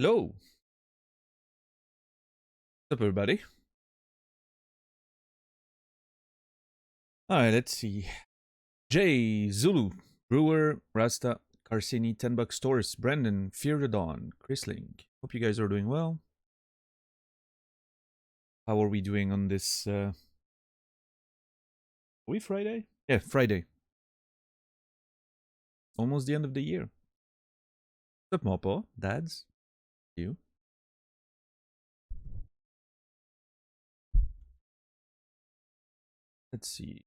Hello. What's up, everybody? All right, let's see. Jay, Zulu, Brewer, Rasta, Carsini, $10 Stores, Brendan, Fear the Dawn, Chrisling. Hope you guys are doing well. How are we doing on this? Are we Friday? Yeah, Friday. Almost the end of the year. What's up, Mopo? Dads? You? Let's see.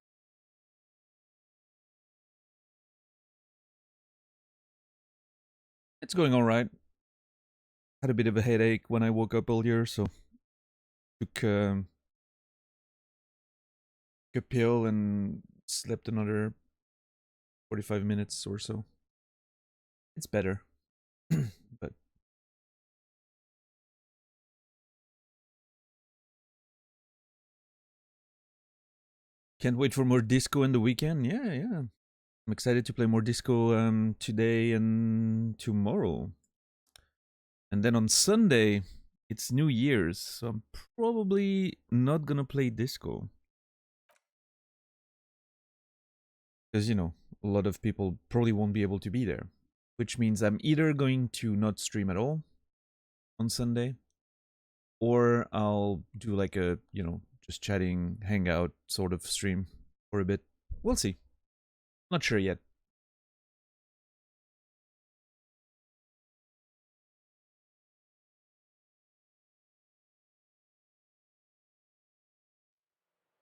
It's going all right. Had a bit of a headache when I woke up earlier, so took a pill and slept another 45 minutes or so. It's better. But can't wait for more disco in the weekend. Yeah. I'm excited to play more disco today and tomorrow. And then on Sunday, it's New Year's, so I'm probably not gonna play disco. Because, you know, a lot of people probably won't be able to be there. Which means I'm either going to not stream at all on Sunday, or I'll do like a, you know, just chatting, hangout sort of stream for a bit. We'll see. Not sure yet.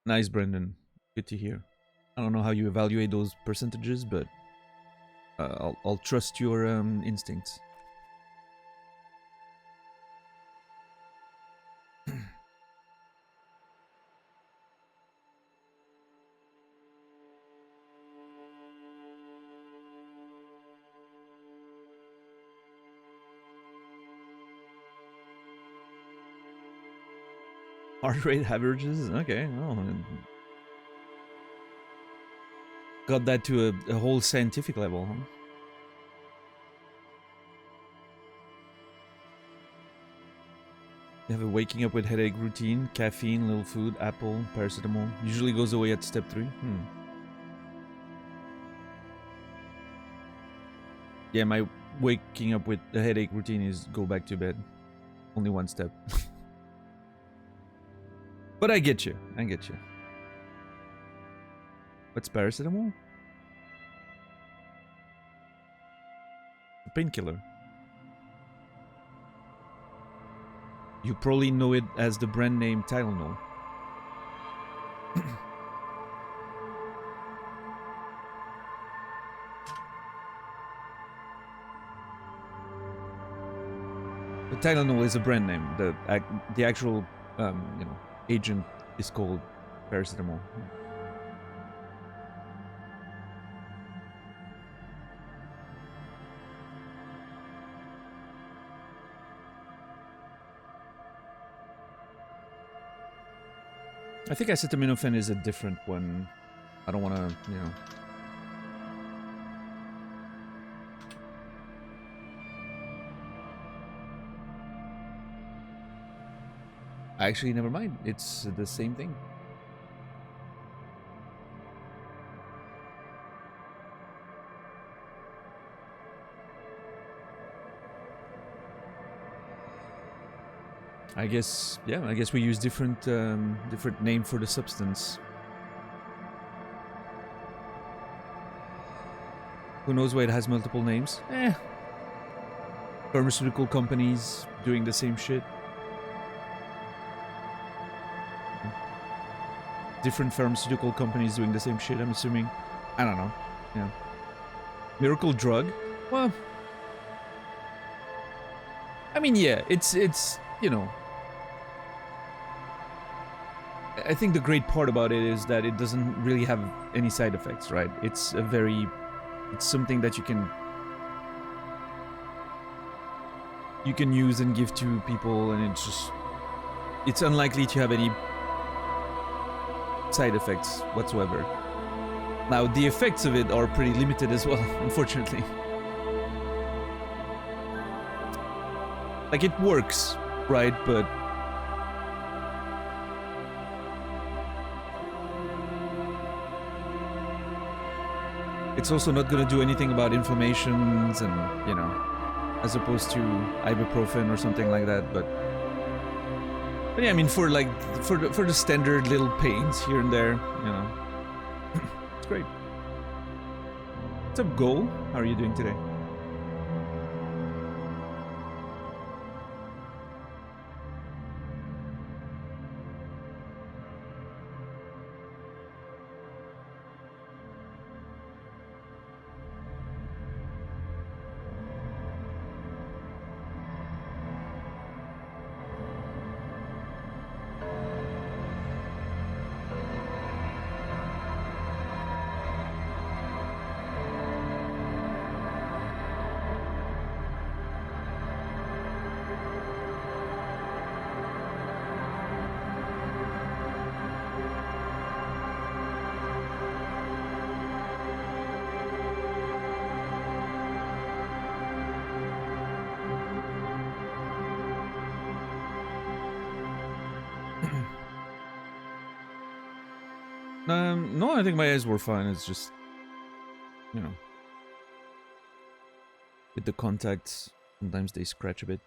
Nice, Brendan. Good to hear. I don't know how you evaluate those percentages, but I'll trust your instincts. Heart rate averages? Okay, well, got that to a whole scientific level, huh? You have a waking up with headache routine, caffeine, little food, apple, paracetamol. Usually goes away at step 3. Yeah, my waking up with a headache routine is go back to bed. Only one step. But I get you. What's paracetamol? A painkiller. You probably know it as the brand name Tylenol. The Tylenol is a brand name. The actual, you know, agent is called paracetamol. I think acetaminophen is a different one. I don't want to, you know. Actually, never mind. It's the same thing. I guess, yeah. I guess we use different name for the substance. Who knows why it has multiple names? Pharmaceutical companies doing the same shit. Different pharmaceutical companies doing the same shit, I'm assuming. I don't know. Yeah. Miracle drug? Well, I mean, yeah, it's you know. I think the great part about it is that it doesn't really have any side effects, right? It's something that you can use and give to people, and it's unlikely to have any side effects whatsoever. Now, the effects of it are pretty limited as well, unfortunately. Like, it works, right? But it's also not gonna do anything about inflammations and, you know, as opposed to ibuprofen or something like that. But yeah, I mean, for like for the standard little pains here and there, you know, it's great. What's up, Goal? How are you doing today? No, I think my eyes were fine. It's just, you know, with the contacts, sometimes they scratch a bit.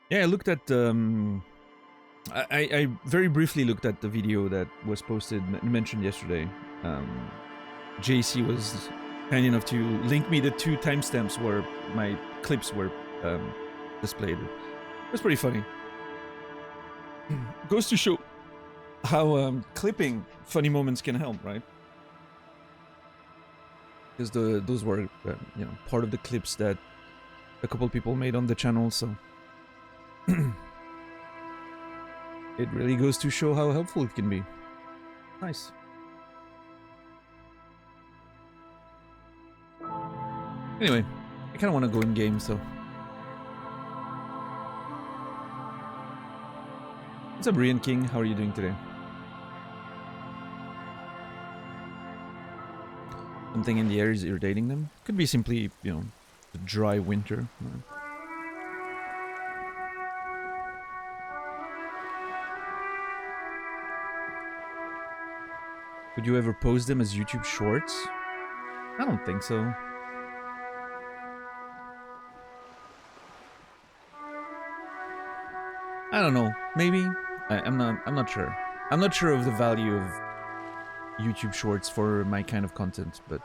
Yeah, I looked at, I very briefly looked at the video that was posted, mentioned yesterday. JC was kind enough to link me the 2 timestamps where my clips were displayed. It was pretty funny. Goes to show how clipping funny moments can help, right? Because those were, you know, part of the clips that a couple people made on the channel, so it really goes to show how helpful it can be. Nice. Anyway, I kind of want to go in game, so. What's up, Brian King? How are you doing today? Something in the air is irritating them? Could be simply, you know, the dry winter. Would you ever post them as YouTube shorts? I don't think so. I don't know. Maybe. I'm not sure. I'm not sure of the value of YouTube shorts for my kind of content, but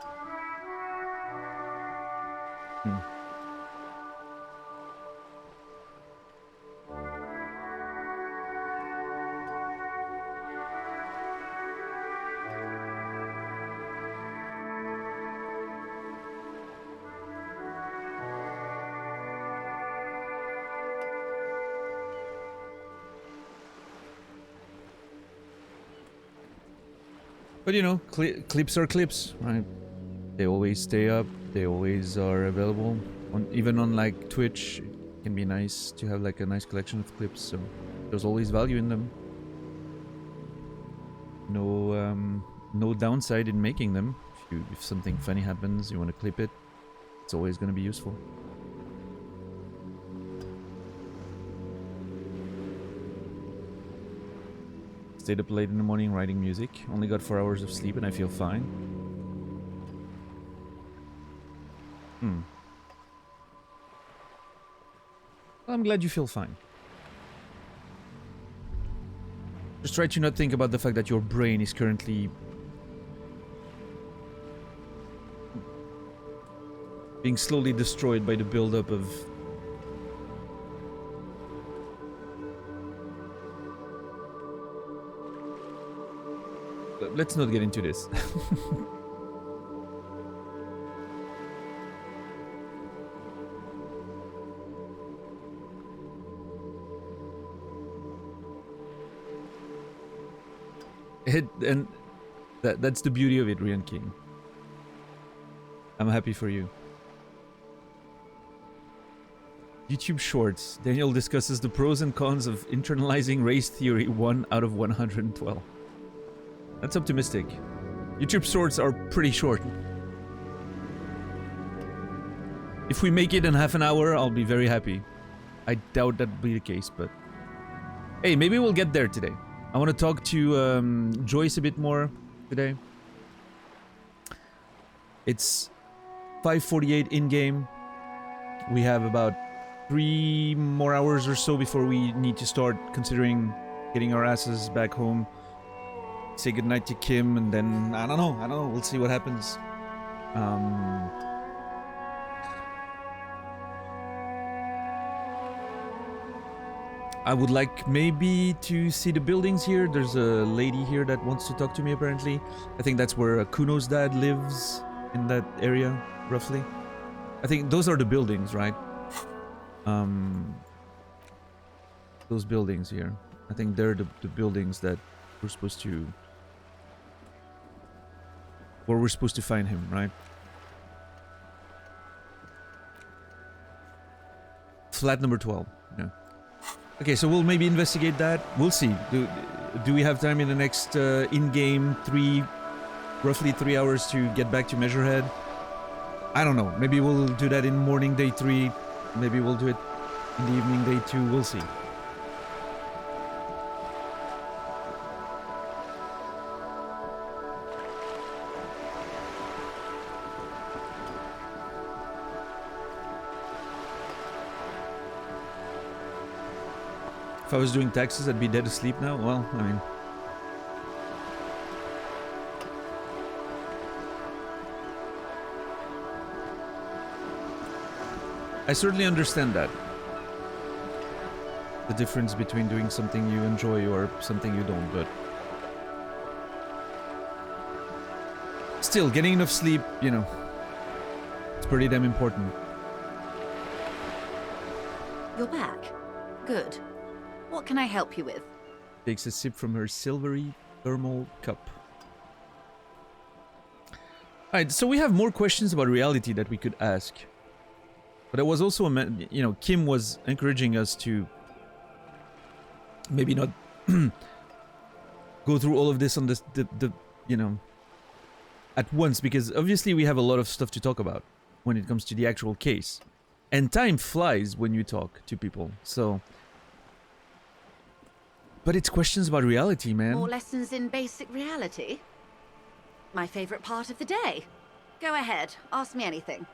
But you know, clips are clips, right? They always stay up. They always are available. Even on like Twitch, it can be nice to have like a nice collection of clips. So there's always value in them. No downside in making them. If something funny happens, you want to clip it. It's always going to be useful. Stayed up late in the morning writing music. Only got 4 hours of sleep and I feel fine. Well, I'm glad you feel fine. Just try to not think about the fact that your brain is currently being slowly destroyed by the buildup of let's not get into this. And that's the beauty of it, Rian King. I'm happy for you. YouTube Shorts. Daniel discusses the pros and cons of internalizing race theory 1 out of 112. That's optimistic. YouTube Shorts are pretty short. If we make it in half an hour, I'll be very happy. I doubt that'll be the case, but... Hey, maybe we'll get there today. I want to talk to Joyce a bit more today. It's 5:48 in-game. We have about 3 more hours or so before we need to start considering getting our asses back home. Say goodnight to Kim, and then... I don't know. We'll see what happens. I would like maybe to see the buildings here. There's a lady here that wants to talk to me, apparently. I think that's where Kuno's dad lives, in that area, roughly. I think those are the buildings, right? Those buildings here. I think they're the buildings that we're supposed to... where we're supposed to find him, right? Flat number 12, yeah. Okay, so we'll maybe investigate that. We'll see. Do we have time in the next in-game roughly 3 hours to get back to Measurehead? I don't know. Maybe we'll do that in morning day 3. Maybe we'll do it in the evening day 2. We'll see. If I was doing taxes, I'd be dead asleep now. Well, I mean... I certainly understand that. The difference between doing something you enjoy or something you don't, but... Still, getting enough sleep, you know... It's pretty damn important. You're back. Good. What can I help you with? Takes a sip from her silvery thermal cup. Alright, so we have more questions about reality that we could ask. But there was also a... You know, Kim was encouraging us to... maybe not... go through all of this on the... you know... at once, because obviously we have a lot of stuff to talk about when it comes to the actual case. And time flies when you talk to people, so... But it's questions about reality, man. More lessons in basic reality? My favorite part of the day. Go ahead, ask me anything.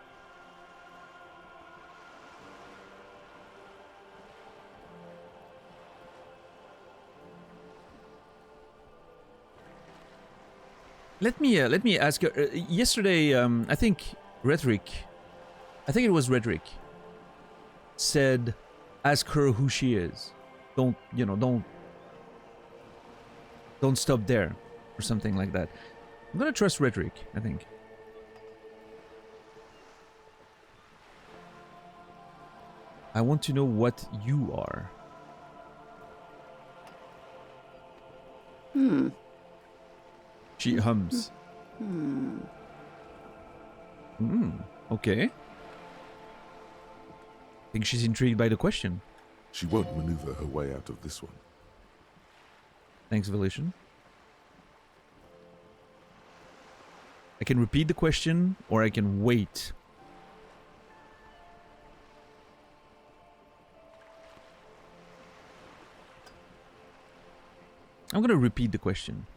Let me ask you. Yesterday, I think Rhetoric, it was Rhetoric, said, ask her who she is. Don't stop there, or something like that. I'm gonna trust Rhetoric, I think. I want to know what you are. She hums. Okay. Think she's intrigued by the question. She won't maneuver her way out of this one. Thanks, Volition. I can repeat the question, or I can wait. I'm gonna repeat the question.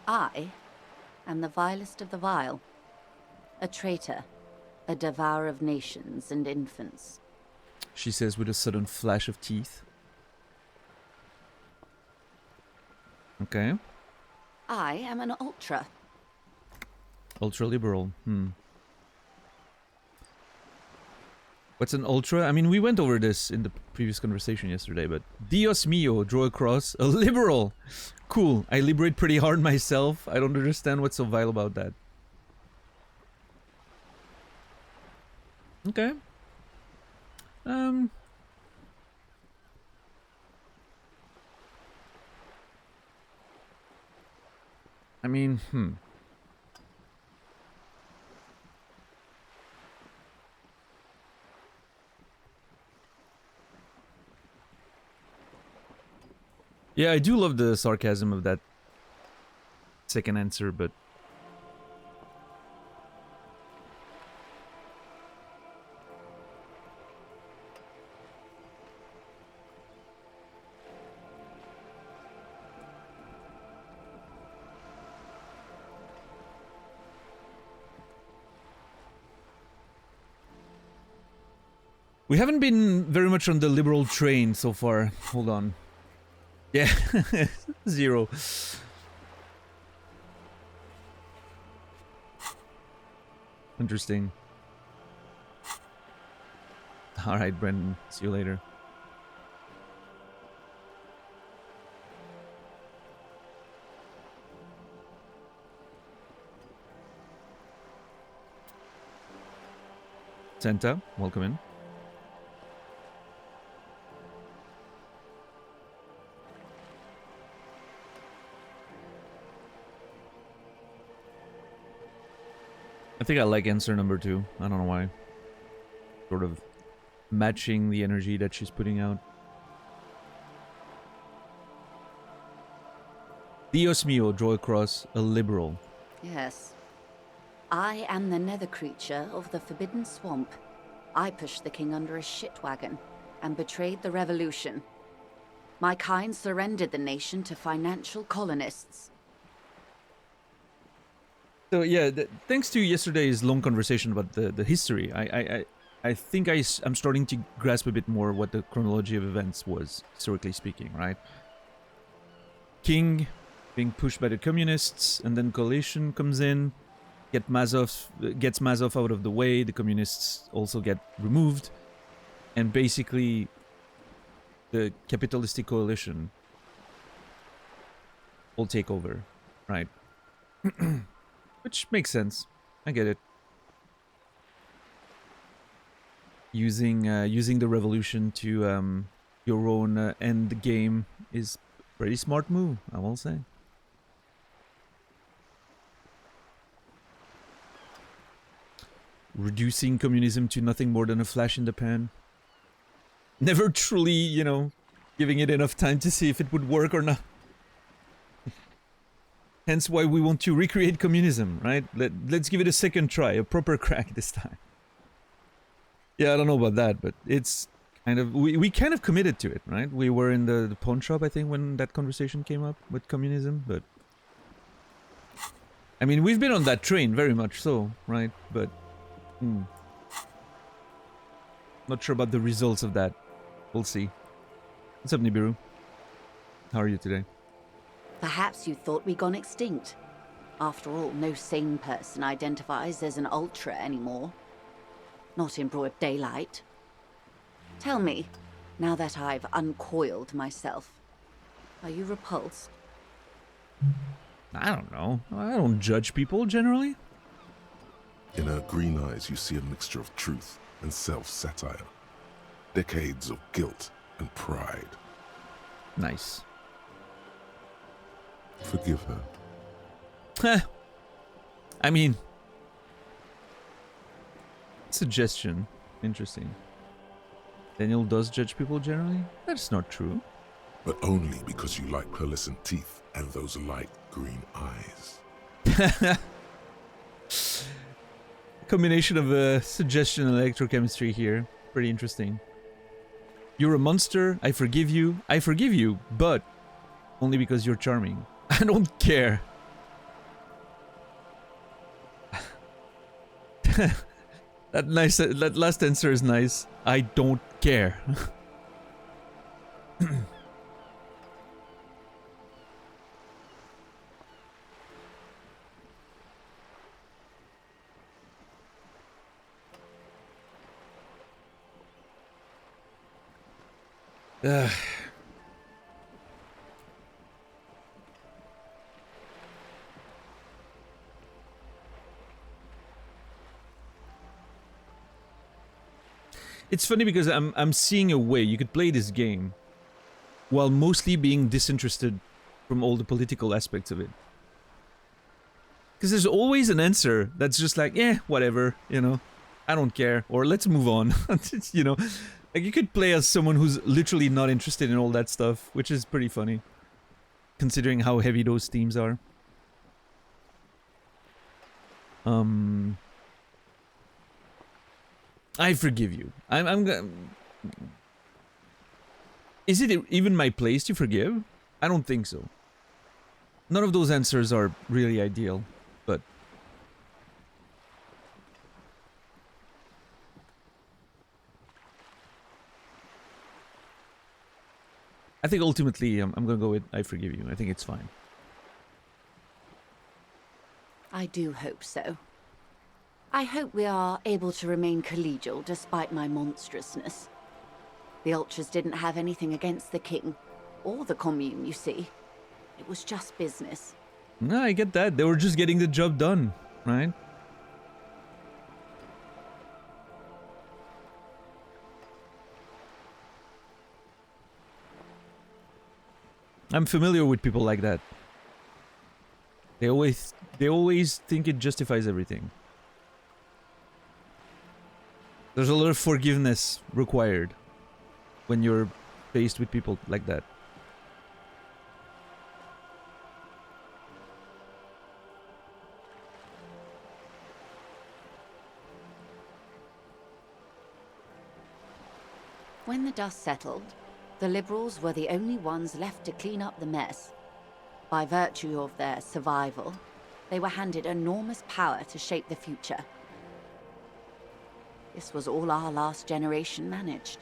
I am the vilest of the vile. A traitor. A devourer of nations and infants. She says with a sudden flash of teeth. Okay. I am an ultra. Ultra-liberal. What's an ultra? I mean, we went over this in the previous conversation yesterday, but... Dios mio, draw across. A liberal! Cool. I liberate pretty hard myself. I don't understand what's so vile about that. Okay. I mean, Yeah, I do love the sarcasm of that second answer, but we haven't been very much on the liberal train so far. Hold on. Yeah, 0. Interesting. Alright, Brendan. See you later. Santa, welcome in. I think I like answer number 2. I don't know why. Sort of matching the energy that she's putting out. Dios mio, draw across a liberal. Yes. I am the nether creature of the Forbidden Swamp. I pushed the king under a shit wagon and betrayed the revolution. My kind surrendered the nation to financial colonists. So yeah, thanks to yesterday's long conversation about the history, I think I'm starting to grasp a bit more what the chronology of events was, historically speaking, right? King being pushed by the communists, and then Collusion comes in, gets Mazov out of the way, the communists also get removed, and basically the capitalistic coalition will take over, right? Which makes sense. I get it. Using the revolution to your own end game is a pretty smart move, I will say. Reducing communism to nothing more than a flash in the pan. Never truly, you know, giving it enough time to see if it would work or not. Hence why we want to recreate communism, right? Let's give it a second try, a proper crack this time. Yeah, I don't know about that, but it's kind of... We kind of committed to it, right? We were in the pawn shop, I think, when that conversation came up with communism, but... I mean, we've been on that train, very much so, right? But... Not sure about the results of that. We'll see. What's up, Nibiru? How are you today? Perhaps you thought we'd gone extinct. After all, no sane person identifies as an ultra anymore. Not in broad daylight. Tell me, now that I've uncoiled myself, are you repulsed? I don't know. I don't judge people, generally. In her green eyes, you see a mixture of truth and self-satire. Decades of guilt and pride. Nice. Forgive her. I mean... Suggestion. Interesting. Daniel does judge people generally? That's not true. But only because you like pearlescent teeth and those light green eyes. Combination of suggestion and electrochemistry here. Pretty interesting. You're a monster. I forgive you. I forgive you, but only because you're charming. I don't care. That last answer is nice. I don't care. It's funny because I'm seeing a way you could play this game while mostly being disinterested from all the political aspects of it. Because there's always an answer that's just like, yeah, whatever, you know, I don't care, or let's move on. You know, like you could play as someone who's literally not interested in all that stuff, which is pretty funny. considering how heavy those themes are. I forgive you. Is it even my place to forgive? I don't think so. None of those answers are really ideal, but... I think ultimately I'm gonna go with I forgive you. I think it's fine. I do hope so. I hope we are able to remain collegial despite my monstrousness. The Ultras didn't have anything against the King, or the Commune, you see. It was just business. No, I get that. They were just getting the job done, right? I'm familiar with people like that. They always think it justifies everything. There's a lot of forgiveness required when you're faced with people like that. When the dust settled, the Liberals were the only ones left to clean up the mess. By virtue of their survival, they were handed enormous power to shape the future. This was all our last generation managed.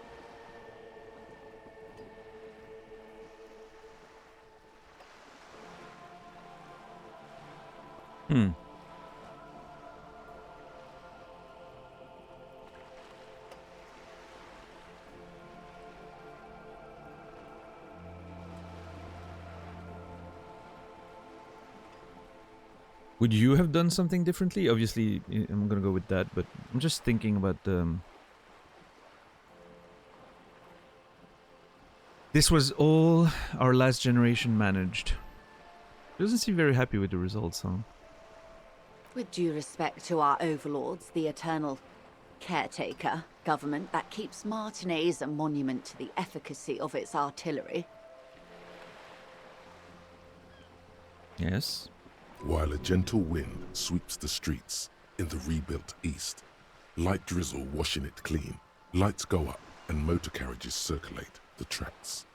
Would you have done something differently? Obviously, I'm gonna go with that, but I'm just thinking about this was all our last generation managed. Doesn't seem very happy with the results, huh? With due respect to our overlords, the eternal caretaker government that keeps Martinez is a monument to the efficacy of its artillery. Yes. While a gentle wind sweeps the streets in the rebuilt east, light drizzle washing it clean, lights go up and motor carriages circulate the tracks.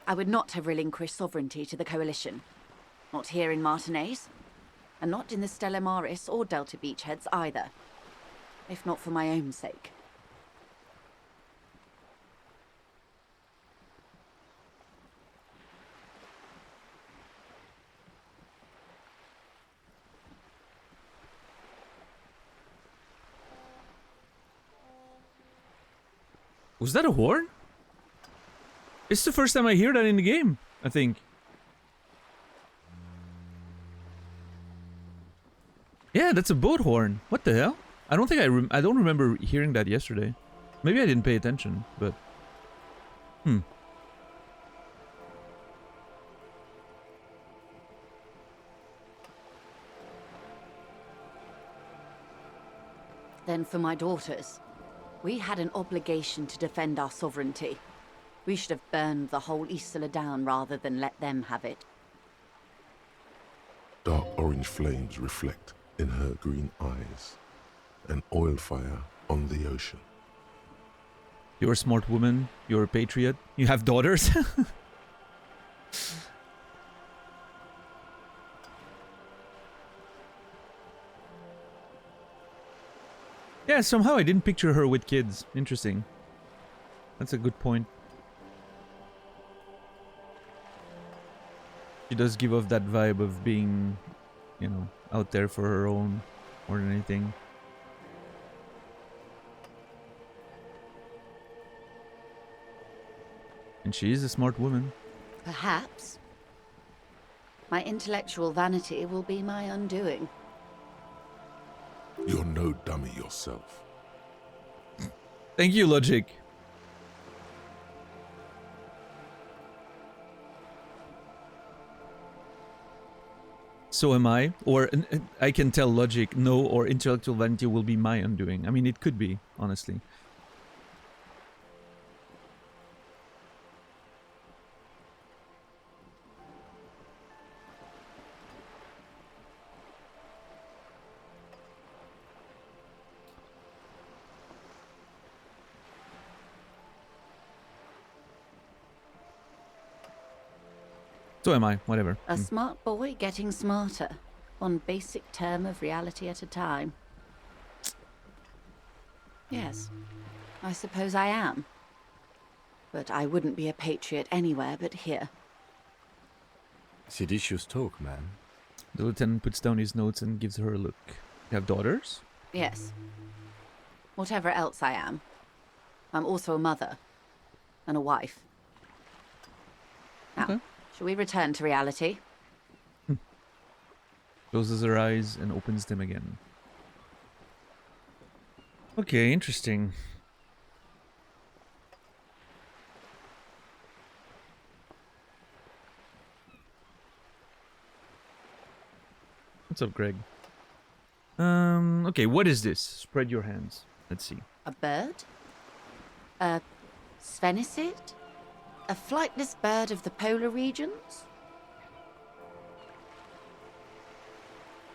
I would not have relinquished sovereignty to the Coalition. Not here in Martinez, and not in the Stella Maris or Delta Beachheads either. If not for my own sake. Was that a horn? It's the first time I hear that in the game, I think. Yeah, that's a boat horn. What the hell? I don't think I don't remember hearing that yesterday. Maybe I didn't pay attention, but Then for my daughters, we had an obligation to defend our sovereignty. We should have burned the whole Isola down rather than let them have it. Dark orange flames reflect in her green eyes, an oil fire on the ocean. you're a smart woman, you're a patriot, you have daughters. Yeah, somehow I didn't picture her with kids. Interesting. That's a good point. She does give off that vibe of being, you know, out there for her own more than anything. And she is a smart woman. Perhaps. My intellectual vanity will be my undoing. You're no dummy yourself. Thank you, Logic. So am I. Or I can tell Logic, no, or intellectual vanity will be my undoing. I mean, it could be, honestly. So am I, whatever. A smart boy getting smarter. One basic term of reality at a time. Yes, I suppose I am. But I wouldn't be a patriot anywhere but here. Seditious talk, man. The lieutenant puts down his notes and gives her a look. You have daughters? Yes. Whatever else I am, I'm also a mother. And a wife. Now, Okay. shall we return to reality? Closes her eyes and opens them again. Okay, interesting. What's up, Greg? Okay, what is this? Spread your hands. Let's see. A bird? A sphenicid? A flightless bird of the polar regions?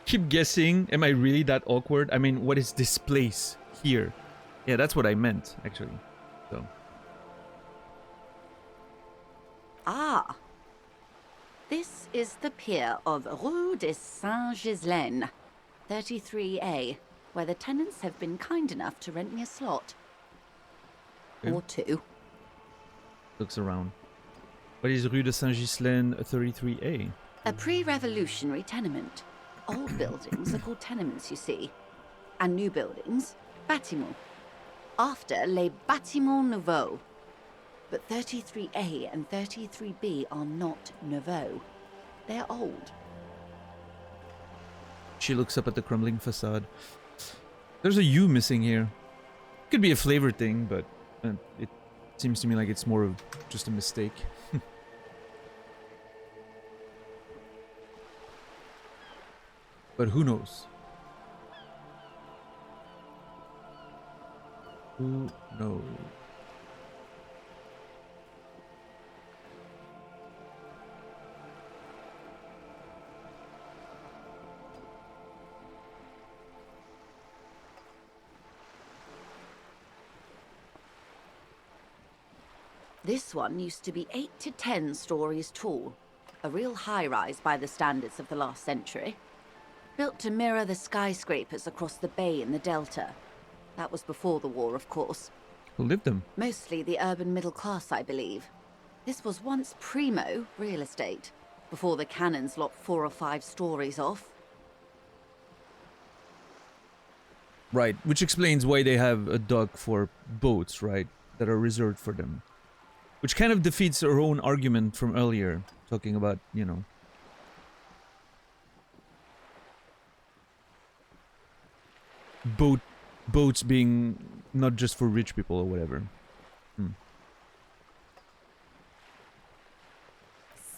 Keep guessing. Am I really that awkward? I mean, what is this place here? Yeah, that's what I meant, actually. So, Ah. This is the pier of Rue de Saint-Ghislaine, 33A, where the tenants have been kind enough to rent me a slot. Okay. Or two. looks around. What is Rue de Saint-Ghislaine 33A? A pre-revolutionary tenement. Old buildings are called tenements, you see. And new buildings, bâtiments. After les bâtiments nouveaux. But 33A and 33B are not nouveaux. They're old. She looks up at the crumbling facade. There's a U missing here. Could be a flavor thing, but it seems to me like it's more of just a mistake. But who knows? Who knows? This one used to be 8 to 10 stories tall. A real high-rise by the standards of the last century. Built to mirror the skyscrapers across the bay in the Delta. That was before the war, of course. Who lived them? Mostly the urban middle class, I believe. This was once primo real estate, before the cannons lopped 4 or 5 stories off. Right, which explains why they have a dock for boats, right? That are reserved for them. Which kind of defeats her own argument from earlier, talking about, you know... boats being not just for rich people or whatever.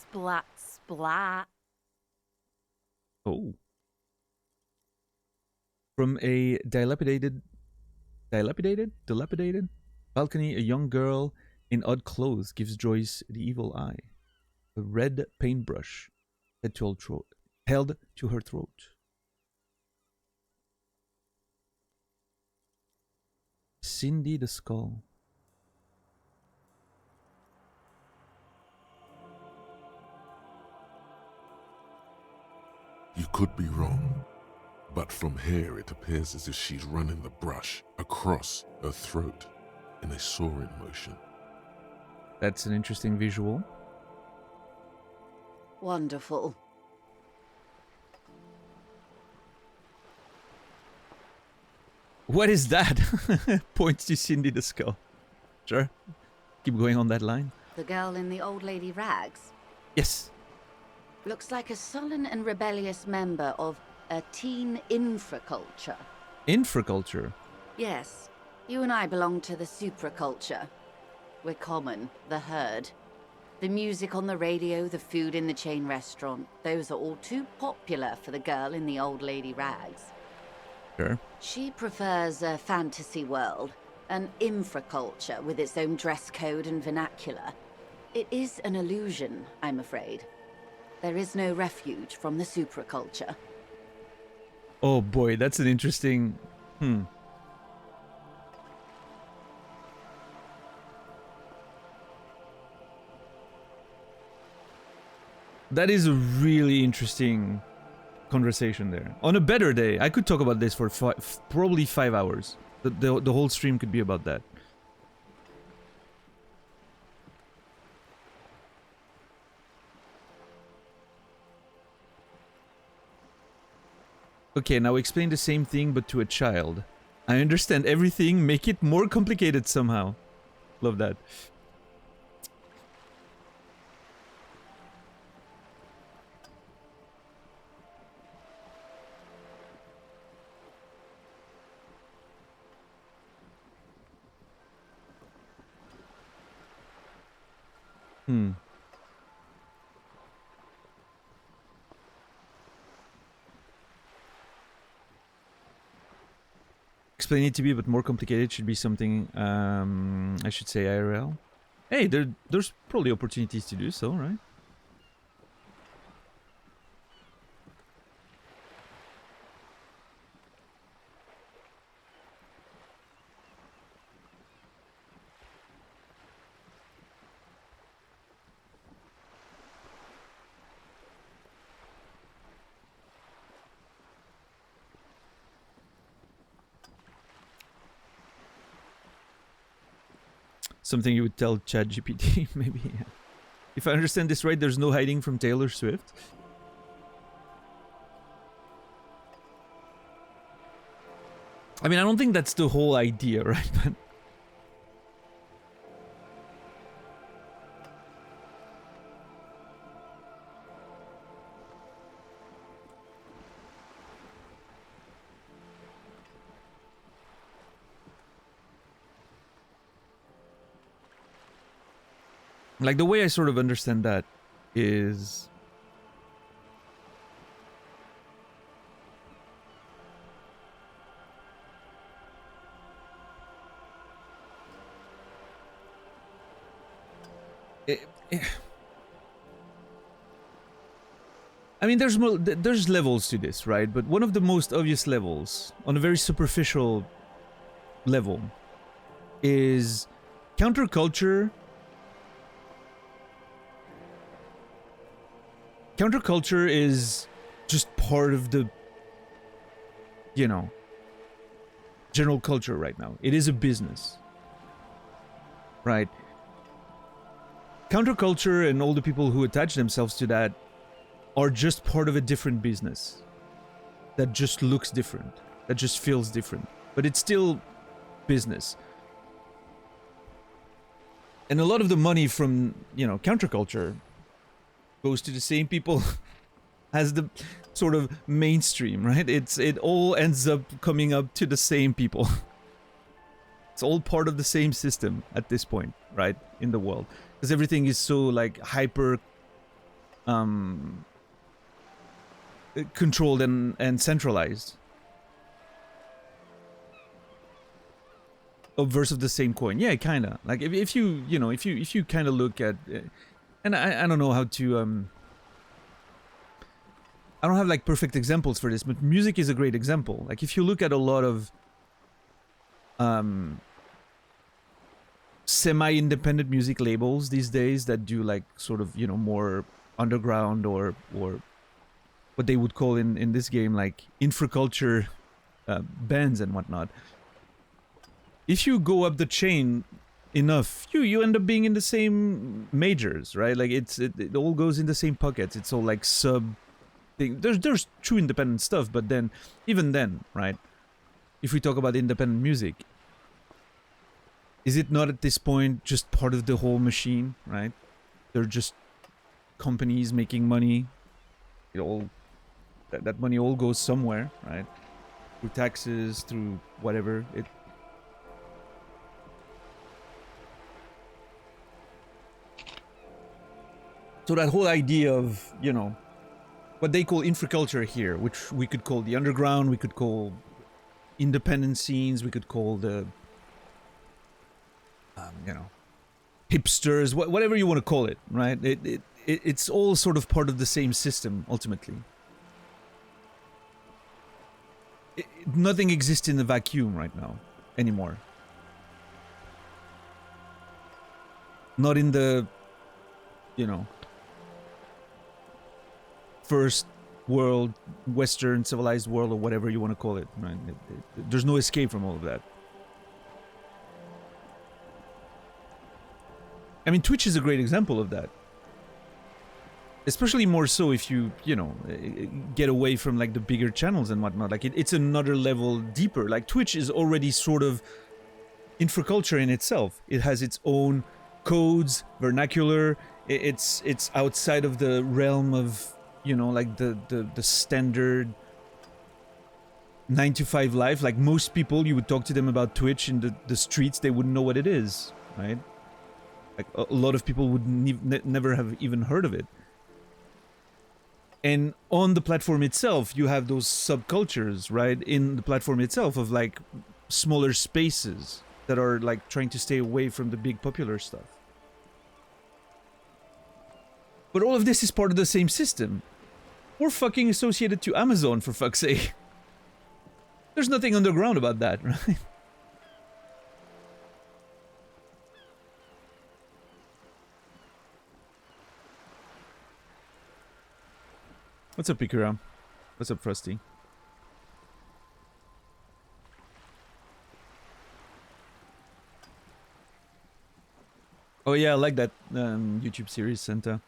Splat, splat. Oh. From a dilapidated balcony, a young girl in odd clothes gives Joyce the evil eye. A red paintbrush held to her throat. Cindy the Skull. You could be wrong, but from here it appears as if she's running the brush across her throat in a soaring motion. That's an interesting visual. Wonderful. What is that? Points to Cindy the Skull. Sure. Keep going on that line. The girl in the old lady rags. Yes. Looks like a sullen and rebellious member of a teen infraculture. Infraculture. Yes, you and I belong to the supraculture. We're common, the herd. The music on the radio, the food in the chain restaurant, those are all too popular for the girl in the old lady rags. Sure. She prefers a fantasy world, an infraculture with its own dress code and vernacular. It is an illusion, I'm afraid. There is no refuge from the supraculture. Oh boy, that's an interesting... That is a really interesting conversation there. On a better day, I could talk about this for probably 5 hours. The whole stream could be about that. Okay, now explain the same thing but to a child. I understand everything, make it more complicated somehow. Love that. Explain it to me, but more complicated should be something, I should say IRL. Hey, there's probably opportunities to do so, right? Something you would tell ChatGPT, maybe. Yeah. If I understand this right, there's no hiding from Taylor Swift. I mean, I don't think that's the whole idea, right? But like, the way I sort of understand that is... I mean, there's levels to this, right? But one of the most obvious levels, on a very superficial level, is counterculture. Counterculture is just part of the, you know, general culture right now. It is a business, right? Counterculture and all the people who attach themselves to that are just part of a different business that just looks different, that just feels different, but it's still business. And a lot of the money from, you know, counterculture goes to the same people as the sort of mainstream, right? It all ends up coming up to the same people. It's all part of the same system at this point, right? In the world. Because everything is so, like, hyper controlled and centralized. Versus the same coin. Yeah, kinda. Like, if you, you know, if you kind of look at... and I don't know how to... I don't have, like, perfect examples for this, but music is a great example. Like, if you look at a lot of... semi-independent music labels these days that do, like, sort of, you know, more underground or what they would call in this game, like, infraculture bands and whatnot. If you go up the chain enough, you end up being in the same majors, right? Like, it all goes in the same pockets. It's all, like, sub thing. There's true independent stuff, but then, even then, right? If we talk about independent music, is it not at this point just part of the whole machine, right? They're just companies making money. It all that money all goes somewhere, right? Through taxes, through whatever. So that whole idea of, you know, what they call infraculture here, which we could call the underground, we could call independent scenes, we could call the you know, hipsters, whatever you want to call it, right? It's all sort of part of the same system, ultimately. Nothing exists in a vacuum right now, anymore. Not in the, you know, first world, Western civilized world, or whatever you want to call it. Right? There's no escape from all of that. I mean, Twitch is a great example of that. Especially more so if you know, get away from like the bigger channels and whatnot. Like it's another level deeper. Like Twitch is already sort of infraculture in itself. It has its own codes, vernacular. It's outside of the realm of, you know, like the standard 9-to-5 life. Like most people, you would talk to them about Twitch in the streets, they wouldn't know what it is, right? Like a lot of people would never have even heard of it. And on the platform itself, you have those subcultures, right? In the platform itself of like smaller spaces that are like trying to stay away from the big popular stuff. But all of this is part of the same system. We're fucking associated to Amazon, for fuck's sake. There's nothing underground about that, right? What's up, Pikura? What's up, Frosty? Oh yeah, I like that YouTube series, Santa.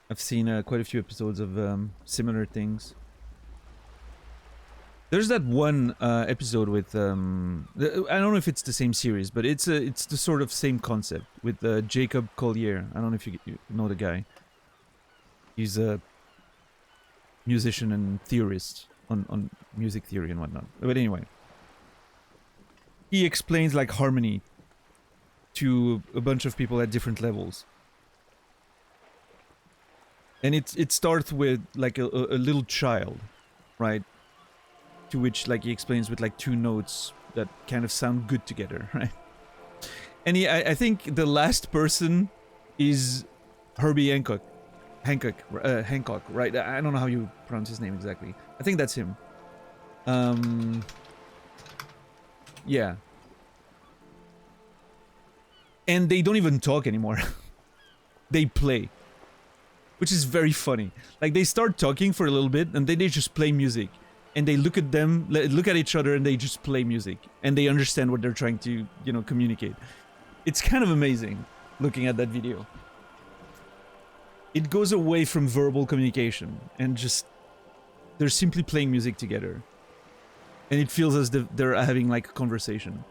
I've seen quite a few episodes of similar things. There's that one episode with I don't know if it's the same series, but it's the sort of same concept with Jacob Collier. I don't know if you know the guy. He's a musician and theorist on music theory and whatnot. But anyway, he explains like harmony to a bunch of people at different levels. And it starts with like a little child, right? To which like he explains with like two notes that kind of sound good together, right? And I think the last person is Herbie Hancock, right? I don't know how you pronounce his name exactly. I think that's him. Yeah. And they don't even talk anymore. They play. Which is very funny. Like, they start talking for a little bit, and then they just play music. And they look at each other, and they just play music. And they understand what they're trying to, you know, communicate. It's kind of amazing, looking at that video. It goes away from verbal communication, and just... they're simply playing music together. And it feels as if they're having, like, a conversation.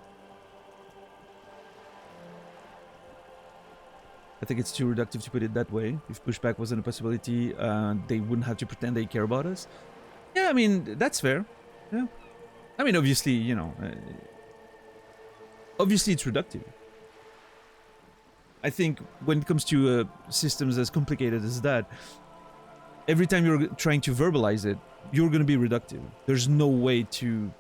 I think it's too reductive to put it that way. If pushback wasn't a possibility, they wouldn't have to pretend they care about us. Yeah, I mean, that's fair. Yeah. I mean, obviously, you know... obviously it's reductive. I think when it comes to systems as complicated as that, every time you're trying to verbalize it, you're going to be reductive. There's no way to...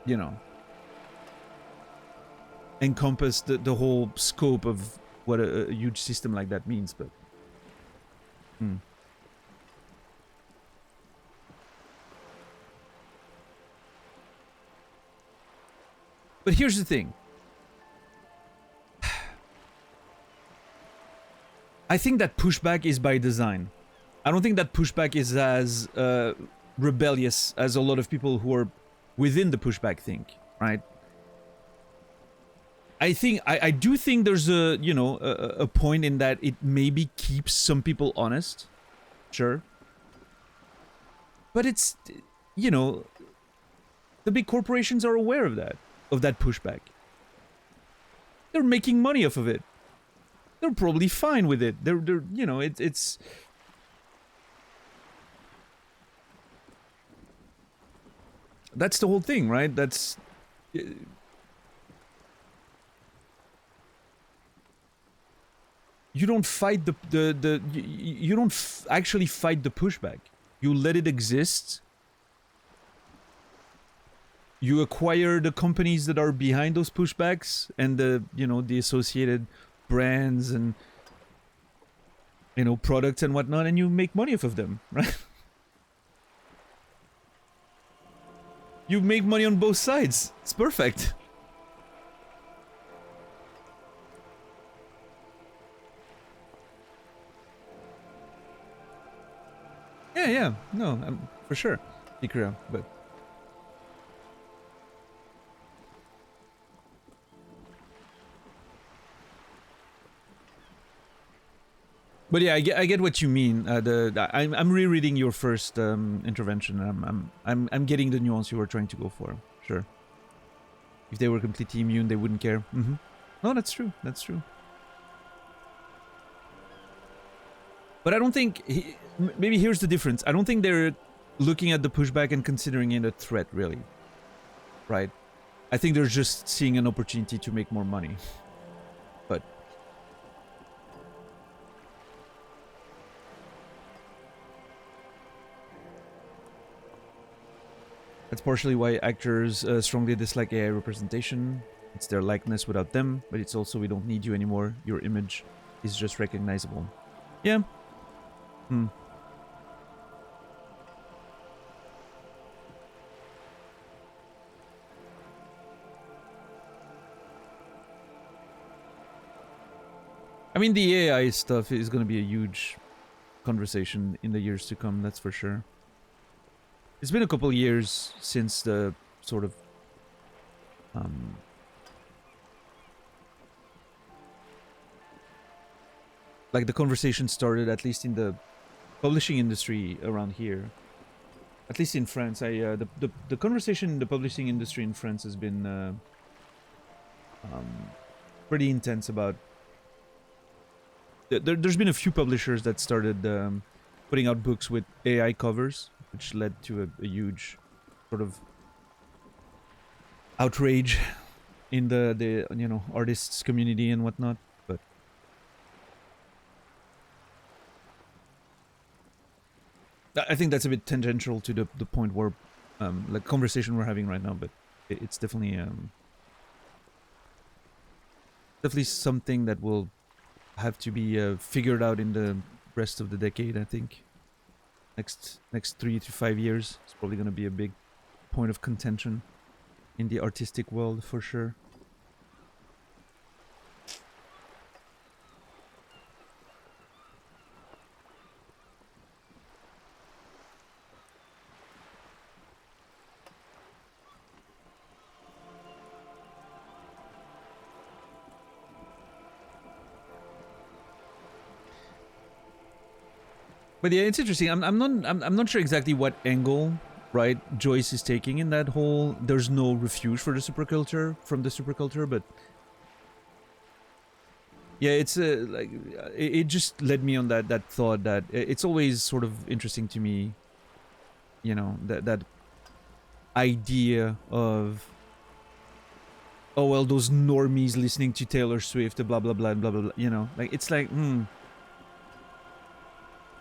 you know... encompass the whole scope of what a huge system like that means, but... But here's the thing. I think that pushback is by design. I don't think that pushback is as rebellious as a lot of people who are within the pushback think, right? I do think there's a, you know, a point in that it maybe keeps some people honest. Sure. But it's, you know, the big corporations are aware of that pushback. They're making money off of it. They're probably fine with it. They're you know, it's... That's the whole thing, right? That's... You don't fight you don't actually fight the pushback. You let it exist. You acquire the companies that are behind those pushbacks and the, you know, the associated brands and, you know, products and whatnot, and you make money off of them, right? You make money on both sides. It's perfect. Yeah. No, for sure. Ikura, but yeah, I get what you mean. I'm rereading your first intervention. I'm getting the nuance you were trying to go for. Sure. If they were completely immune, they wouldn't care. No, that's true. That's true. But I don't think... maybe here's the difference. I don't think they're looking at the pushback and considering it a threat, really. Right? I think they're just seeing an opportunity to make more money. But... that's partially why actors strongly dislike AI representation. It's their likeness without them, but it's also we don't need you anymore. Your image is just recognizable. Yeah. I mean, the AI stuff is going to be a huge conversation in the years to come, that's for sure. It's been a couple years since the sort of like the conversation started, at least in the publishing industry around here. At least in France, the conversation in the publishing industry in France has been pretty intense about... There's been a few publishers that started putting out books with AI covers, which led to a huge sort of outrage in the you know, artists community and whatnot. But I think that's a bit tangential to the point where like conversation we're having right now. But it's definitely definitely something that will have to be figured out in the rest of the decade. I think next 3 to 5 years is probably going to be a big point of contention in the artistic world for sure. But yeah, it's interesting. I'm not sure exactly what angle, right, Joyce is taking in that whole there's no refuge for the superculture from the superculture, but yeah, it's like it just led me on that thought that it's always sort of interesting to me, you know, that idea of, oh well, those normies listening to Taylor Swift, blah blah blah blah blah, blah, you know, like it's like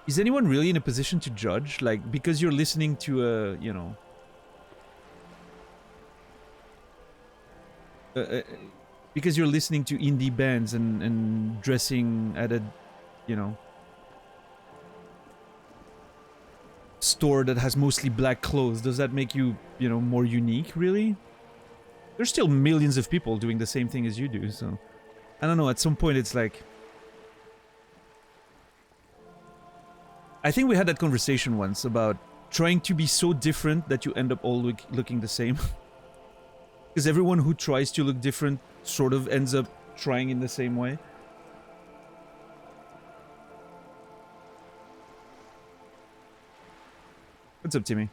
is anyone really in a position to judge? Like, because you're listening to a, you know, because you're listening to indie bands and dressing at a, you know, store that has mostly black clothes, does that make you, you know, more unique, really? There's still millions of people doing the same thing as you do, so... I don't know, at some point it's like... I think we had that conversation once about trying to be so different that you end up all looking the same. Because everyone who tries to look different sort of ends up trying in the same way. What's up, Timmy?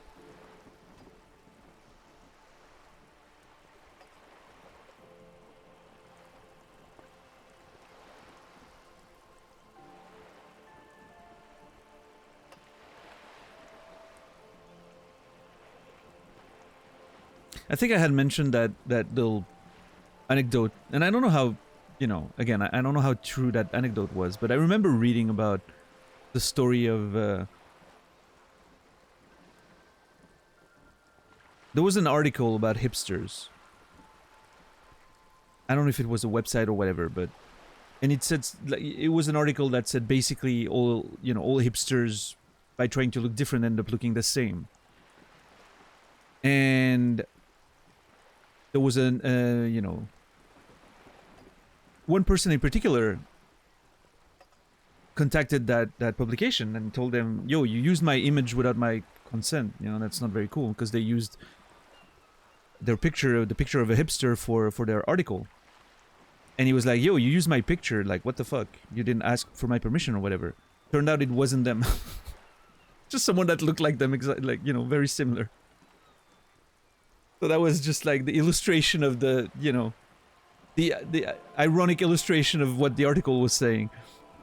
I think I had mentioned that little anecdote, and I don't know how, you know, again, I don't know how true that anecdote was, but I remember reading about the story of... there was an article about hipsters. I don't know if it was a website or whatever, but... And it said, like, it was an article that said basically all, you know, all hipsters, by trying to look different, end up looking the same. And... there was an, you know... one person in particular contacted that publication and told them, yo, you used my image without my consent. You know, that's not very cool, because they used their picture, the picture of a hipster for their article. And he was like, yo, you used my picture, like, what the fuck? You didn't ask for my permission or whatever. Turned out it wasn't them. Just someone that looked like them, like, you know, very similar. So that was just like the illustration of the, you know, the ironic illustration of what the article was saying.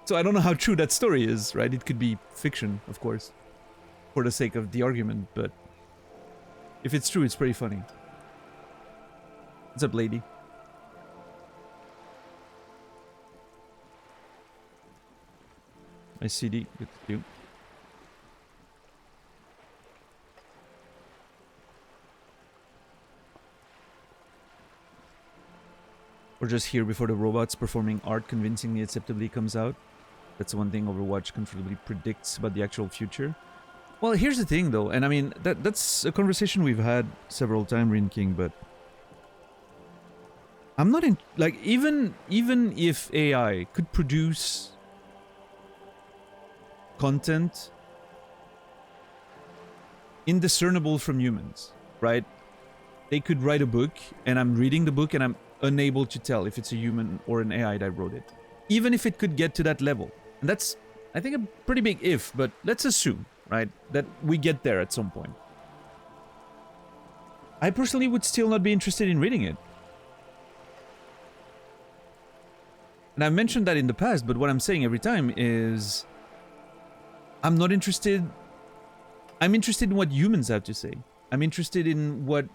So I don't know how true that story is, right? It could be fiction, of course, for the sake of the argument, but if it's true, it's pretty funny. What's up, lady? Nice CD, good to do. We're just here before the robots performing art convincingly acceptably comes out. That's one thing Overwatch comfortably predicts about the actual future. Well, here's the thing, though, and I mean, that's a conversation we've had several times, Rin King, but I'm not in, like, even if AI could produce content indiscernible from humans, right? They could write a book, and I'm reading the book, and I'm unable to tell if it's a human or an AI that wrote it. Even if it could get to that level. And that's, I think, a pretty big if, but let's assume, right, that we get there at some point. I personally would still not be interested in reading it. And I've mentioned that in the past, but what I'm saying every time is I'm not interested. I'm interested in what humans have to say. I'm interested in what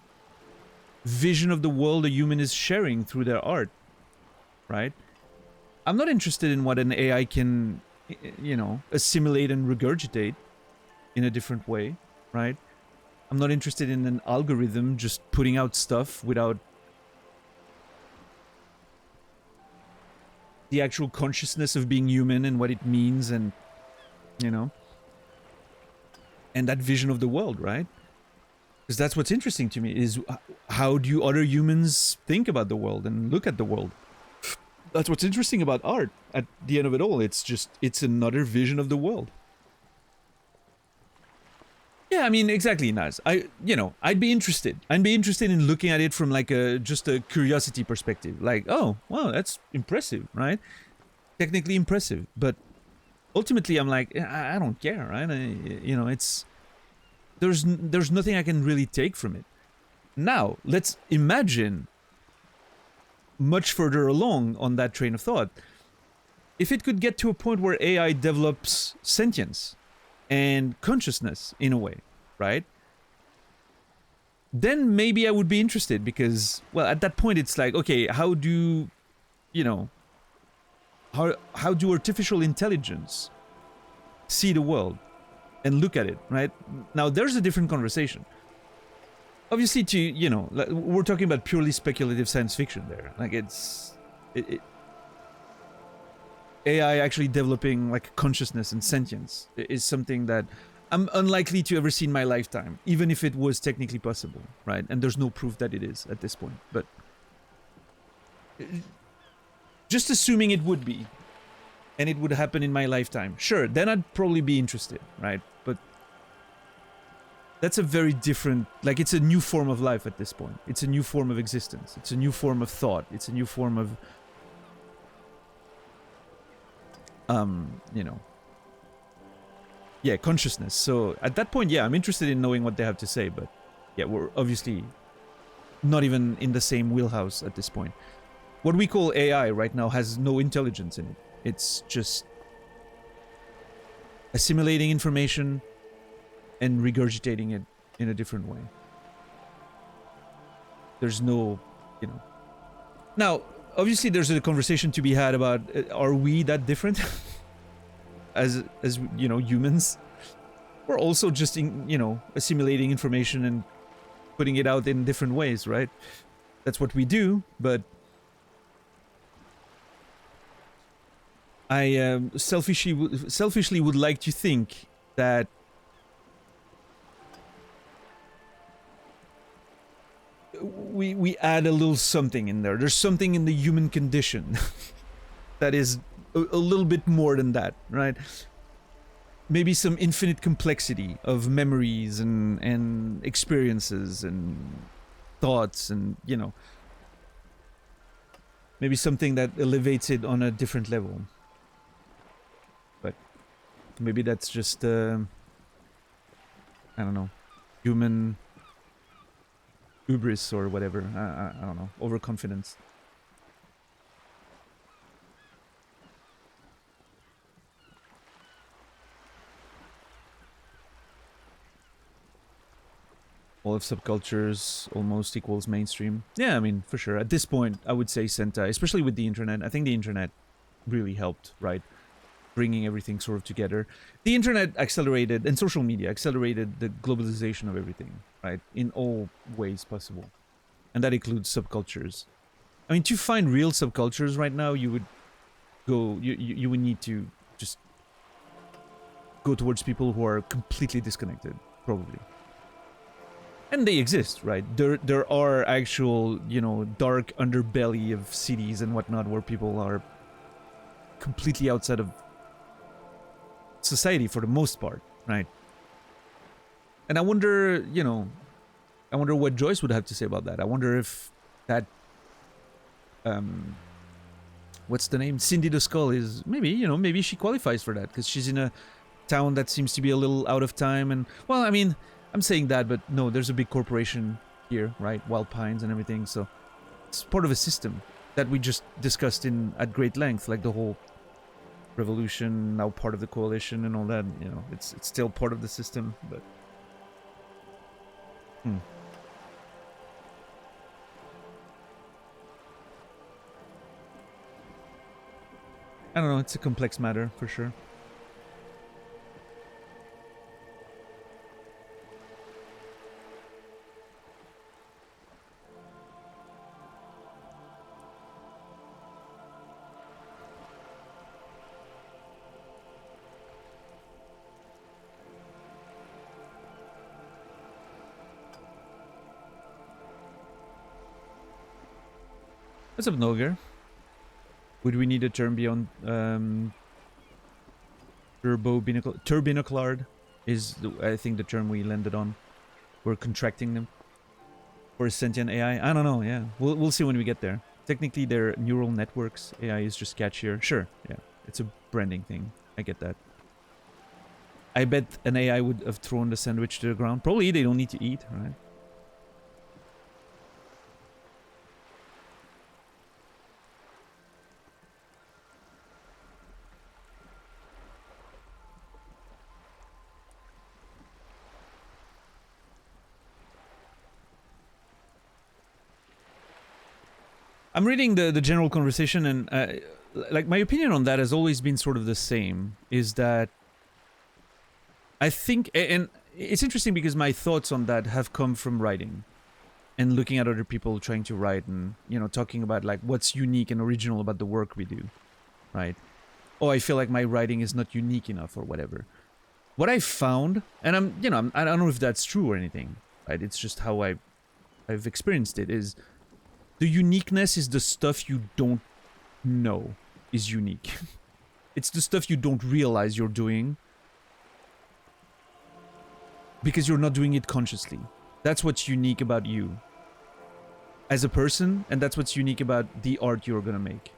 vision of the world a human is sharing through their art, right? I'm not interested in what an AI can, you know, assimilate and regurgitate in a different way, right? I'm not interested in an algorithm just putting out stuff without the actual consciousness of being human and what it means, and, you know, and that vision of the world, right? Because that's what's interesting to me, is how do other humans think about the world and look at the world? That's what's interesting about art at the end of it all. It's just, it's another vision of the world. Yeah, I mean, exactly, Naz. I'd be interested. I'd be interested in looking at it from like just a curiosity perspective. Like, oh, wow, that's impressive, right? Technically impressive. But ultimately, I'm like, I don't care, right? You know, it's... There's nothing I can really take from it. Now, let's imagine much further along on that train of thought. If it could get to a point where AI develops sentience and consciousness in a way, right? Then maybe I would be interested, because, well, at that point it's like, okay, how do, you know, how do artificial intelligence see the world and look at it, right? Now, there's a different conversation. Obviously, to, you know, we're talking about purely speculative science fiction there. Like, AI actually developing, like, consciousness and sentience is something that I'm unlikely to ever see in my lifetime, even if it was technically possible, right? And there's no proof that it is at this point, but just assuming it would be, and it would happen in my lifetime, sure, then I'd probably be interested, right? But that's a very different, like, it's a new form of life at this point. It's a new form of existence. It's a new form of thought. It's a new form of, you know, yeah, consciousness. So at that point, yeah, I'm interested in knowing what they have to say, but yeah, we're obviously not even in the same wheelhouse at this point. What we call AI right now has no intelligence in it. It's just assimilating information and regurgitating it in a different way. There's no, you know. Now, obviously, there's a conversation to be had about, are we that different? as you know, humans? We're also just, you know, assimilating information and putting it out in different ways, right? That's what we do, but I selfishly would like to think that we add a little something in there. There's something in the human condition that is a little bit more than that, right? Maybe some infinite complexity of memories and experiences and thoughts, and maybe something that elevates it on a different level. But maybe that's just I don't know, human hubris or whatever. I don't know, overconfidence. All of subcultures almost equals mainstream. Yeah, I mean, for sure. At this point, I would say Sentai, especially with the internet. I think the internet really helped, right? Bringing everything sort of together. The internet accelerated, and social media accelerated the globalization of everything, right? In all ways possible. And that includes subcultures. I mean, to find real subcultures right now, you would go, you would need to just go towards people who are completely disconnected, probably. And they exist, right? There are actual, dark underbelly of cities and whatnot where people are completely outside of society for the most part, right? And I wonder, I wonder what Joyce would have to say about that. I wonder if that, what's the name? Cindy the Skull is maybe, maybe she qualifies for that because she's in a town that seems to be a little out of time. And, well, I mean, I'm saying that, but no, there's a big corporation here, right? Wild Pines and everything, so it's part of a system that we just discussed at great length, like the whole revolution, now part of the coalition and all that, it's still part of the system, but... I don't know, it's a complex matter, for sure. What's up, Noger? Would we need a term beyond turbinoclard is, I think, the term we landed on. We're contracting them for a sentient AI. I don't know. Yeah, we'll see when we get there. Technically, they're neural networks. AI is just catchier. Sure. Yeah, it's a branding thing. I get that. I bet an AI would have thrown the sandwich to the ground. Probably they don't need to eat, right? I'm reading the general conversation, and like, my opinion on that has always been sort of the same, is that I think, and it's interesting because my thoughts on that have come from writing and looking at other people trying to write and, talking about like what's unique and original about the work we do, right? Oh, I feel like my writing is not unique enough or whatever. What I found, and I don't know if that's true or anything, right? It's just how I've experienced it, is the uniqueness is the stuff you don't know is unique. It's the stuff you don't realize you're doing because you're not doing it consciously. That's what's unique about you as a person, and that's what's unique about the art you're gonna make.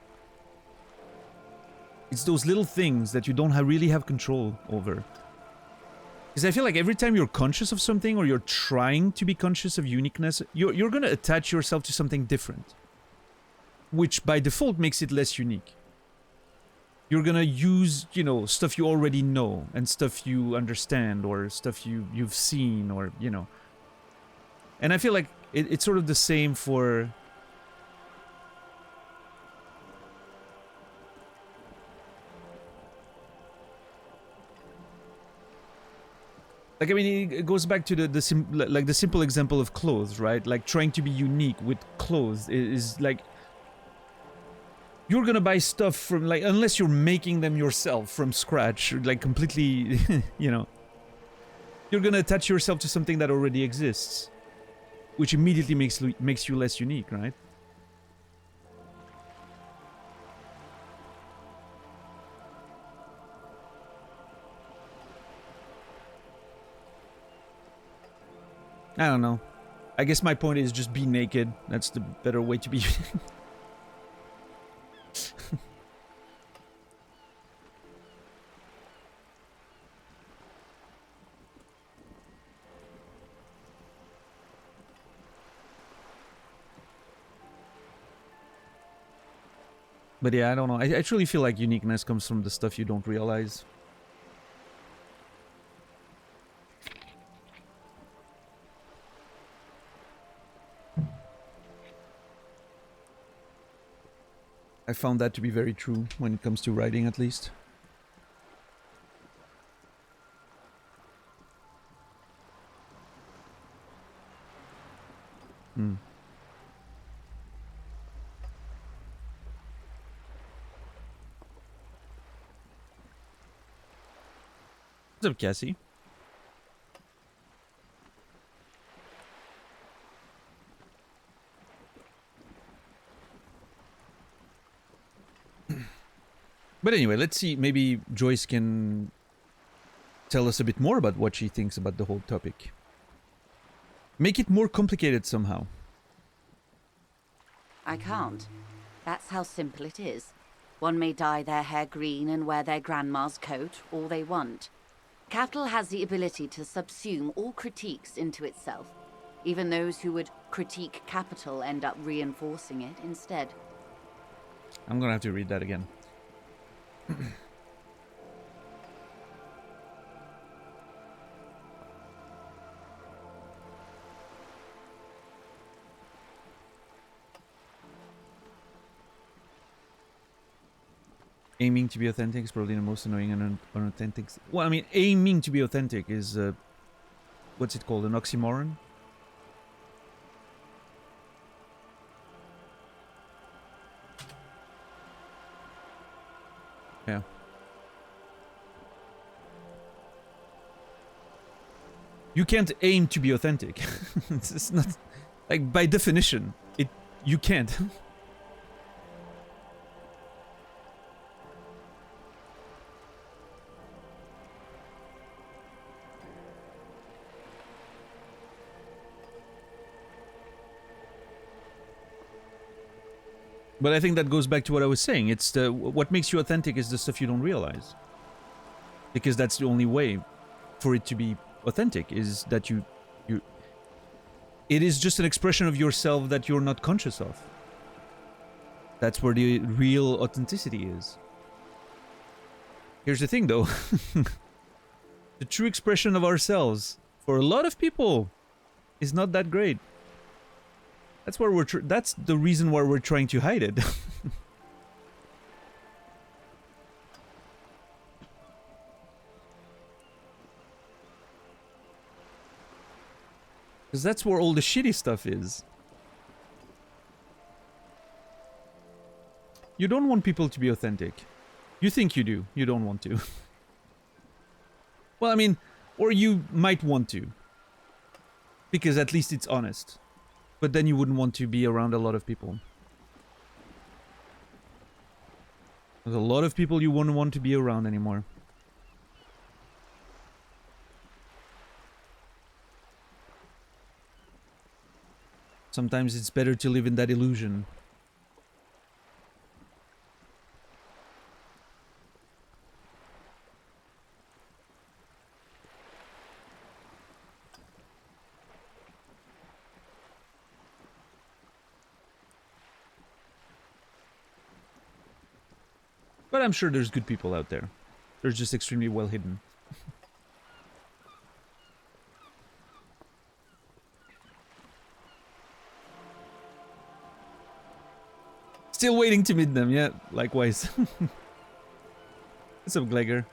It's those little things that you don't really have control over. Because I feel like every time you're conscious of something, or you're trying to be conscious of uniqueness, you're gonna attach yourself to something different. Which by default makes it less unique. You're gonna use, stuff you already know, and stuff you understand, or stuff you've seen, or, And I feel like it's sort of the same for... Like, I mean, it goes back to the simple example of clothes, right? Like, trying to be unique with clothes is like... You're gonna buy stuff from, like, unless you're making them yourself from scratch, like, completely, You're gonna attach yourself to something that already exists. Which immediately makes you less unique, right? I don't know. I guess my point is just be naked. That's the better way to be. But yeah, I don't know. I truly feel like uniqueness comes from the stuff you don't realize. I found that to be very true when it comes to writing, at least. Hmm. What's up, Cassie? But anyway, let's see. Maybe Joyce can tell us a bit more about what she thinks about the whole topic. Make it more complicated somehow. I can't. That's how simple it is. One may dye their hair green and wear their grandma's coat all they want. Capital has the ability to subsume all critiques into itself. Even those who would critique capital end up reinforcing it instead. I'm gonna have to read that again. Aiming to be authentic is probably the most annoying and unauthentic. Well, I mean, aiming to be authentic is, what's it called? An oxymoron? Yeah. You can't aim to be authentic. It's not... Like, by definition, you can't. But I think that goes back to what I was saying. It's what makes you authentic is the stuff you don't realize. Because that's the only way for it to be authentic, is that it is just an expression of yourself that you're not conscious of. That's where the real authenticity is. Here's the thing though. The true expression of ourselves, for a lot of people, is not that great. That's where that's the reason why we're trying to hide it. Because that's where all the shitty stuff is. You don't want people to be authentic. You think you do. You don't want to. Well, I mean, or you might want to. Because at least it's honest. But then you wouldn't want to be around a lot of people. There's a lot of people you wouldn't want to be around anymore. Sometimes it's better to live in that illusion. But I'm sure there's good people out there. They're just extremely well hidden. Still waiting to meet them, yeah, likewise. What's up, Glegor?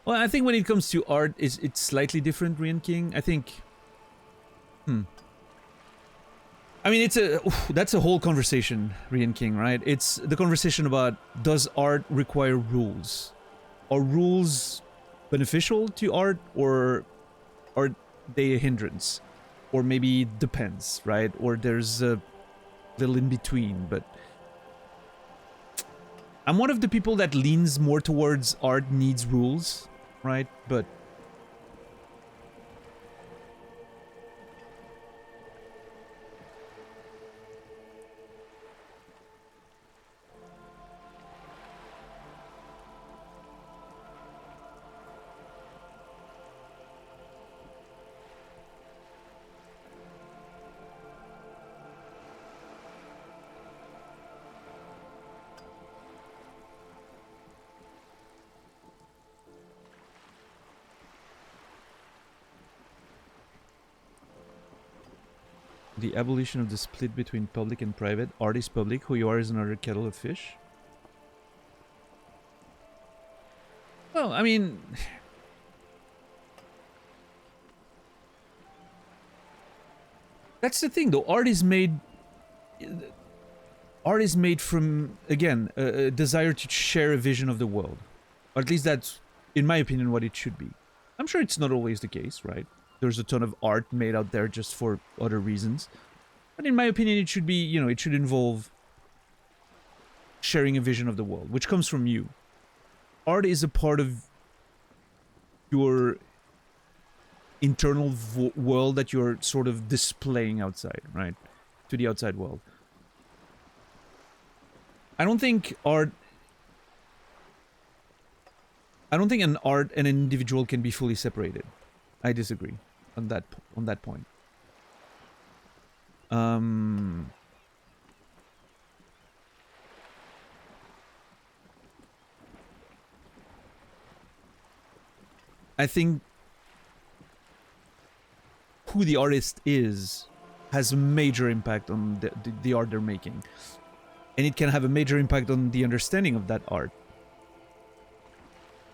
Well, I think when it comes to art, it's slightly different, Rian King. I think... I mean, that's a whole conversation, Rian King, right? It's the conversation about, does art require rules? Are rules beneficial to art, or are they a hindrance? Or maybe it depends, right? Or there's a little in between, but I'm one of the people that leans more towards art needs rules, right? But the abolition of the split between public and private. Art is public, who you are is another kettle of fish. Well, I mean, that's the thing though. Art is made from, again, a desire to share a vision of the world. Or at least that's, in my opinion, what it should be. I'm sure it's not always the case, right? There's a ton of art made out there just for other reasons. But in my opinion, it should be, you know, it should involve sharing a vision of the world, which comes from you. Art is a part of your internal world that you're sort of displaying outside, right? To the outside world. I don't think an art and an individual can be fully separated. I disagree on that point. I think who the artist is has a major impact on the art they're making. And it can have a major impact on the understanding of that art.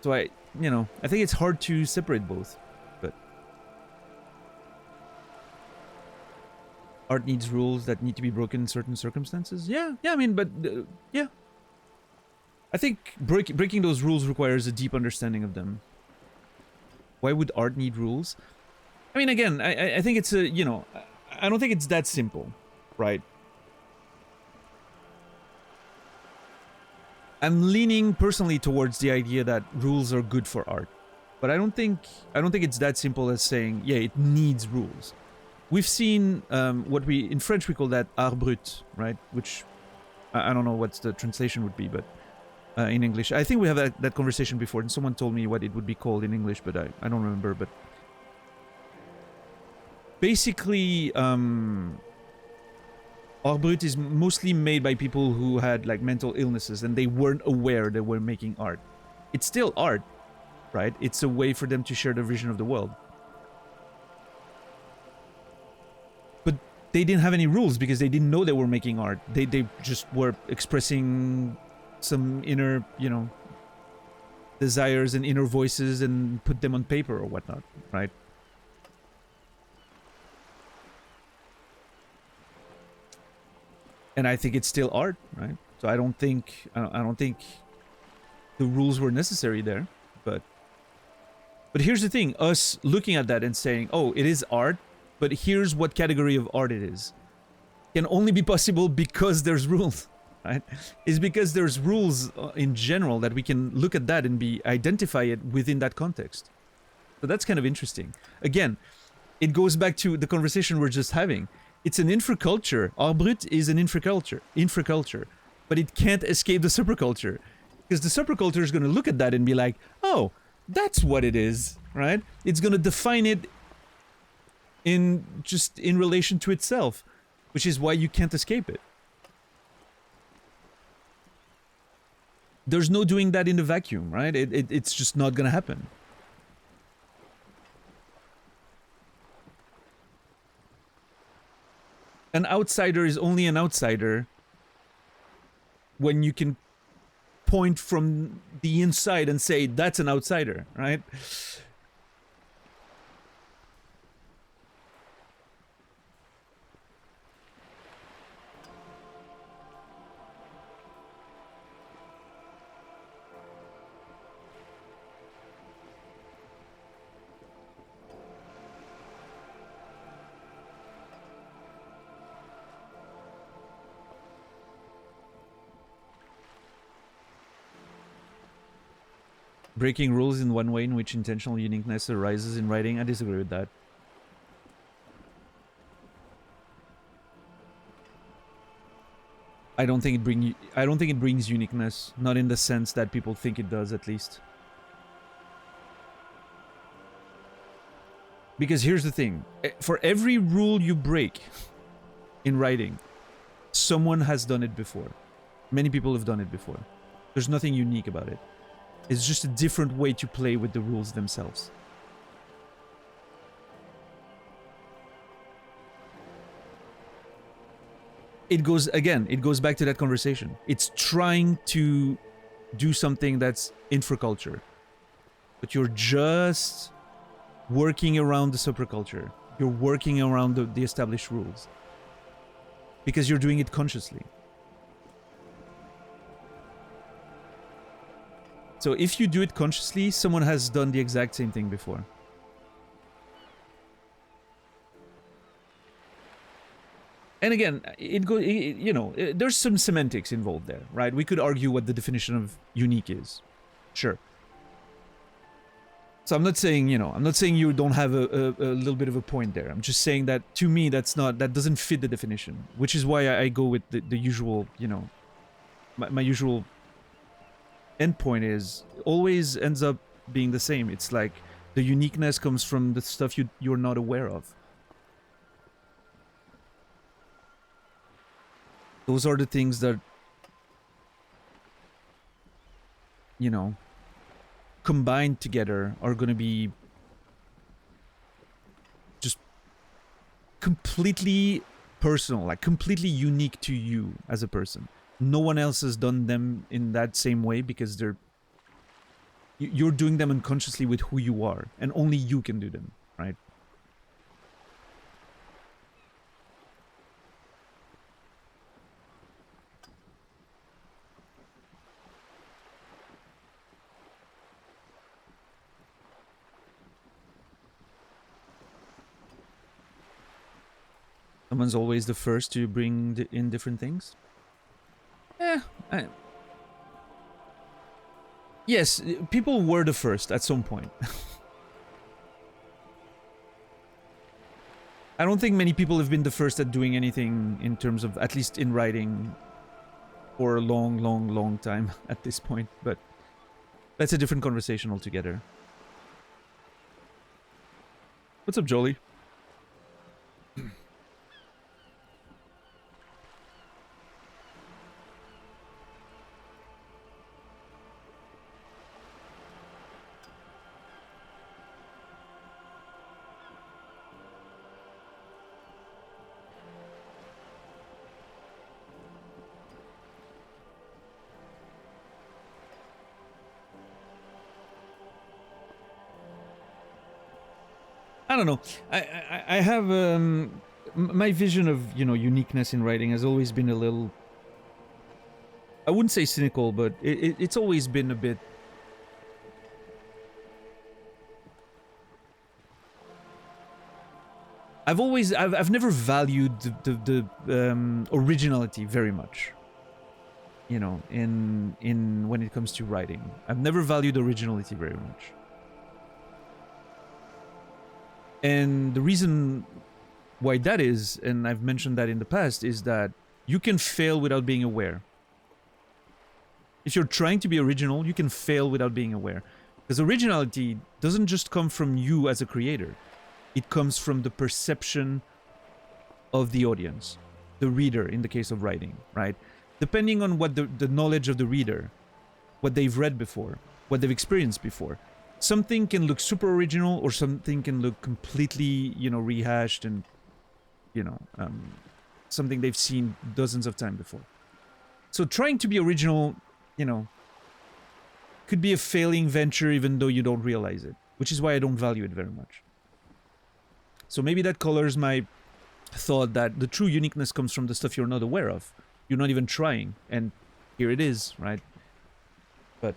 So I think it's hard to separate both, but art needs rules that need to be broken in certain circumstances. Yeah, I mean, but yeah. I think breaking those rules requires a deep understanding of them. Why would art need rules? I mean, again, I think it's a, I don't think it's that simple, right? I'm leaning personally towards the idea that rules are good for art, but I don't think it's that simple as saying, yeah, it needs rules. We've seen what in French we call that art brut, right? Which I don't know what the translation would be, but in English, I think we have that conversation before, and someone told me what it would be called in English, but I don't remember. But basically, art brut is mostly made by people who had like mental illnesses and they weren't aware they were making art. It's still art, right? It's a way for them to share their vision of the world. But they didn't have any rules because they didn't know they were making art. They just were expressing some inner, desires and inner voices and put them on paper or whatnot, right? And I think it's still art, right? So I don't think the rules were necessary there, but here's the thing: us looking at that and saying, "Oh, it is art," but here's what category of art it is, can only be possible because there's rules, right? It's because there's rules in general that we can look at that and identify it within that context. So that's kind of interesting. Again, it goes back to the conversation we're just having. It's an infraculture. Art brut is an infraculture, but it can't escape the superculture, because the superculture is going to look at that and be like, "Oh, that's what it is," right? It's going to define it in relation to itself, which is why you can't escape it. There's no doing that in a vacuum, right? It's just not going to happen. An outsider is only an outsider when you can point from the inside and say, that's an outsider, right? Breaking rules in one way in which intentional uniqueness arises in writing. I disagree with that. I don't think it brings uniqueness, not in the sense that people think it does, at least. Because here's the thing, for every rule you break in writing, someone has done it before. Many people have done it before. There's nothing unique about it. It's just a different way to play with the rules themselves. It goes back to that conversation. It's trying to do something that's infraculture, but you're just working around the superculture. You're working around the established rules because you're doing it consciously. So if you do it consciously, someone has done the exact same thing before. And again, there's some semantics involved there, right? We could argue what the definition of unique is. Sure. So I'm not saying you don't have a little bit of a point there. I'm just saying that to me, that doesn't fit the definition, which is why I go with the usual, my usual endpoint is always ends up being the same. It's like the uniqueness comes from the stuff you're not aware of. Those are the things that, combined together are going to be just completely personal, like completely unique to you as a person. No one else has done them in that same way because you're doing them unconsciously with who you are, and only you can do them, right? Someone's always the first to bring in different things. Yes, people were the first at some point. I don't think many people have been the first at doing anything in terms of, at least in writing, for a long, long, long time at this point, but that's a different conversation altogether. What's up, Jolie? I don't know. I have my vision of uniqueness in writing has always been a little. I wouldn't say cynical, but it's always been a bit. I've never valued the originality very much. In when it comes to writing, I've never valued originality very much. And the reason why that is, and I've mentioned that in the past, is that you can fail without being aware. If you're trying to be original, you can fail without being aware. Because originality doesn't just come from you as a creator. It comes from the perception of the audience, the reader in the case of writing, right? Depending on what the knowledge of the reader, what they've read before, what they've experienced before. Something can look super original, or something can look completely, rehashed and, something they've seen dozens of times before. So trying to be original, could be a failing venture even though you don't realize it, which is why I don't value it very much. So maybe that colors my thought that the true uniqueness comes from the stuff you're not aware of. You're not even trying, and here it is, right? But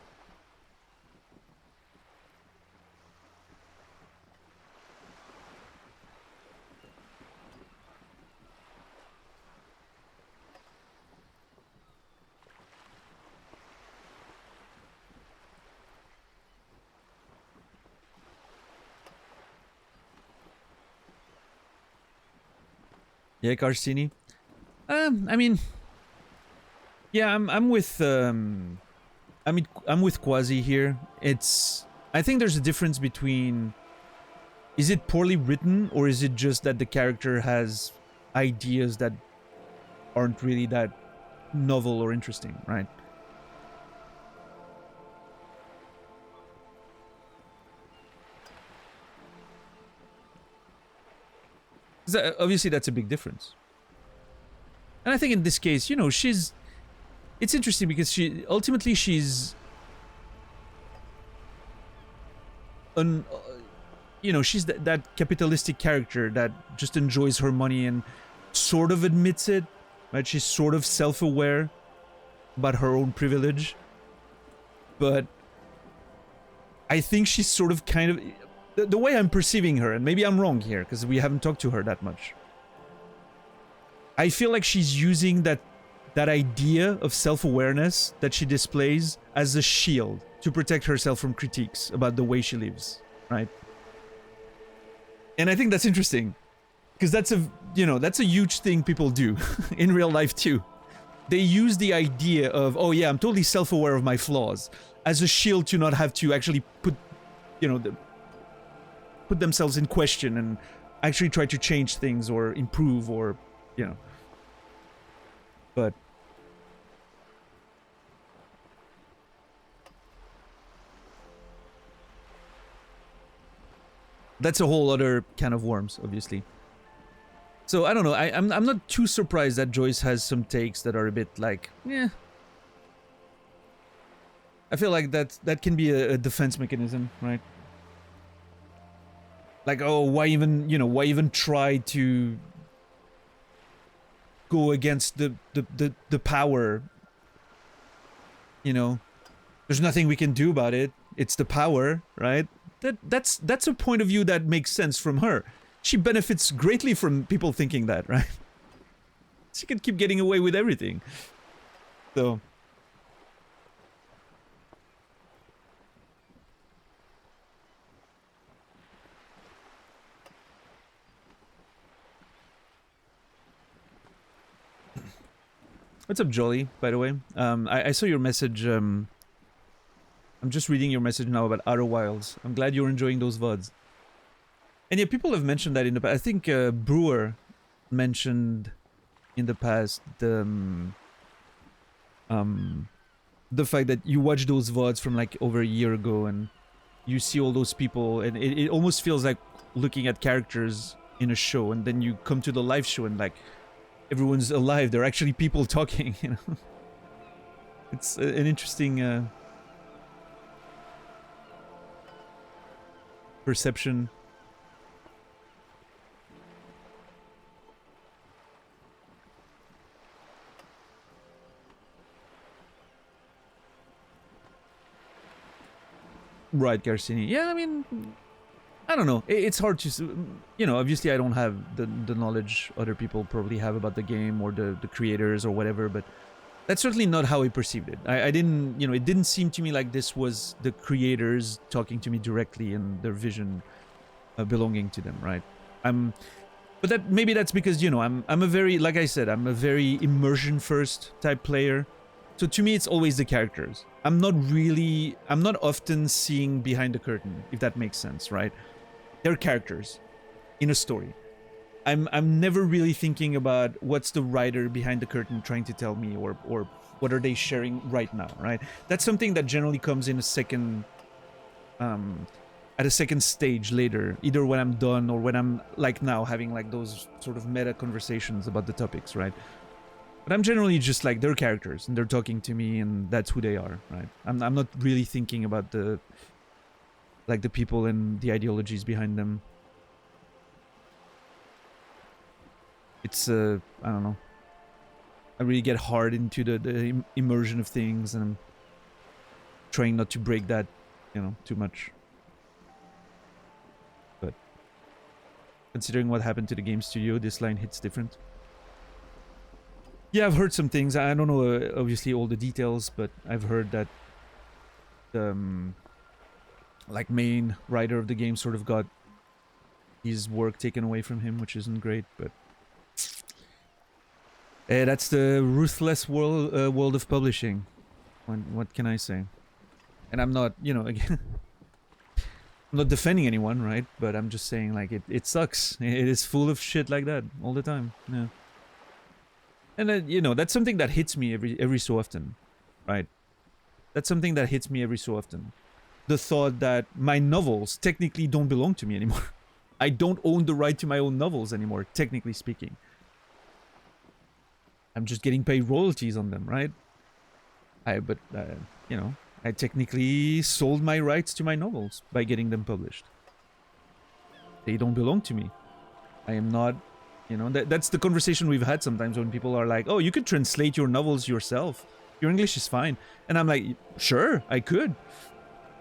Yeah, Carsini. I mean, yeah, I'm with I'm with Quasi here. I think there's a difference between, is it poorly written or is it just that the character has ideas that aren't really that novel or interesting, right? Obviously that's a big difference. And I think in this case, you know, it's interesting because ultimately she's you know, she's that capitalistic character that just enjoys her money and sort of admits it, right? She's sort of self-aware about her own privilege, but I think she's sort of kind of the way I'm perceiving her, and maybe I'm wrong here because we haven't talked to her that much. I feel like she's using that idea of self-awareness that she displays as a shield to protect herself from critiques about the way she lives, right? And I think that's interesting because that's a huge thing people do in real life too. They use the idea of, oh yeah, I'm totally self-aware of my flaws as a shield to not have to actually put themselves in question and actually try to change things or improve or, you know. But that's a whole other can of worms, obviously. So I don't know. I'm not too surprised that Joyce has some takes that are a bit like, yeah. I feel like that can be a defense mechanism, right? Like, oh, why even try to go against the power? You know, there's nothing we can do about it. It's the power, right? That's a point of view that makes sense from her. She benefits greatly from people thinking that, right? She can keep getting away with everything. So what's up, Jolly, by the way? I saw your message. I'm just reading your message now about Outer Wilds. I'm glad you're enjoying those VODs. And yeah, people have mentioned that in the past. I think Brewer mentioned in the past the fact that you watch those VODs from like over a year ago and you see all those people and it almost feels like looking at characters in a show, and then you come to the live show and like everyone's alive. They're actually people talking, you know. It's an interesting perception. Right, Garcini. Yeah, I mean, I don't know. It's hard to, you know, obviously I don't have the knowledge other people probably have about the game or the creators or whatever, but that's certainly not how I perceived it. I didn't, you know, it didn't seem to me like this was the creators talking to me directly and their vision belonging to them, right? But that maybe that's because, you know, I'm a very, like I said, I'm a very immersion first type player. So to me, it's always the characters. I'm not often seeing behind the curtain, if that makes sense, right? They're characters in a story. I'm never really thinking about what's the writer behind the curtain trying to tell me or what are they sharing right now, right? That's something that generally comes in a second, at a second stage later, either when I'm done or when I'm like now having like those sort of meta conversations about the topics, right? But I'm generally just like, they're characters and they're talking to me and that's who they are, right? I'm not really thinking about the people and the ideologies behind them. It's I don't know. I really get hard into the immersion of things, and I'm trying not to break that, you know, too much. But considering what happened to the game studio, this line hits different. Yeah, I've heard some things. I don't know, obviously, all the details, but I've heard that the like main writer of the game sort of got his work taken away from him, which isn't great. But That's the ruthless world of publishing. What can I say? And I'm not, you know, again, I'm not defending anyone, right? But I'm just saying, like, it sucks. It is full of shit like that all the time. Yeah. And you know, that's something that hits me every so often, right? That's something that hits me every so often. The thought that my novels technically don't belong to me anymore. I don't own the right to my own novels anymore, technically speaking. I'm just getting paid royalties on them, right? But you know, I technically sold my rights to my novels by getting them published. They don't belong to me. I am not, you know, that's the conversation we've had sometimes when people are like, oh, you could translate your novels yourself. Your English is fine. And I'm like, sure, I could,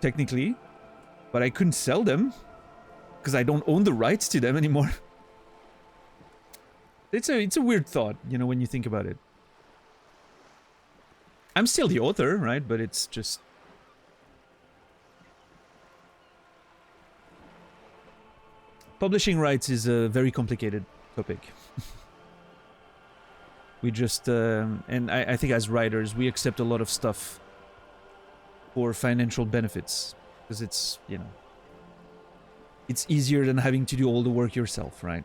technically, but I couldn't sell them because I don't own the rights to them anymore. It's a weird thought, you know, when you think about it. I'm still the author, right? But it's just... Publishing rights is a very complicated topic. We just... and I think as writers, we accept a lot of stuff for financial benefits. Because it's, you know... It's easier than having to do all the work yourself, right?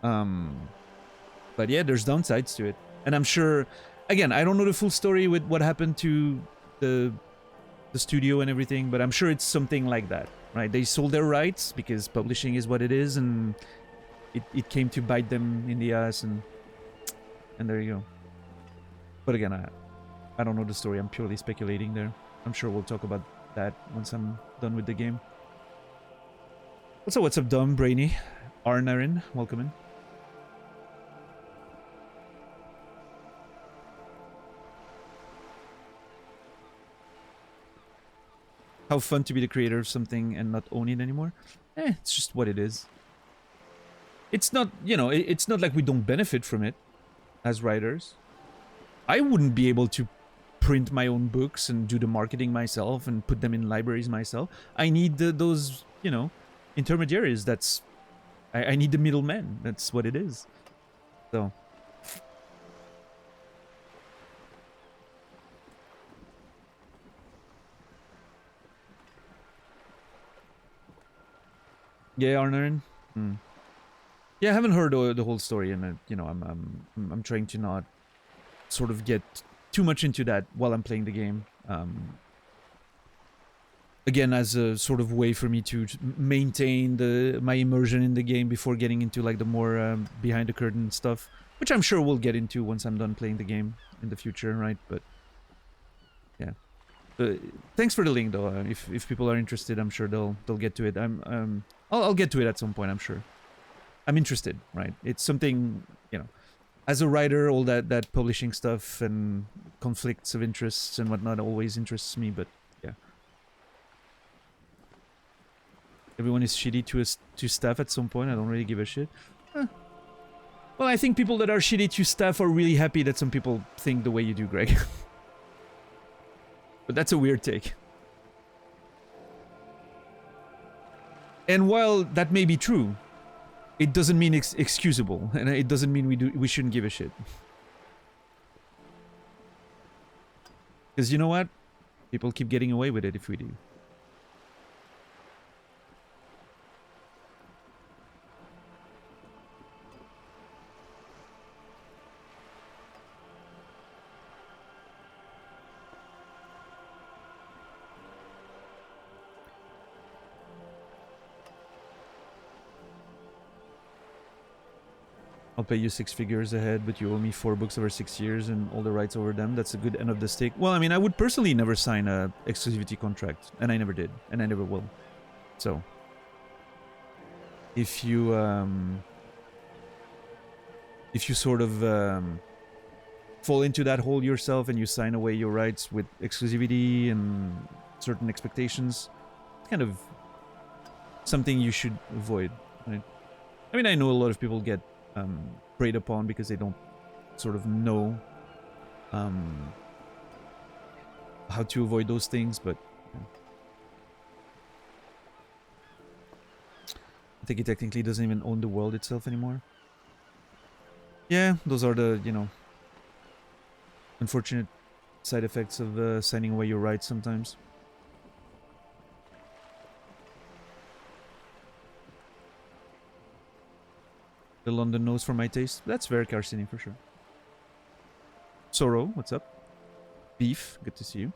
But yeah, there's downsides to it. And I'm sure... Again, I don't know the full story with what happened to the studio and everything, but I'm sure it's something like that, right? They sold their rights because publishing is what it is, and it came to bite them in the ass, and there you go. But again, I don't know the story. I'm purely speculating there. I'm sure we'll talk about that once I'm done with the game. Also, what's up, Dom, Brainy, Arnarin, welcome in. How fun to be the creator of something and not own it anymore. It's just what it is. It's not, you know, it's not like we don't benefit from it as writers. I wouldn't be able to print my own books and do the marketing myself and put them in libraries myself. I need those, you know, intermediaries. That's... I need the middlemen. That's what it is. So... Yeah, Arnarin. Yeah, I haven't heard the whole story, and you know, I'm trying to not sort of get too much into that while I'm playing the game. Again, as a sort of way for me to maintain my immersion in the game before getting into like the more behind the curtain stuff, which I'm sure we'll get into once I'm done playing the game in the future, right? But yeah. Thanks for the link, though. If people are interested, I'm sure they'll get to it. I'll get to it at some point, I'm sure. I'm interested, right? It's something, you know, as a writer, all that publishing stuff and conflicts of interests and whatnot always interests me, but yeah. Everyone is shitty to staff at some point. I don't really give a shit. Well, I think people that are shitty to staff are really happy that some people think the way you do, Greg. But that's a weird take. And while that may be true, it doesn't mean it's excusable, and it doesn't mean we shouldn't give a shit. Because you know what? People keep getting away with it if we do. I'll pay you 6 figures ahead, but you owe me 4 books over 6 years and all the rights over them. That's a good end of the stick. Well, I mean, I would personally never sign a exclusivity contract, and I never did, and I never will. So, if you sort of fall into that hole yourself and you sign away your rights with exclusivity and certain expectations, it's kind of something you should avoid, right? I mean, I know a lot of people get preyed upon because they don't sort of know how to avoid those things, but yeah. I think it technically doesn't even own the world itself anymore. Yeah, those are the, you know, unfortunate side effects of signing away your rights sometimes. The London nose for my taste. That's very Carcini for sure. Sorrow, what's up? Beef, good to see you.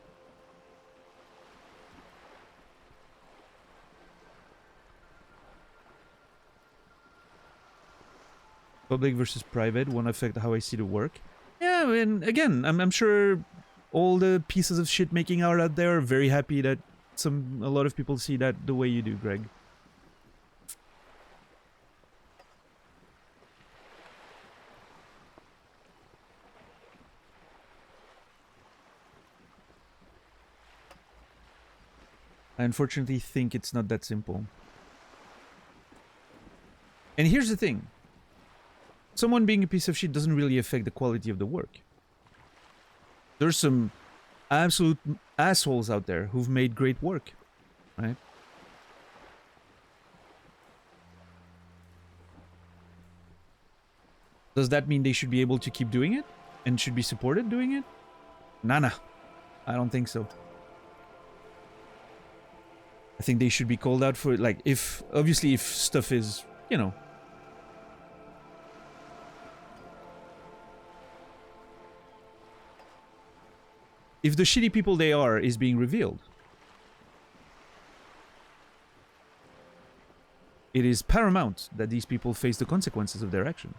Public versus private won't affect how I see the work. Yeah, and again, I'm sure all the pieces of shit making art out there are very happy that a lot of people see that the way you do, Greg. I unfortunately think it's not that simple. And here's the thing. Someone being a piece of shit doesn't really affect the quality of the work. There's some absolute assholes out there who've made great work, right? Does that mean they should be able to keep doing it? And should be supported doing it? Nah. I don't think so. I think they should be called out for it. Like, obviously if stuff is, you know, if the shitty people they are is being revealed, it is paramount that these people face the consequences of their action.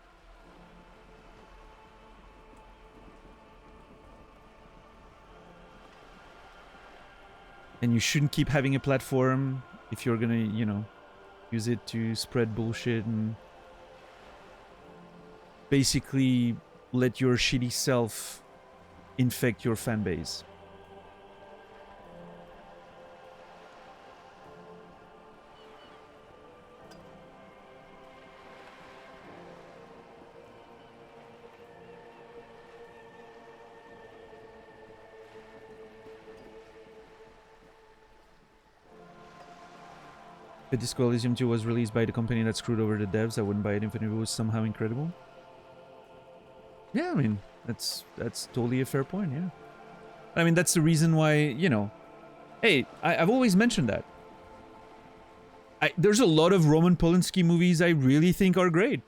And you shouldn't keep having a platform if you're gonna, you know, use it to spread bullshit and basically let your shitty self infect your fan base. If Disco Elysium 2 was released by the company that screwed over the devs, I wouldn't buy it even if it was somehow incredible. Yeah, I mean, that's totally a fair point, yeah. I mean, that's the reason why, you know... Hey, I've always mentioned that. There's a lot of Roman Polanski movies I really think are great.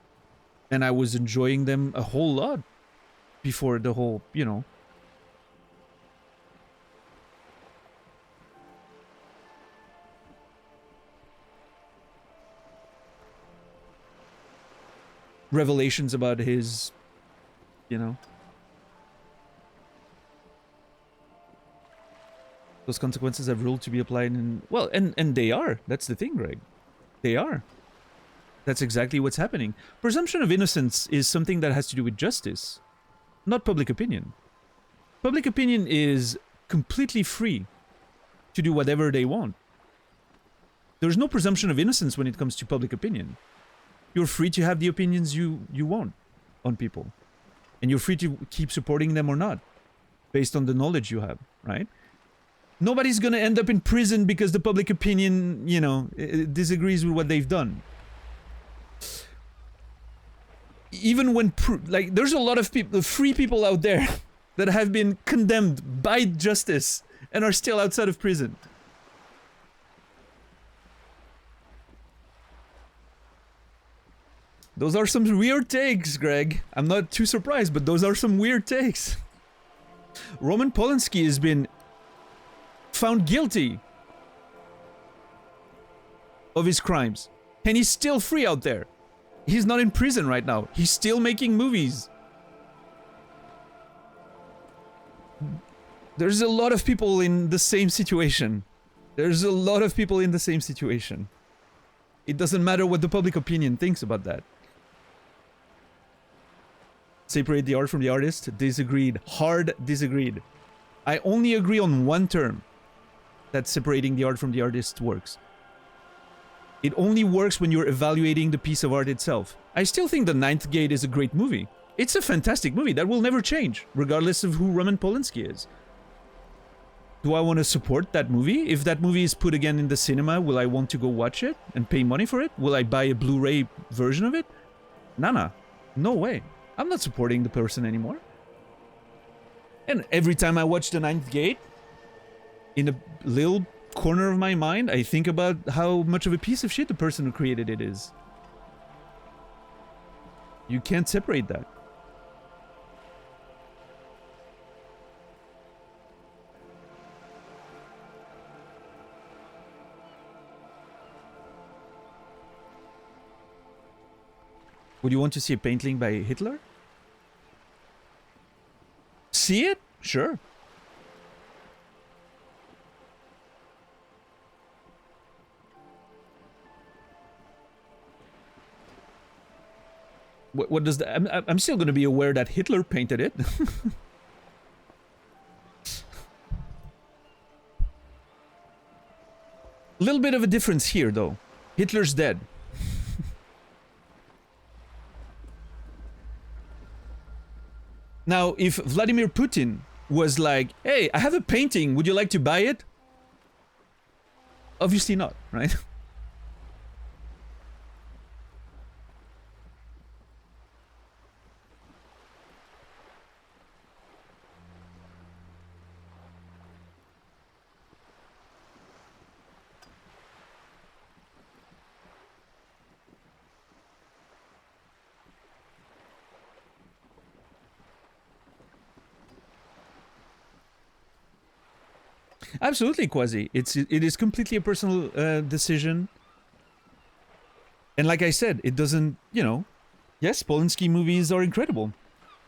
And I was enjoying them a whole lot before the whole, you know... revelations about his, you know... Those consequences have ruled to be applied in... Well, and they are. That's the thing, Greg. They are. That's exactly what's happening. Presumption of innocence is something that has to do with justice, not public opinion. Public opinion is completely free to do whatever they want. There's no presumption of innocence when it comes to public opinion. You're free to have the opinions you want on people. And you're free to keep supporting them or not, based on the knowledge you have, right? Nobody's gonna end up in prison because the public opinion, you know, disagrees with what they've done. Even when, like, there's a lot of people, free people out there that have been condemned by justice and are still outside of prison. Those are some weird takes, Greg. I'm not too surprised, but those are some weird takes. Roman Polanski has been found guilty of his crimes, and he's still free out there. He's not in prison right now. He's still making movies. There's a lot of people in the same situation. There's a lot of people in the same situation. It doesn't matter what the public opinion thinks about that. Separate the art from the artist? Disagreed. Hard disagreed. I only agree on one term. That separating the art from the artist works. It only works when you're evaluating the piece of art itself. I still think The Ninth Gate is a great movie. It's a fantastic movie that will never change, regardless of who Roman Polanski is. Do I want to support that movie? If that movie is put again in the cinema, will I want to go watch it and pay money for it? Will I buy a Blu-ray version of it? Nah. No way. I'm not supporting the person anymore. And every time I watch The Ninth Gate, in a little corner of my mind, I think about how much of a piece of shit the person who created it is. You can't separate that. Would you want to see a painting by Hitler? See it? Sure. What does that... I'm still going to be aware that Hitler painted it. Little bit of a difference here, though. Hitler's dead. Now, if Vladimir Putin was like, hey, I have a painting, would you like to buy it? Obviously not, right? Absolutely, Quasi. It is completely a personal decision. And like I said, it doesn't, you know, yes, Polanski movies are incredible.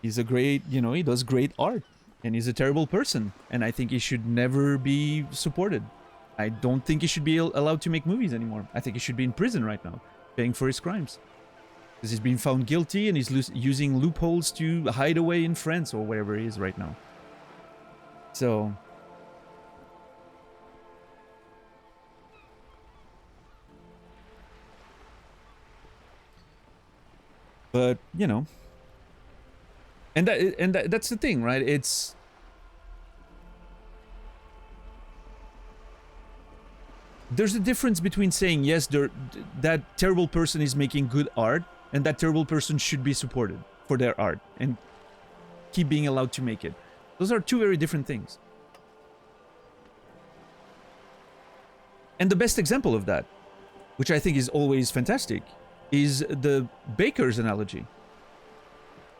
He's a great, you know, he does great art. And he's a terrible person. And I think he should never be supported. I don't think he should be allowed to make movies anymore. I think he should be in prison right now, paying for his crimes. Because he's been found guilty and he's using loopholes to hide away in France or wherever he is right now. So... But, you know, and that's the thing, right? It's... There's a difference between saying, yes, that terrible person is making good art, and that terrible person should be supported for their art, and keep being allowed to make it. Those are two very different things. And the best example of that, which I think is always fantastic, is the baker's analogy.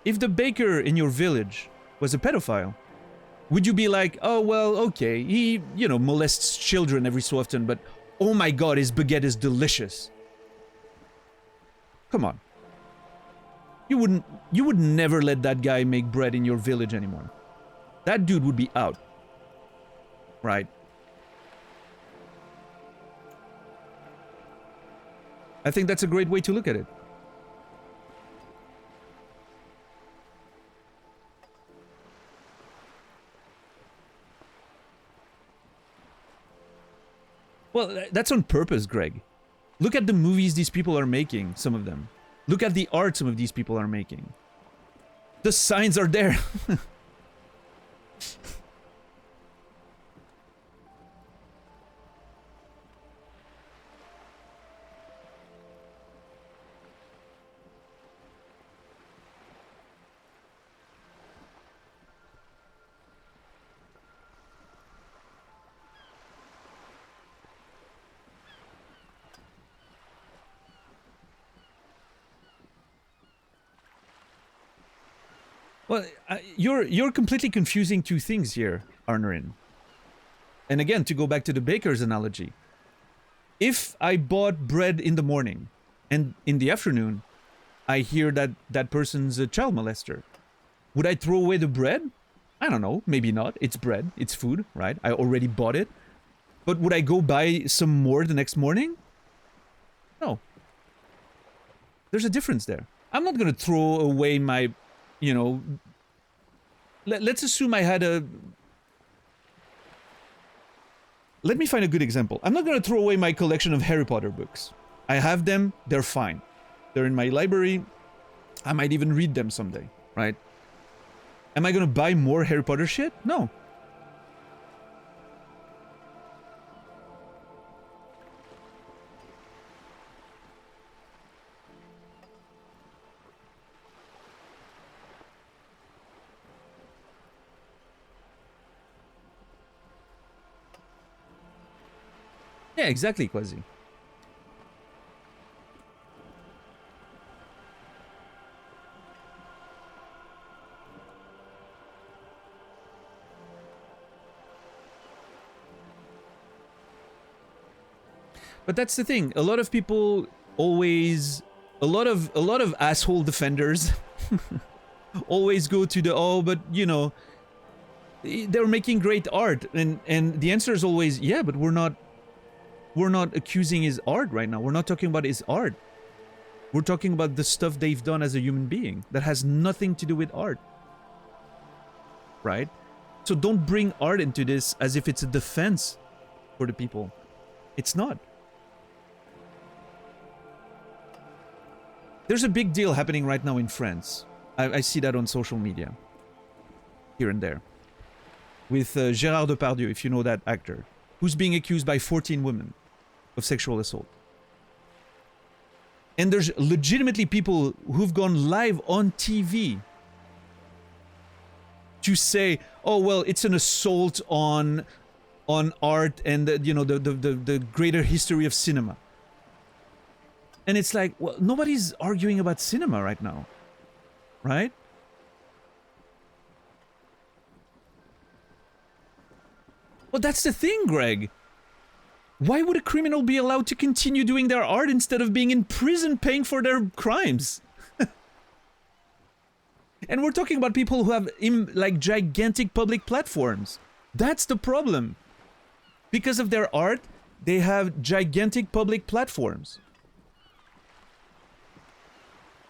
If the baker in your village was a pedophile, would you be like, oh, well, okay, he, you know, molests children every so often, but oh my god, his baguette is delicious. Come on. You would never let that guy make bread in your village anymore. That dude would be out. Right? I think that's a great way to look at it. Well, that's on purpose, Greg. Look at the movies these people are making, some of them. Look at the art some of these people are making. The signs are there. Well, you're completely confusing two things here, Arnerin. And again, to go back to the baker's analogy. If I bought bread in the morning, and in the afternoon, I hear that that person's a child molester, would I throw away the bread? I don't know, maybe not. It's bread, it's food, right? I already bought it. But would I go buy some more the next morning? No. There's a difference there. I'm not gonna throw away my... You know, let's assume I had a... Let me find a good example. I'm not going to throw away my collection of Harry Potter books. I have them, they're fine. They're in my library. I might even read them someday, right? Am I going to buy more Harry Potter shit? No. Yeah, exactly, Quasi. But that's the thing. A lot of people always, a lot of asshole defenders always go to the, oh, but you know, they're making great art, and the answer is always, yeah, but we're not accusing his art right now. We're not talking about his art. We're talking about the stuff they've done as a human being that has nothing to do with art. Right? So don't bring art into this as if it's a defense for the people. It's not. There's a big deal happening right now in France. I see that on social media. Here and there. With Gérard Depardieu, if you know that actor, who's being accused by 14 women of sexual assault. And there's legitimately people who've gone live on TV to say, oh, well, it's an assault on art and, you know, the greater history of cinema. And it's like, well, nobody's arguing about cinema right now, right? Well, that's the thing, Greg. Why would a criminal be allowed to continue doing their art instead of being in prison paying for their crimes? And we're talking about people who have like gigantic public platforms. That's the problem. Because of their art, they have gigantic public platforms.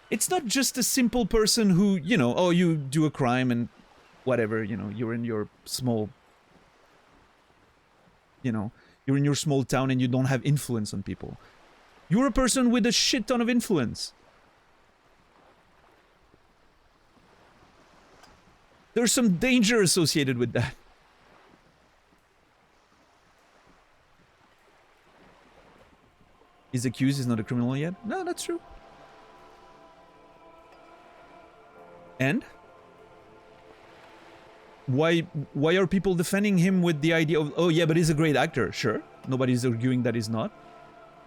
It's not just a simple person who, you know, oh, you do a crime and whatever, you know, you're in your small, you know, you're in your small town and you don't have influence on people. You're a person with a shit ton of influence. There's some danger associated with that. Is accused, is not a criminal yet? No, that's true. And? Why are people defending him with the idea of, oh yeah, but he's a great actor? Sure. Nobody's arguing that he's not.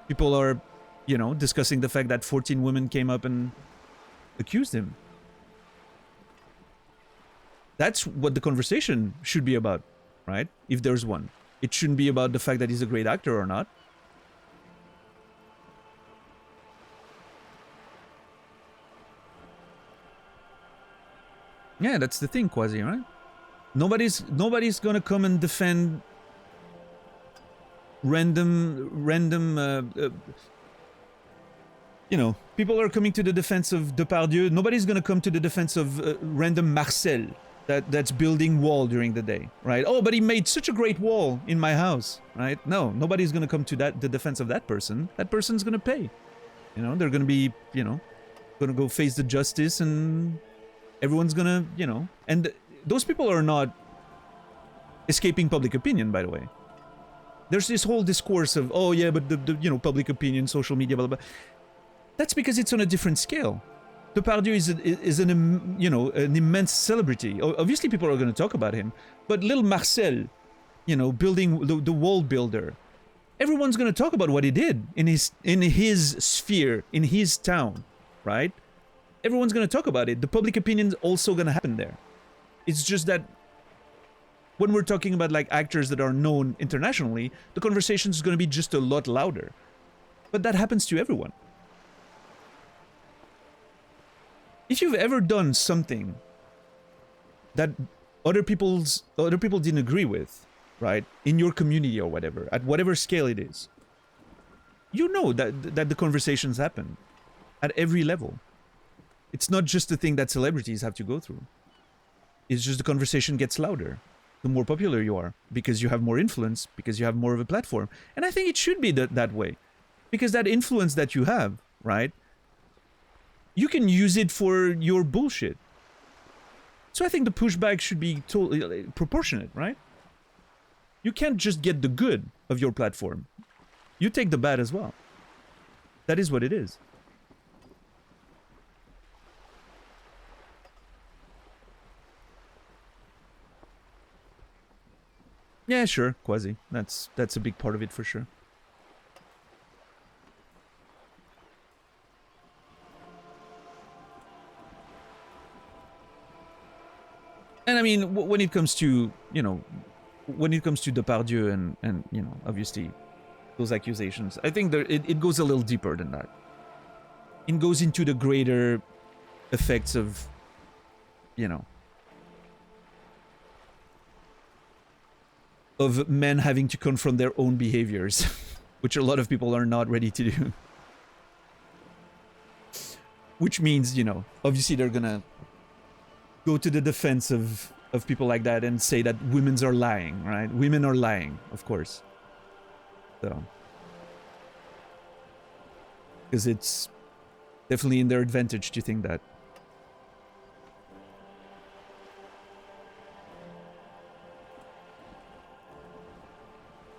People are, you know, discussing the fact that 14 women came up and accused him. That's what the conversation should be about, right? If there's one. It shouldn't be about the fact that he's a great actor or not. Yeah, that's the thing, Quasi, right? Nobody's gonna come and defend random you know, people are coming to the defense of Depardieu. Nobody's gonna come to the defense of random Marcel that's building wall during the day, right? Oh, but he made such a great wall in my house, right? No, nobody's gonna come to the defense of that person. That person's gonna pay. You know, they're gonna be, you know, gonna go face the justice, and everyone's gonna, you know, and those people are not escaping public opinion, by the way. There's this whole discourse of, oh yeah, but the you know, public opinion, social media, blah, blah, blah. That's because it's on a different scale. Depardieu is an, you know, an immense celebrity. Obviously, people are going to talk about him. But little Marcel, you know, building the wall builder, everyone's going to talk about what he did in his sphere, in his town, right? Everyone's going to talk about it. The public opinion's also going to happen there. It's just that when we're talking about like actors that are known internationally, the conversation is going to be just a lot louder. But that happens to everyone. If you've ever done something that other people didn't agree with, right, in your community or whatever, at whatever scale it is, you know that the conversations happen at every level. It's not just the thing that celebrities have to go through. It's just the conversation gets louder the more popular you are, because you have more influence, because you have more of a platform. And I think it should be that way, because that influence that you have, right, you can use it for your bullshit. So I think the pushback should be totally proportionate, right? You can't just get the good of your platform. You take the bad as well. That is what it is. Yeah, sure, Quasi. That's a big part of it for sure. I mean, when it comes to, you know, when it comes to Depardieu and you know, obviously those accusations, I think it goes a little deeper than that. It goes into the greater effects of, you know, of men having to confront their own behaviors, which a lot of people are not ready to do. Which means, you know, obviously they're gonna go to the defense of people like that and say that women's are lying, right? Women are lying, of course. So, because it's definitely in their advantage to think that.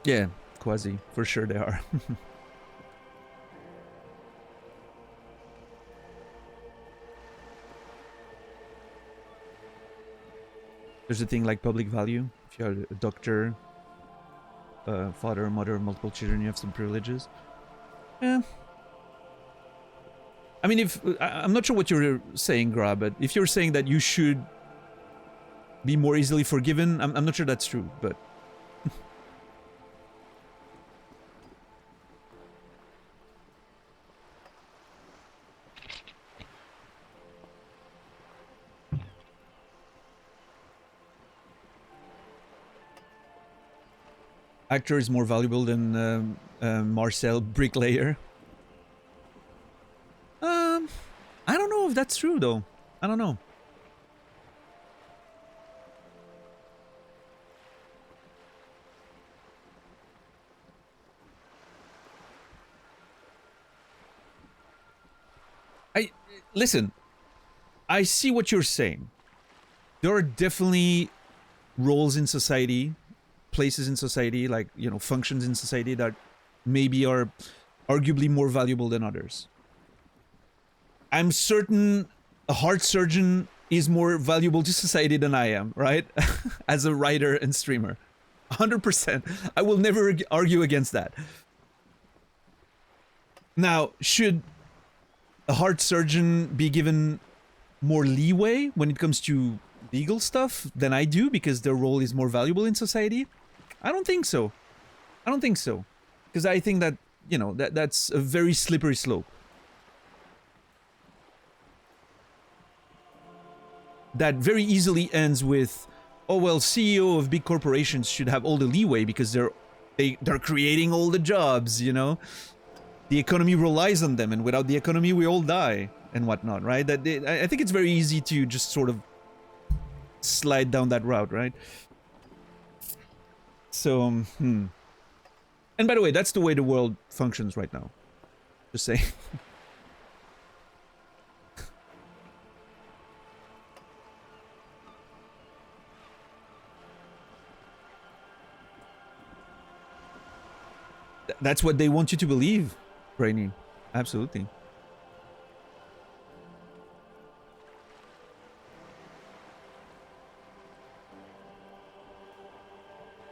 Yeah, quasi, for sure they are. There's a thing like public value. If you're a doctor, father, mother, multiple children, you have some privileges. Yeah. I mean, if I'm not sure what you're saying, Gra, but if you're saying that you should be more easily forgiven, I'm not sure that's true, but... Actor is more valuable than Marcel Bricklayer. I don't know if that's true, though. I don't know. Listen, I see what you're saying. There are definitely roles in society, places in society, like, you know, functions in society that maybe are arguably more valuable than others. I'm certain a heart surgeon is more valuable to society than I am, right? As a writer and streamer. 100%. I will never argue against that. Now, should a heart surgeon be given more leeway when it comes to legal stuff than I do because their role is more valuable in society? I don't think so. I don't think so. Because I think that, you know, that's a very slippery slope. That very easily ends with, oh well, CEO of big corporations should have all the leeway because they're creating all the jobs, you know? The economy relies on them, and without the economy we all die and whatnot, right? I think it's very easy to just sort of slide down that route, right? So, And by the way, that's the way the world functions right now. Just saying. That's what they want you to believe, Brainy. Absolutely.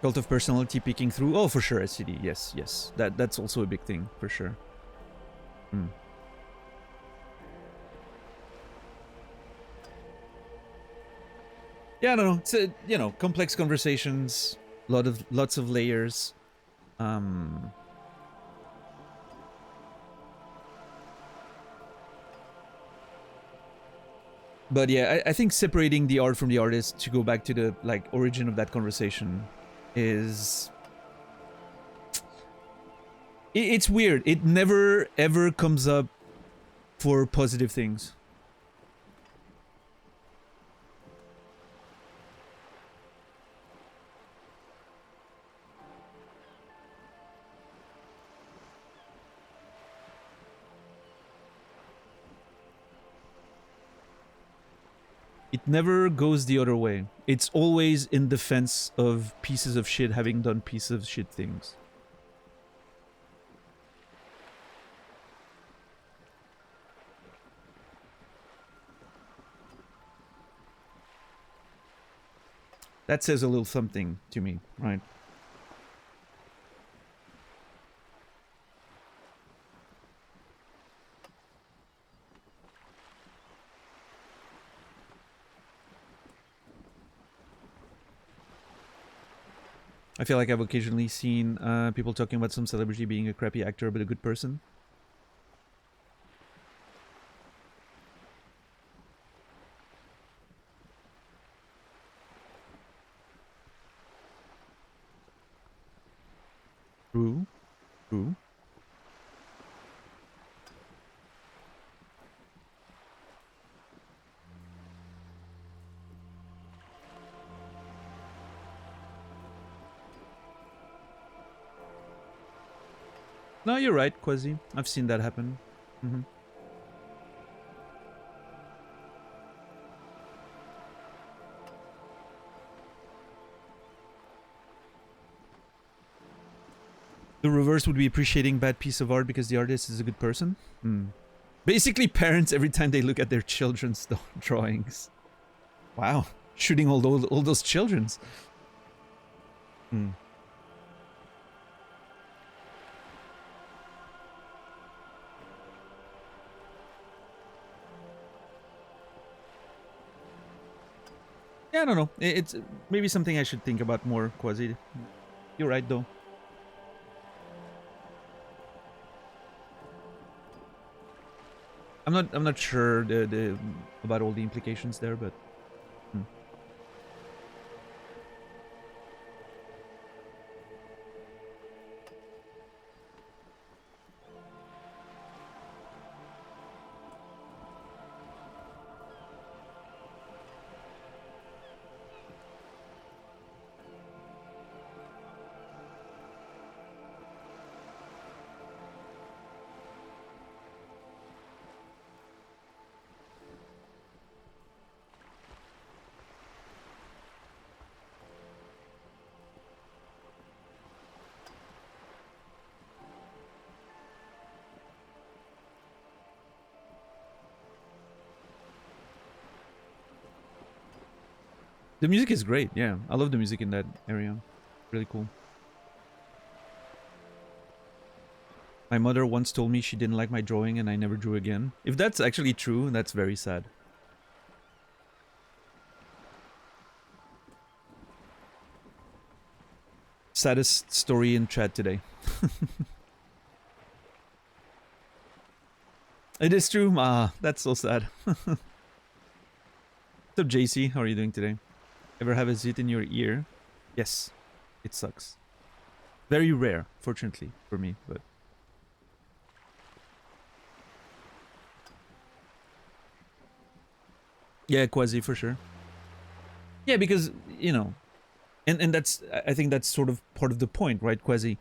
Cult of personality peeking through. Oh, for sure, SCD. Yes, yes. That's also a big thing, for sure. Yeah, I don't know. It's a, you know, complex conversations, lots of layers. But yeah, I think separating the art from the artist, to go back to the like origin of that conversation, is it's weird. It never ever comes up for positive things. It never goes the other way. It's always in defense of pieces of shit having done pieces of shit things. That says a little something to me, right? I feel like I've occasionally seen people talking about some celebrity being a crappy actor but a good person. True. True. No, you're right, Quasi. I've seen that happen. Mm-hmm. The reverse would be appreciating bad piece of art because the artist is a good person. Basically, parents every time they look at their children's drawings. Wow, shooting all those children's. Yeah, I don't know. It's maybe something I should think about more, Quasi. You're right, though. I'm not sure about all the implications there, but the music is great. Yeah, I love the music in that area. Really cool. My mother once told me she didn't like my drawing and I never drew again. If that's actually true, that's very sad. Saddest story in chat today. It is true. Ah, that's so sad. What's up, JC? How are you doing today? Ever have a zit in your ear? Yes, it sucks. Very rare, fortunately, for me, but... Yeah, Quasi, for sure. Yeah, because, you know... And that's... I think that's sort of part of the point, right, Quasi?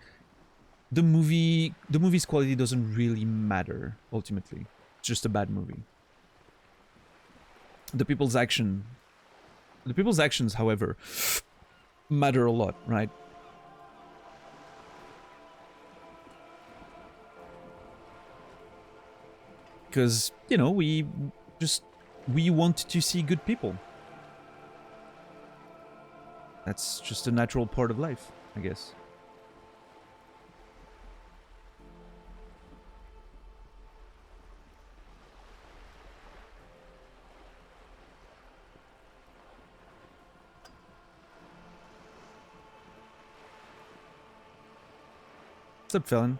The movie's quality doesn't really matter, ultimately. It's just a bad movie. The people's actions, however, matter a lot, right? Because, you know, we want to see good people. That's just a natural part of life, I guess. What's up, Felon?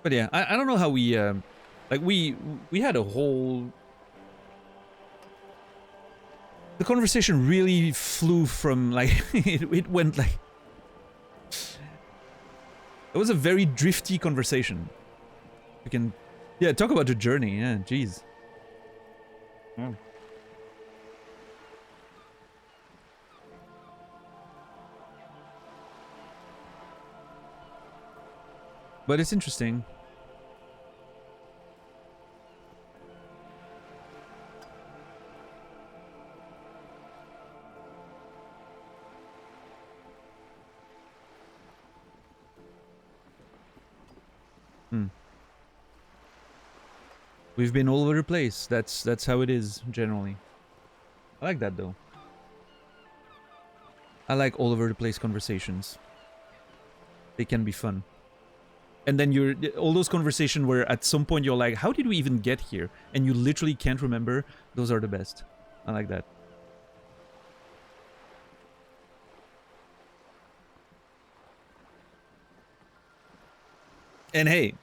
But yeah, I don't know how we like we had a whole... The conversation really flew from like it went like... It was a very drifty conversation. We can... Yeah, talk about the journey. Yeah, jeez. Yeah. But it's interesting. We've been all over the place. That's how it is, generally. I like that, though. I like all over the place conversations. They can be fun. And then you're all those conversations where at some point you're like, how did we even get here? And you literally can't remember. Those are the best. I like that. And hey,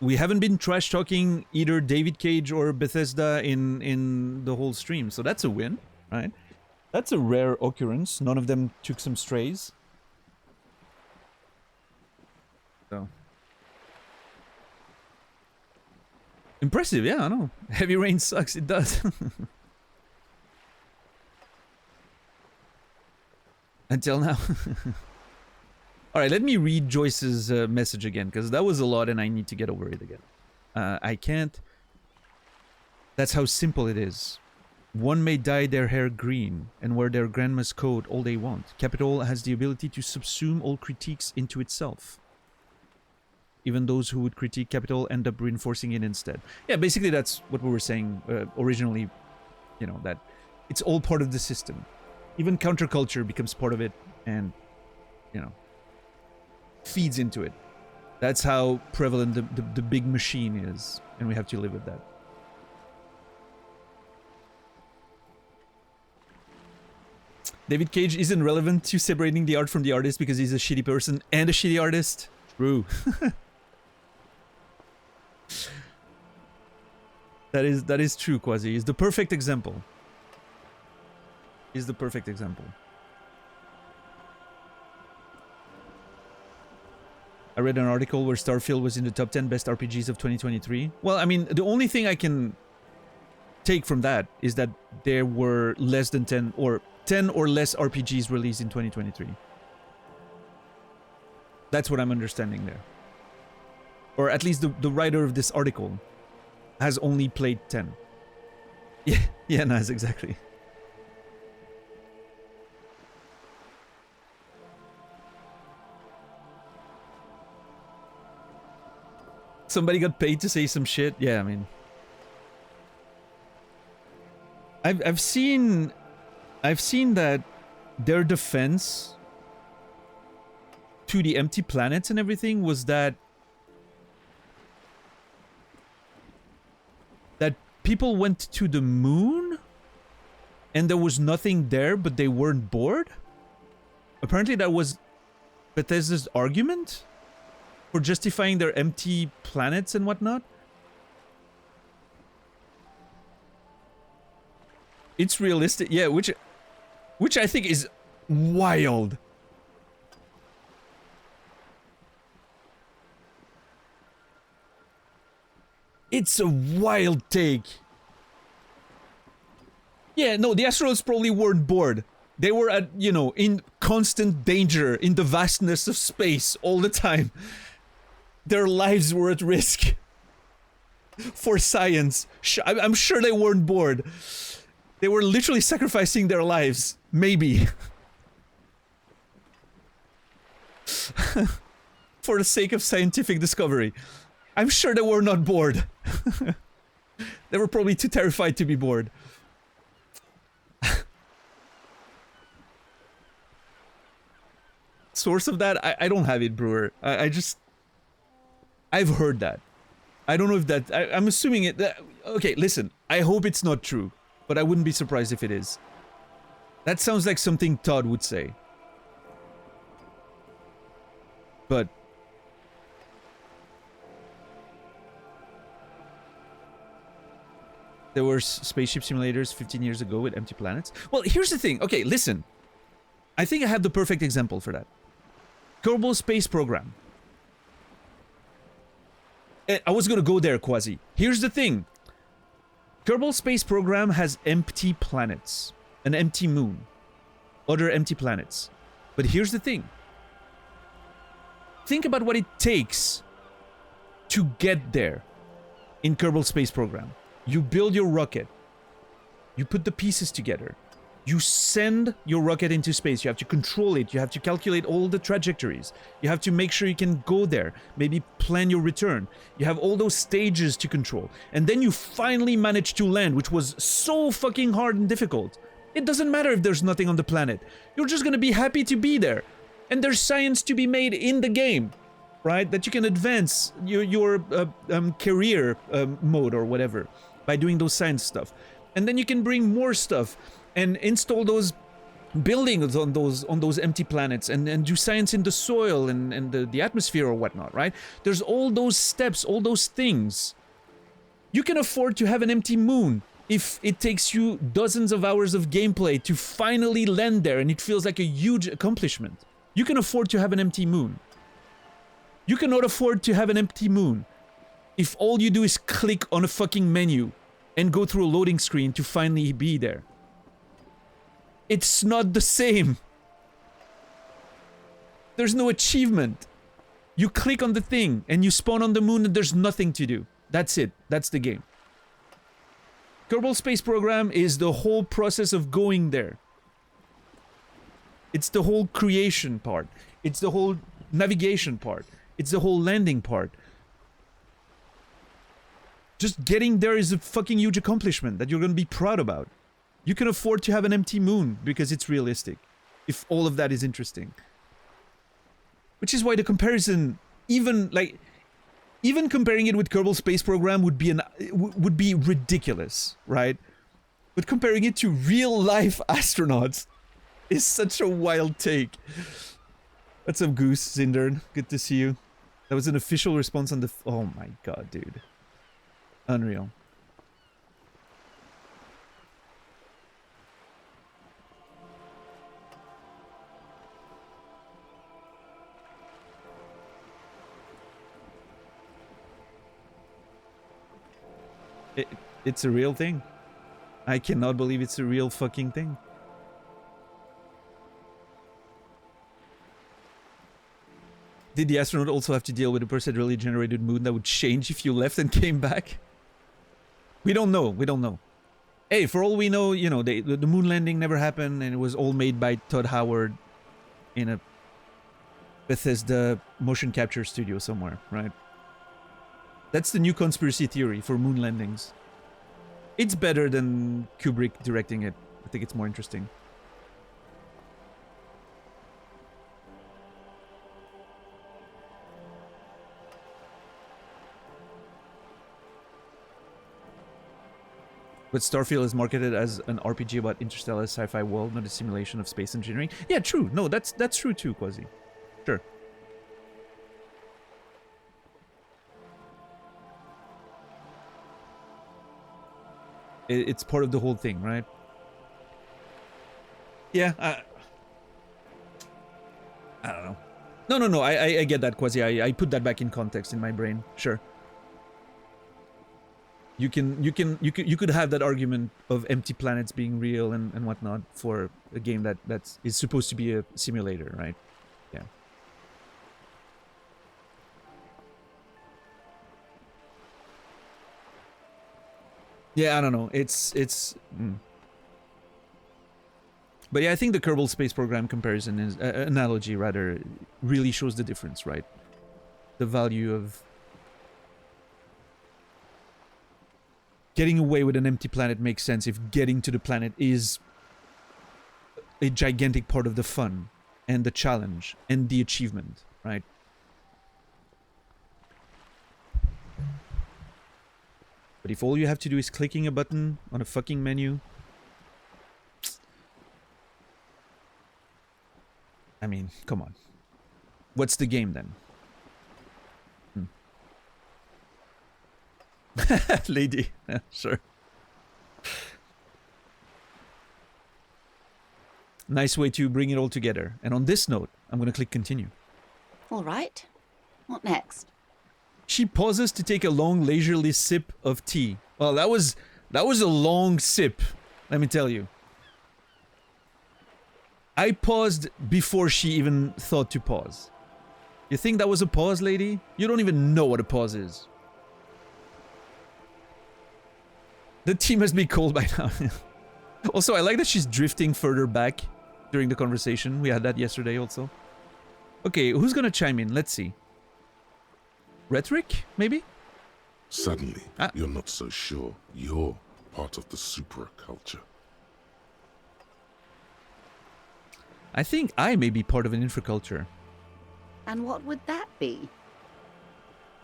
we haven't been trash talking either David Cage or Bethesda in the whole stream, so that's a win, right? That's a rare occurrence. None of them took some strays. So impressive, yeah, I know. Heavy Rain sucks, it does. Until now. Alright, let me read Joyce's message again, because that was a lot and I need to get over it again. I can't... That's how simple it is. One may dye their hair green and wear their grandma's coat all they want. Capital has the ability to subsume all critiques into itself. Even those who would critique Capital end up reinforcing it instead. Yeah, basically that's what we were saying originally, you know, that it's all part of the system. Even counterculture becomes part of it and, you know, feeds into it. That's how prevalent the big machine is, and we have to live with that. David Cage isn't relevant to separating the art from the artist because he's a shitty person and a shitty artist. True. That is true, Quasi. He's the perfect example. He's the perfect example. I read an article where Starfield was in the top 10 best RPGs of 2023. Well, I mean, the only thing I can take from that is that there were less than 10 or less RPGs released in 2023. That's what I'm understanding there. Or at least the writer of this article has only played 10. Yeah, nice, exactly. Somebody got paid to say some shit. Yeah, I mean, I've seen that their defense to the empty planets and everything was that people went to the moon and there was nothing there, but they weren't bored. Apparently, that was Bethesda's argument for justifying their empty planets and whatnot. It's realistic, yeah, which I think is wild. It's a wild take. Yeah, no, the astronauts probably weren't bored. They were at, you know, in constant danger in the vastness of space all the time. Their lives were at risk for science. I'm sure they weren't bored. They were literally sacrificing their lives. Maybe. For the sake of scientific discovery. I'm sure they were not bored. They were probably too terrified to be bored. Source of that? I don't have it, Brewer. I've heard that. I don't know if that... I'm assuming it... Okay, listen. I hope it's not true. But I wouldn't be surprised if it is. That sounds like something Todd would say. But... there were spaceship simulators 15 years ago with empty planets. Well, here's the thing. Okay, listen. I think I have the perfect example for that. Kerbal Space Program. I was gonna go there, Quasi. Here's the thing. Kerbal Space Program has empty planets. An empty moon. Other empty planets. But here's the thing. Think about what it takes to get there in Kerbal Space Program. You build your rocket. You put the pieces together. You send your rocket into space. You have to control it. You have to calculate all the trajectories. You have to make sure you can go there. Maybe plan your return. You have all those stages to control. And then you finally manage to land, which was so fucking hard and difficult. It doesn't matter if there's nothing on the planet. You're just gonna be happy to be there. And there's science to be made in the game. right? That you can advance your career mode or whatever by doing those science stuff. And then you can bring more stuff and install those buildings on those empty planets and do science in the soil and the atmosphere or whatnot, right? There's all those steps, all those things. You can afford to have an empty moon if it takes you dozens of hours of gameplay to finally land there and it feels like a huge accomplishment. You can afford to have an empty moon. You cannot afford to have an empty moon if all you do is click on a fucking menu and go through a loading screen to finally be there. It's not the same. There's no achievement. You click on the thing and you spawn on the moon and there's nothing to do. That's it. That's the game. Kerbal Space Program is the whole process of going there. It's the whole creation part. It's the whole navigation part. It's the whole landing part. Just getting there is a fucking huge accomplishment that you're gonna be proud about. You can afford to have an empty moon because it's realistic. If all of that is interesting. Which is why the comparison, even comparing it with Kerbal Space Program would be ridiculous, right? But comparing it to real life astronauts is such a wild take. What's up, Goose, Zindern? Good to see you. That was an official response on the... Oh my god, dude. Unreal. It's a real thing. I cannot believe it's a real fucking thing. Did the astronaut also have to deal with a procedurally generated moon that would change if you left and came back? We don't know. We don't know. Hey, for all we know, you know, the moon landing never happened and it was all made by Todd Howard in a Bethesda motion capture studio somewhere, right? That's the new conspiracy theory for moon landings. It's better than Kubrick directing it. I think it's more interesting. But Starfield is marketed as an RPG about interstellar sci-fi world, not a simulation of space engineering. Yeah, true. No, that's true too, Quasi. Sure. It's part of the whole thing, right? Yeah, I don't know. No, I get that, Quasi. I put that back in context in my brain. Sure. You could have that argument of empty planets being real and whatnot for a game that is supposed to be a simulator, right? Yeah. Yeah, I don't know. But yeah, I think the Kerbal Space Program comparison is analogy rather really shows the difference, right? The value of getting away with an empty planet makes sense if getting to the planet is a gigantic part of the fun and the challenge and the achievement, right? But if all you have to do is clicking a button on a fucking menu, I mean, come on. What's the game then? Lady, yeah, sure. Nice way to bring it all together. And on this note, I'm gonna click continue. All right. What next? She pauses to take a long, leisurely sip of tea. Well, that was a long sip, let me tell you. I paused before she even thought to pause. You think that was a pause, lady? You don't even know what a pause is. The tea must be cold by now. Also, I like that she's drifting further back during the conversation. We had that yesterday also. Okay, who's gonna chime in? Let's see. Rhetoric, maybe? Suddenly, you're not so sure you're part of the supraculture. I think I may be part of an infraculture. And what would that be?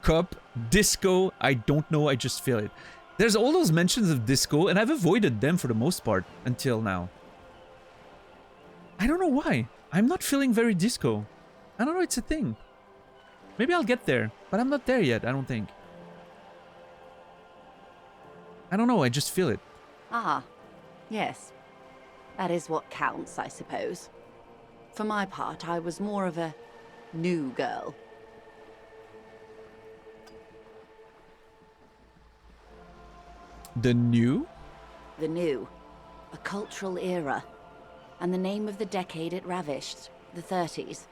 Cup, disco, I don't know, I just feel it. There's all those mentions of disco, and I've avoided them for the most part until now. I don't know why. I'm not feeling very disco. I don't know, it's a thing. Maybe I'll get there, but I'm not there yet, I don't think. I don't know, I just feel it. Ah, yes. That is what counts, I suppose. For my part, I was more of a new girl. The new? The new. A cultural era. And the name of the decade it ravished, the 30s.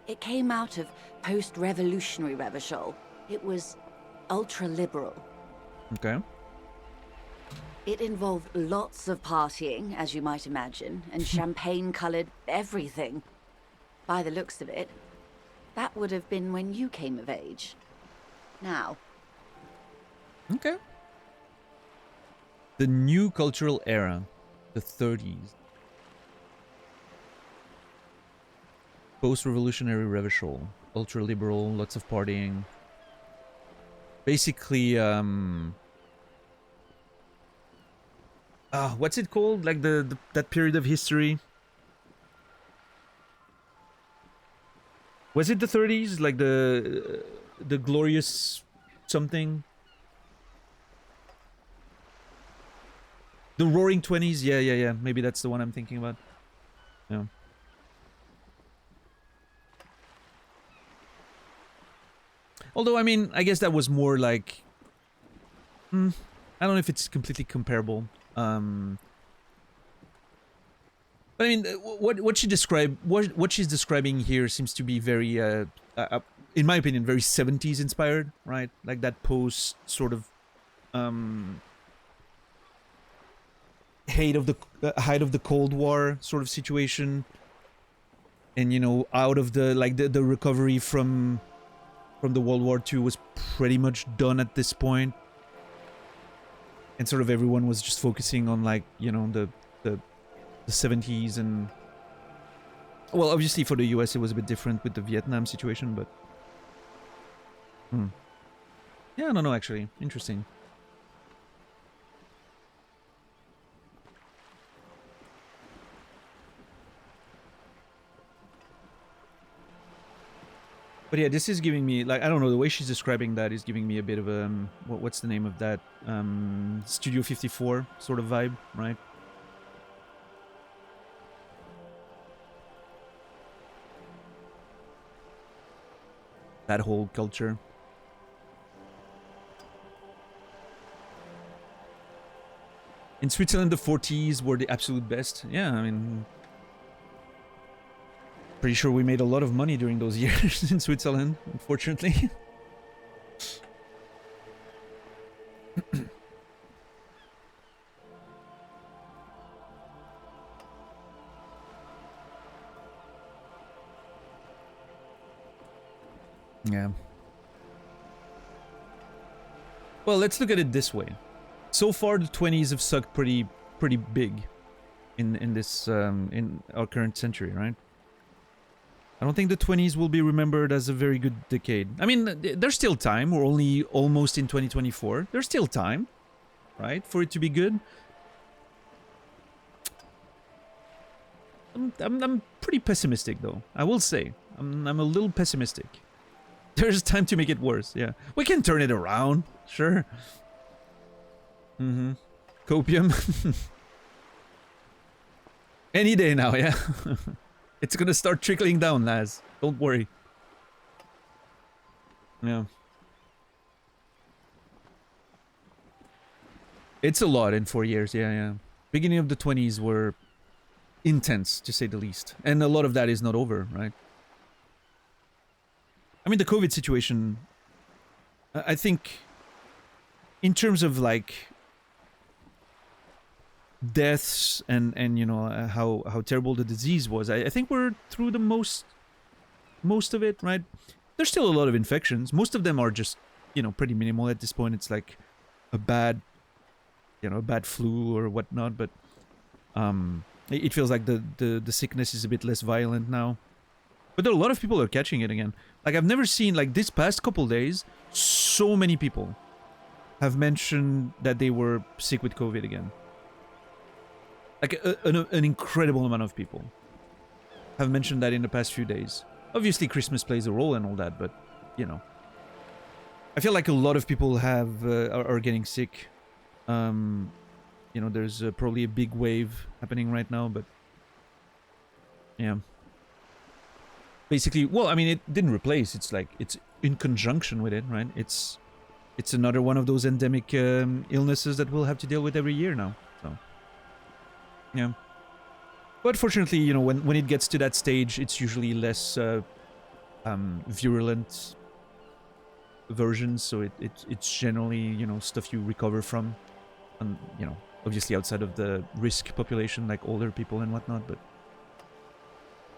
It came out of post-revolutionary Revachol. It was ultra-liberal. Okay. It involved lots of partying, as you might imagine, and champagne-colored everything. By the looks of it, that would have been when you came of age. Now. Okay. The new cultural era. The 30s. Post-revolutionary Revachol. Ultra-liberal, lots of partying. Basically, what's it called? Like that period of history? Was it the 30s? Like the glorious something? The Roaring 20s? Yeah. Maybe that's the one I'm thinking about. Yeah. Although, I mean, I guess that was more like... I don't know if it's completely comparable. But I mean, what she's describing here seems to be very, in my opinion, very 70s inspired, right? Like that post sort of height of the Cold War sort of situation, and you know, out of the the recovery from the World War II was pretty much done at this point. And sort of everyone was just focusing on, like, you know, the 70s and... Well, obviously for the US it was a bit different with the Vietnam situation, but... Yeah, I don't know, actually. Interesting. But yeah, this is giving me, like, I don't know, the way she's describing that is giving me a bit of a, what's the name of that? Studio 54 sort of vibe, right? That whole culture. In Switzerland, the 40s were the absolute best. Yeah, I mean... Pretty sure we made a lot of money during those years in Switzerland, unfortunately. Yeah. Well, let's look at it this way. So far, the 20s have sucked pretty big in this in our current century, right? I don't think the 20s will be remembered as a very good decade. I mean, there's still time. We're only almost in 2024. There's still time, right, for it to be good. I'm pretty pessimistic, though. I will say, I'm a little pessimistic. There's time to make it worse. Yeah, we can turn it around. Sure. Copium. Any day now. Yeah. It's gonna start trickling down, Laz. Don't worry. Yeah. It's a lot in 4 years, yeah. Beginning of the 20s were intense, to say the least. And a lot of that is not over, right? I mean, the COVID situation, I think, in terms of, like, deaths and you know, how terrible the disease was, I think we're through the most of it, right? There's still a lot of infections. Most of them are just, you know, pretty minimal at this point. It's like a bad, you know, a bad flu or whatnot, but it feels like the sickness is a bit less violent now. But a lot of people are catching it again. Like, I've never seen, like, this past couple days, so many people have mentioned that they were sick with COVID again. Like, an incredible amount of people have mentioned that in the past few days. Obviously, Christmas plays a role and all that, but, you know. I feel like a lot of people are getting sick. You know, there's probably a big wave happening right now, but... yeah. Basically, well, I mean, it didn't replace. It's like, it's in conjunction with it, right? It's another one of those endemic illnesses that we'll have to deal with every year now. So, yeah. But fortunately, you know, when it gets to that stage, it's usually less virulent versions. So it's generally, you know, stuff you recover from, and you know, obviously outside of the risk population, like older people and whatnot. But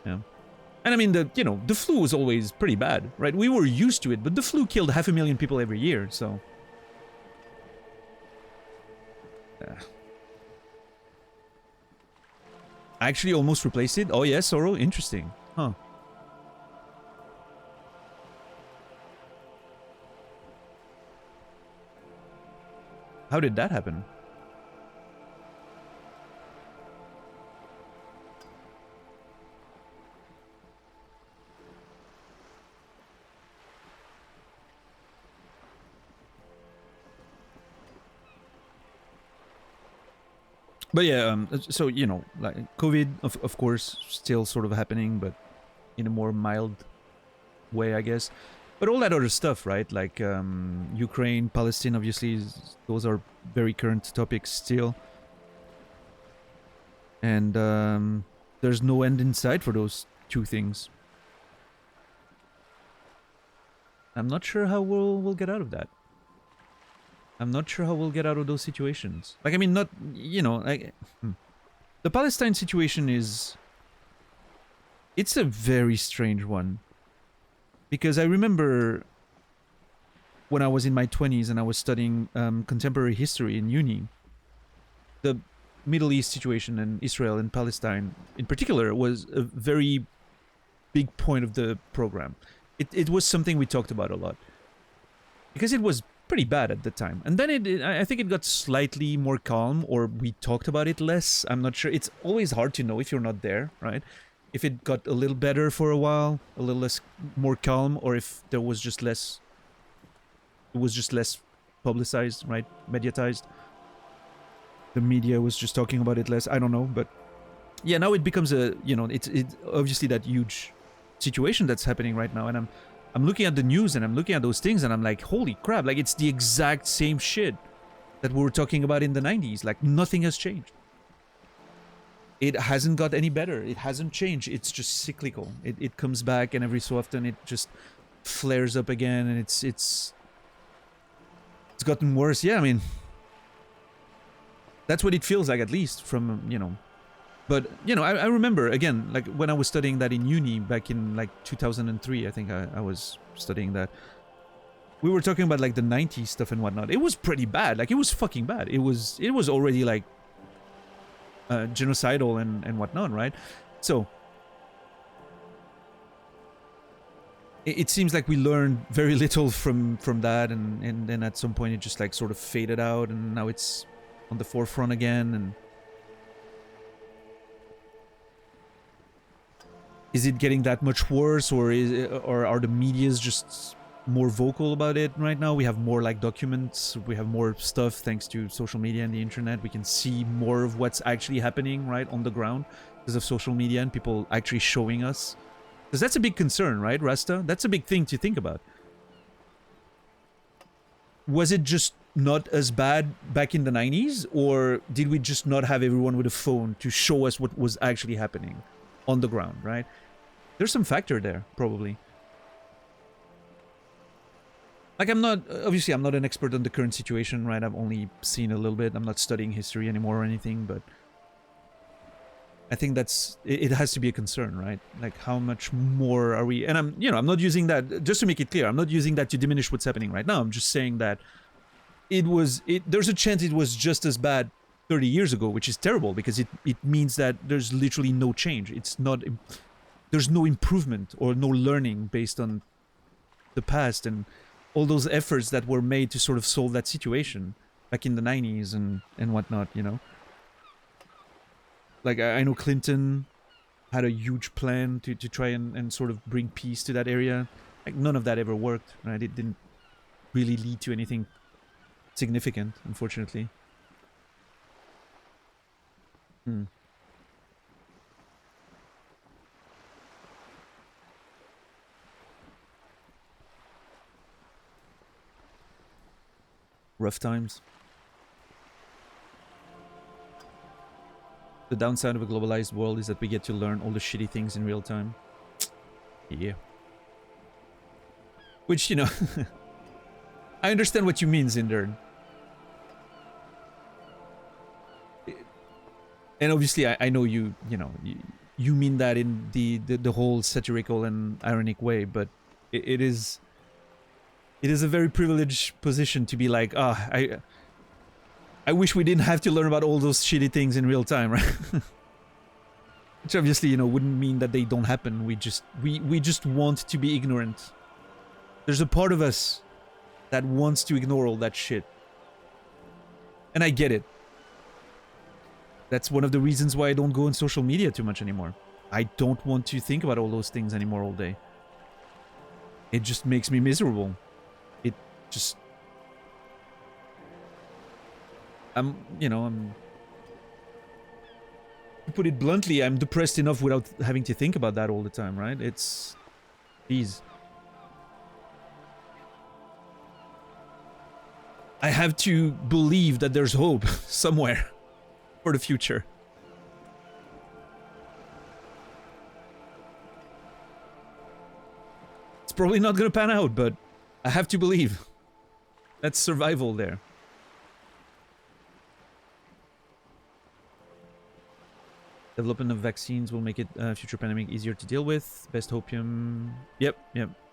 yeah. And I mean, the flu was always pretty bad, right? We were used to it, but the flu killed 500,000 people every year, so... yeah. I actually almost replaced it. Oh yeah, Sorrow? Interesting. Huh. How did that happen? But yeah, so, you know, like COVID, of course, still sort of happening, but in a more mild way, I guess. But all that other stuff, right? Like Ukraine, Palestine, obviously, those are very current topics still. And there's no end in sight for those two things. I'm not sure how we'll get out of that. I'm not sure how we'll get out of those situations. Like, I mean, not, you know, like... the Palestine situation is... it's a very strange one. Because I remember when I was in my 20s and I was studying contemporary history in uni, the Middle East situation and Israel and Palestine in particular was a very big point of the program. It was something we talked about a lot. Because it was pretty bad at the time. And then I think it got slightly more calm, or we talked about it less. I'm not sure. It's always hard to know if you're not there, right? If it got a little better for a while, a little less, more calm, or if there was just less, it was just less publicized, right? Mediatized. The media was just talking about it less. I don't know, but yeah, now it becomes a, you know, it's obviously that huge situation that's happening right now, and I'm looking at the news and I'm looking at those things and I'm like, holy crap, like it's the exact same shit that we were talking about in the 90s. Like nothing has changed. It hasn't got any better. It hasn't changed. It's just cyclical. It comes back and every so often it just flares up again, and it's gotten worse. Yeah, I mean, that's what it feels like, at least from, you know. But, you know, I remember, again, like, when I was studying that in uni back in, like, 2003, I think I was studying that. We were talking about, like, the 90s stuff and whatnot. It was pretty bad. Like, it was fucking bad. It was already, like, genocidal and whatnot, right? So, it seems like we learned very little from that, and then at some point it just, like, sort of faded out, and now it's on the forefront again, and... is it getting that much worse, or are the medias just more vocal about it right now? We have more, like, documents, we have more stuff thanks to social media and the internet. We can see more of what's actually happening, right, on the ground because of social media and people actually showing us. Because that's a big concern, right, Rasta? That's a big thing to think about. Was it just not as bad back in the 90s, or did we just not have everyone with a phone to show us what was actually happening on the ground, right? There's some factor there, probably. Like, obviously I'm not an expert on the current situation, right? I've only seen a little bit. I'm not studying history anymore or anything, but I think it has to be a concern, right? Like, how much more are we, and I'm not using that, just to make it clear, I'm not using that to diminish what's happening right now. I'm just saying that there's a chance it was just as bad 30 years ago, which is terrible, because it means that there's literally no change. It's not, there's no improvement or no learning based on the past and all those efforts that were made to sort of solve that situation back in the 90s and whatnot, you know? Like, I know Clinton had a huge plan to try and sort of bring peace to that area. Like, none of that ever worked, right? It didn't really lead to anything significant, unfortunately. Rough times. The downside of a globalized world is that we get to learn all the shitty things in real time. Yeah. Which, you know... I understand what you mean, Zinder. And obviously, I know you know, you mean that in the whole satirical and ironic way, but it is a very privileged position to be like, I wish we didn't have to learn about all those shitty things in real time, right? Which obviously, you know, wouldn't mean that they don't happen. We just want to be ignorant. There's a part of us that wants to ignore all that shit. And I get it. That's one of the reasons why I don't go on social media too much anymore. I don't want to think about all those things anymore all day. It just makes me miserable. It just... to put it bluntly, I'm depressed enough without having to think about that all the time, right? It's... Jeez. I have to believe that there's hope somewhere for the future. It's probably not gonna pan out, but I have to believe. That's survival there. Development of vaccines will make it future pandemic easier to deal with. Best hopium. Yep.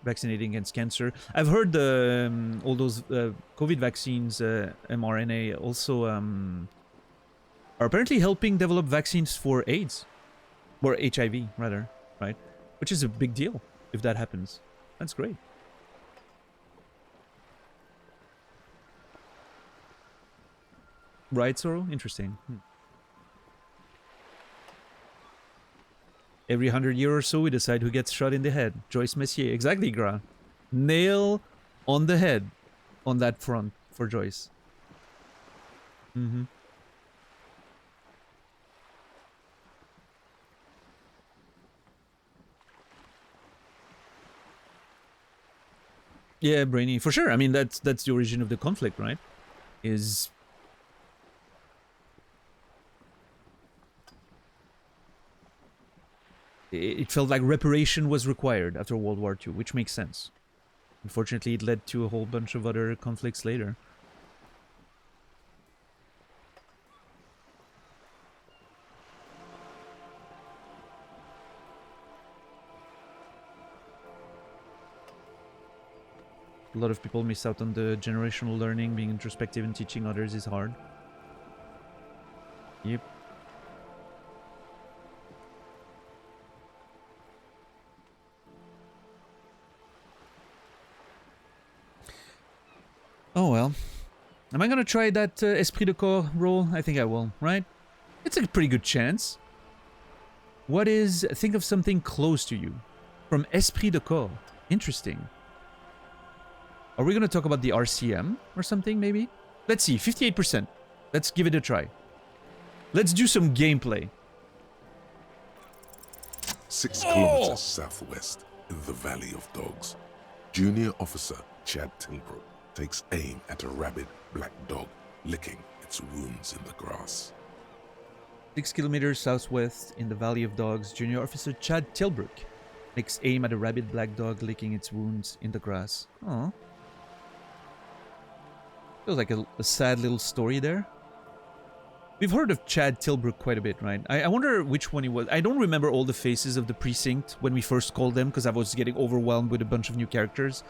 Vaccinating against cancer. I've heard all those COVID vaccines, mRNA, also are apparently helping develop vaccines for AIDS. Or HIV, rather, right? Which is a big deal if that happens. That's great. Right, Zoro? Interesting. Every 100 years or so, we decide who gets shot in the head. Joyce Messier. Exactly, Gra. Nail on the head on that front for Joyce. Yeah, Brainy. For sure. I mean, that's the origin of the conflict, right? Is... It felt like reparation was required after World War II, which makes sense. Unfortunately, it led to a whole bunch of other conflicts later. A lot of people miss out on the generational learning. Being introspective and teaching others is hard. Yep. Oh well. Am I gonna try that Esprit de Corps role? I think I will, right? It's a pretty good chance. What is... Think of something close to you. From Esprit de Corps. Interesting. Are we gonna talk about the RCM or something, maybe? Let's see, 58%. Let's give it a try. Let's do some gameplay. 6 kilometers southwest, in the Valley of Dogs, Junior Officer Chad Tilbrook takes aim at a rabid black dog licking its wounds in the grass. 6 kilometers southwest, in the Valley of Dogs, Junior Officer Chad Tilbrook takes aim at a rabid black dog licking its wounds in the grass. Aww. Feels like a sad little story there. We've heard of Chad Tilbrook quite a bit, right? I wonder which one he was. I don't remember all the faces of the precinct when we first called them because I was getting overwhelmed with a bunch of new characters.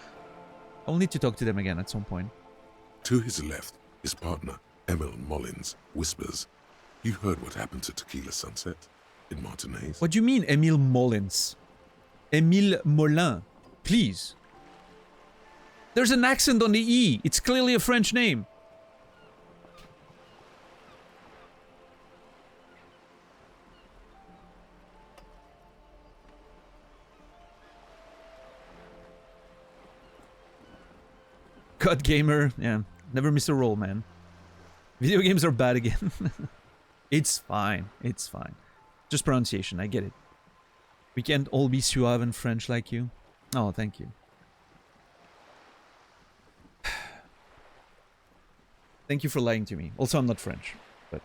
I'll need to talk to them again at some point. To his left, his partner, Emil Mullins, whispers, "You heard what happened to Tequila Sunset in Martinez?" What do you mean, Emil Mullins? Émile Molin. Please. There's an accent on the E. It's clearly a French name. God gamer. Yeah. Never miss a roll, man. Video games are bad again. It's fine. It's fine. Just pronunciation. I get it. We can't all be suave and French like you. Oh, thank you. Thank you for lying to me. Also, I'm not French, but...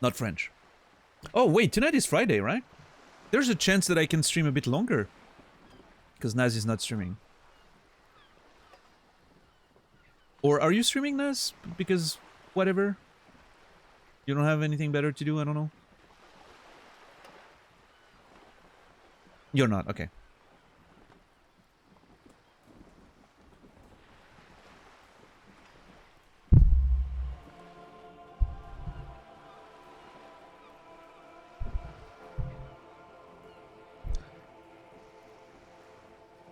Not French. Oh, wait, tonight is Friday, right? There's a chance that I can stream a bit longer. Because Naz is not streaming. Or are you streaming, Naz? Because, whatever. You don't have anything better to do? I don't know. You're not, okay.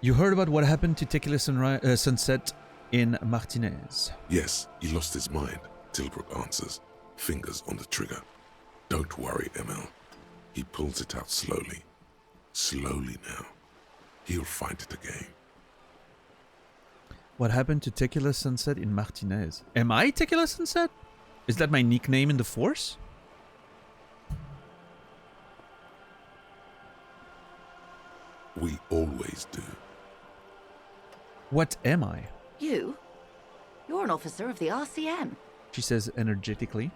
You heard about what happened to Tequila Sunset in Martinez? Yes, he lost his mind, Tilbrook answers, fingers on the trigger. Don't worry, ML. He pulls it out slowly. Slowly now. He'll find it again. What happened to Tequila Sunset in Martinez? Am I Tequila Sunset? Is that my nickname in the Force? We always do. What am I? You? You're an officer of the RCM. She says energetically.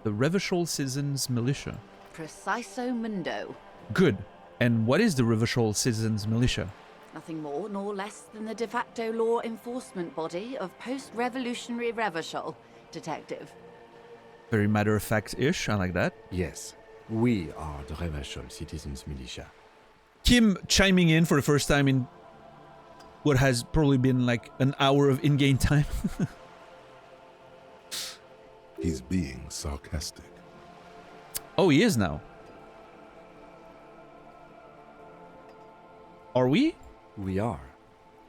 The Revachol Citizens Militia. Preciso mundo. Good. And what is the Revachol Citizens Militia? Nothing more nor less than the de facto law enforcement body of post-revolutionary Revachol, Detective. Very matter-of-fact-ish, I like that. Yes, we are the Revachol Citizens Militia. Kim chiming in for the first time in what has probably been like an hour of in-game time. He's being sarcastic. Oh, he is now. Are we? We are.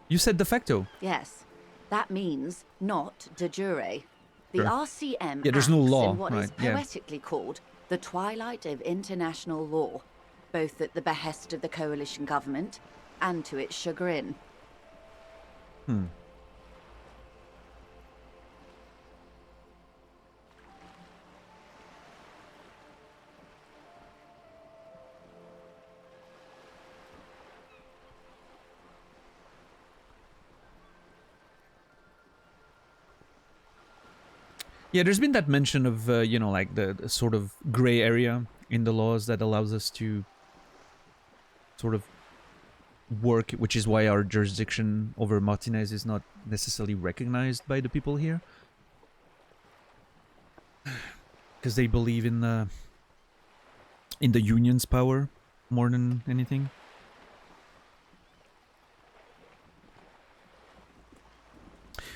You said de facto. Yes, that means not de jure. The Sure. RCM Yeah, there's no acts law, in what is right, yeah. poetically called the twilight of international law, both at the behest of the coalition government and to its chagrin. Yeah, there's been that mention of, you know, like the sort of gray area in the laws that allows us to sort of work, which is why our jurisdiction over Martinez is not necessarily recognized by the people here. Because they believe in the union's power more than anything.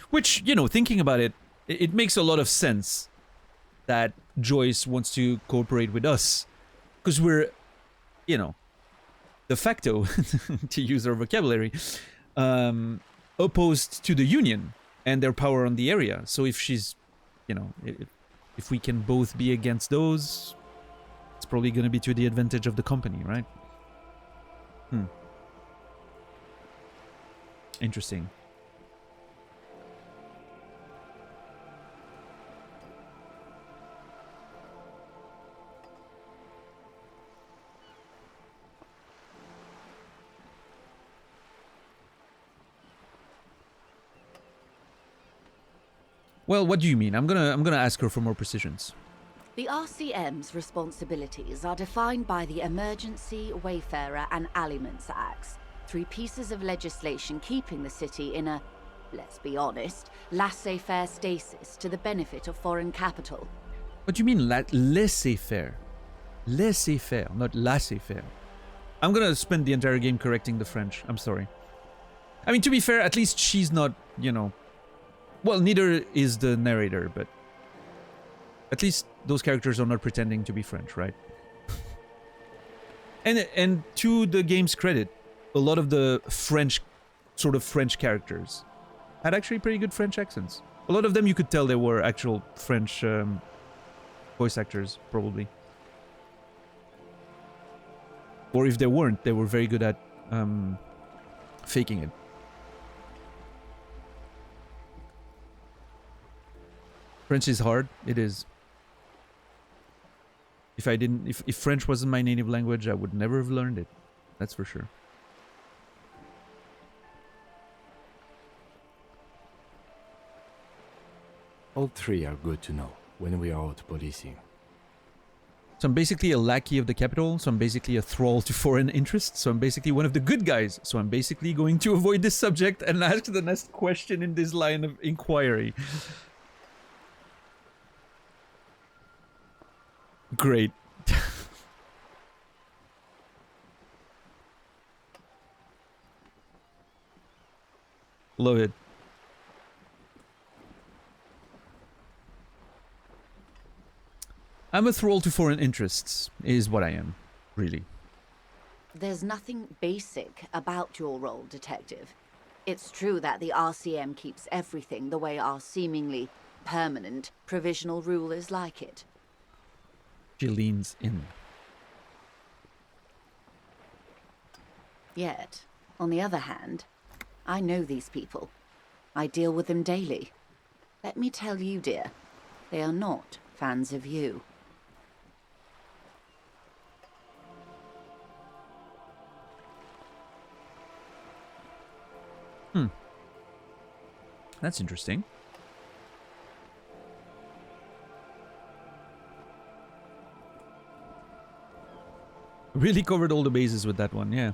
Which, you know, thinking about it, it makes a lot of sense that Joyce wants to cooperate with us. Because we're, you know, de facto, to use our vocabulary, opposed to the Union and their power on the area. So if she's, you know, if we can both be against those, it's probably going to be to the advantage of the company, right? Interesting. Well, what do you mean? I'm gonna ask her for more precisions. The RCM's responsibilities are defined by the Emergency, Wayfarer and Aliments Acts, 3 pieces of legislation keeping the city in a, let's be honest, laissez-faire stasis to the benefit of foreign capital. What do you mean laissez-faire? Laissez-faire, not laissez-faire. I'm gonna spend the entire game correcting the French. I'm sorry. I mean, to be fair, at least she's not, you know... Well, neither is the narrator, but... At least those characters are not pretending to be French, right? And to the game's credit, a lot of the French characters had actually pretty good French accents. A lot of them you could tell they were actual French voice actors, probably. Or if they weren't, they were very good at faking it. French is hard. It is. If French wasn't my native language, I would never have learned it. That's for sure. All three are good to know when we are out policing. So I'm basically a lackey of the capital, so I'm basically a thrall to foreign interests, so I'm basically one of the good guys, so I'm basically going to avoid this subject and ask the next question in this line of inquiry. Great. Love it. I'm a thrall to foreign interests, is what I am, really. There's nothing basic about your role, Detective. It's true that the RCM keeps everything the way our seemingly permanent provisional rulers like it. She leans in. Yet, on the other hand, I know these people. I deal with them daily. Let me tell you, dear, they are not fans of you. That's interesting. Really covered all the bases with that one, yeah.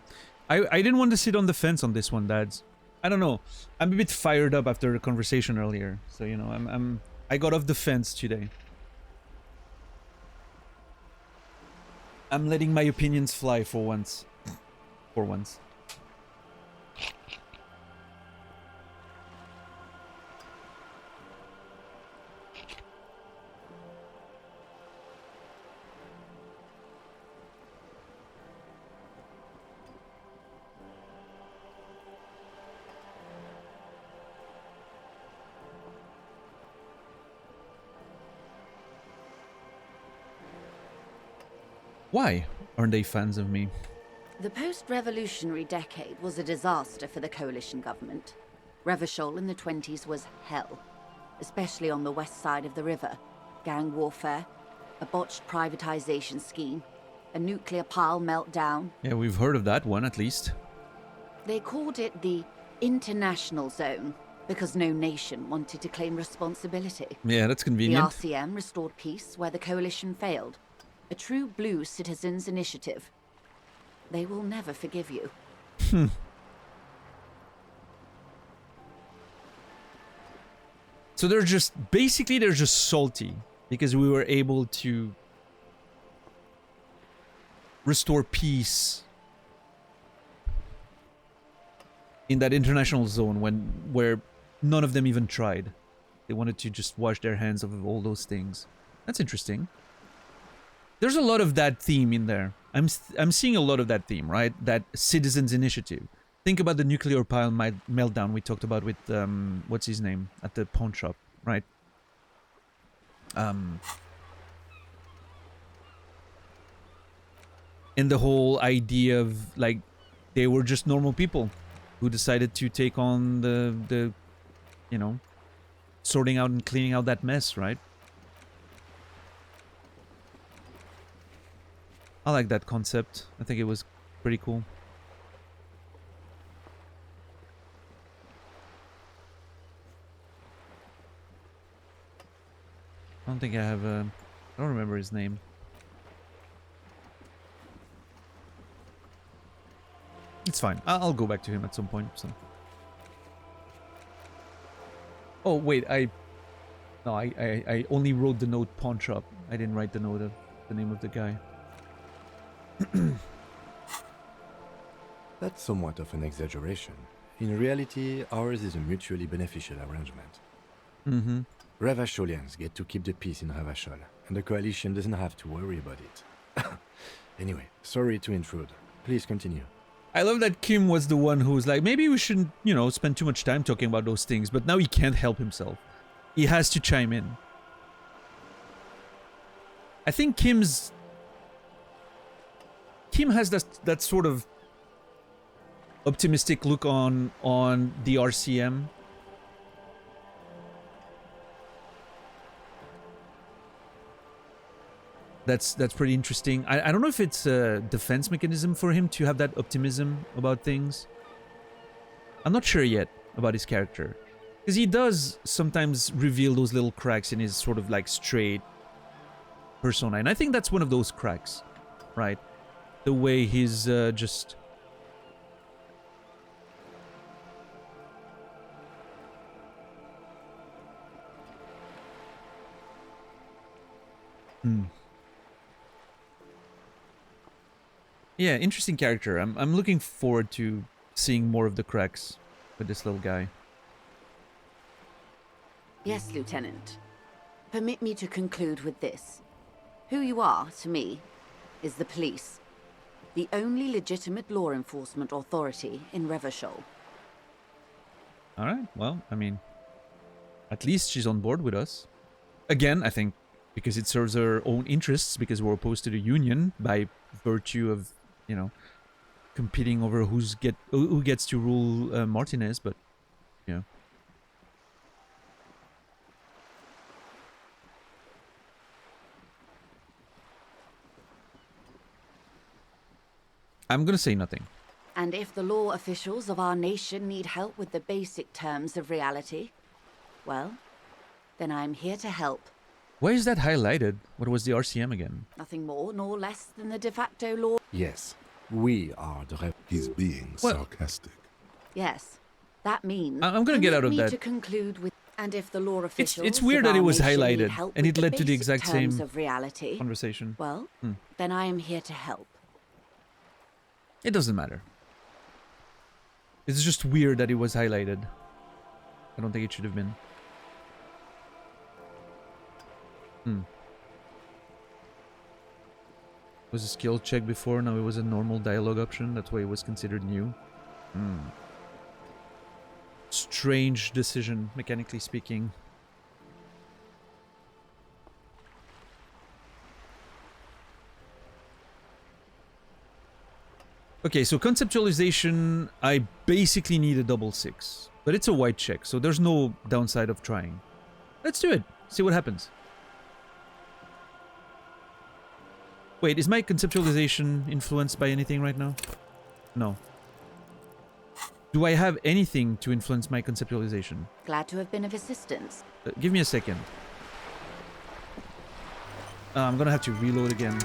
I didn't want to sit on the fence on this one, Dads. I don't know. I'm a bit fired up after the conversation earlier, so you know, I got off the fence today. I'm letting my opinions fly for once. For once. Why aren't they fans of me? The post-revolutionary decade was a disaster for the Coalition government. Revachol in the 20s was hell, especially on the west side of the river. Gang warfare, a botched privatization scheme, a nuclear pile meltdown. Yeah, we've heard of that one at least. They called it the International Zone because no nation wanted to claim responsibility. Yeah, that's The convenient. RCM restored peace where the Coalition failed. A true blue citizens' initiative. They will never forgive you. So they're just salty because we were able to restore peace in that international zone where none of them even tried. They wanted to just wash their hands of all those things. That's interesting. There's a lot of that theme in there. I'm seeing a lot of that theme, right? That citizens' initiative. Think about the nuclear pile meltdown we talked about with what's his name at the pawn shop, right? And the whole idea of like they were just normal people who decided to take on the you know, sorting out and cleaning out that mess, right? I like that concept. I think it was pretty cool. I don't think I have I don't remember his name. It's fine. I'll go back to him at some point. So. Oh wait, I only wrote the note pawn shop. I didn't write the note of the name of the guy. That's somewhat of an exaggeration. In reality, ours is a mutually beneficial arrangement. Mm-hmm. Ravacholians get to keep the peace in Ravachol, and the Coalition doesn't have to worry about it. Anyway, sorry to intrude. Please continue. I love that Kim was the one who was like, maybe we shouldn't, you know, spend too much time talking about those things, but now he can't help himself. He has to chime in. I think Kim has that sort of optimistic look on the RCM. That's pretty interesting. I don't know if it's a defense mechanism for him to have that optimism about things. I'm not sure yet about his character. Because he does sometimes reveal those little cracks in his sort of like straight persona. And I think that's one of those cracks, right? The way he's just... Yeah, interesting character. I'm looking forward to seeing more of the cracks with this little guy. Yes, Lieutenant. Permit me to conclude with this. Who you are, to me, is the police. The only legitimate law enforcement authority in Revachol. Alright, well, I mean, at least she's on board with us. Again, I think because it serves her own interests, because we're opposed to the Union by virtue of, you know, competing over who gets to rule Martinez, but, you know. I'm gonna say nothing. And if the law officials of our nation need help with the basic terms of reality, well, then I'm here to help. Why is that highlighted? What was the RCM again? Nothing more nor less than the de facto law. Yes, we are the He's being Well- sarcastic. Yes, that means. I'm gonna get out of permit me that. to conclude with. And if the law officials It's weird of that it our was nation need highlighted, help and with it led the to the basic exact terms same of reality, conversation. well, then I am here to help. It doesn't matter. It's just weird that it was highlighted. I don't think it should have been. It was a skill check before, now it was a normal dialogue option. That's why it was considered new. Strange decision, mechanically speaking. Okay, so conceptualization, I basically need a double 6. But it's a white check, so there's no downside of trying. Let's do it. See what happens. Wait, is my conceptualization influenced by anything right now? No. Do I have anything to influence my conceptualization? Glad to have been of assistance. Give me a second. I'm gonna have to reload again.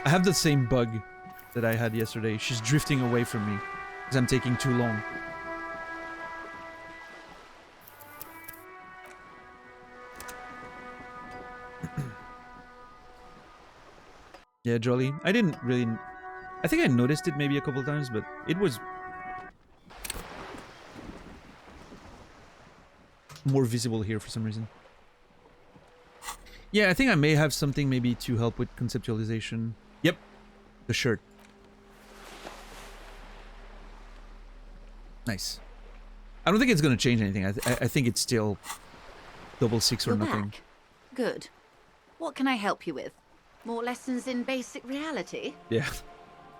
I have the same bug that I had yesterday. She's drifting away from me because I'm taking too long. Yeah, Jolly. I didn't really... I think I noticed it maybe a couple times, but it was more visible here for some reason. Yeah, I think I may have something maybe to help with conceptualization. Yep, the shirt. Nice. I don't think it's going to change anything. I think it's still double 6 or You're nothing. back. Good. What can I help you with? More lessons in basic reality? Yeah.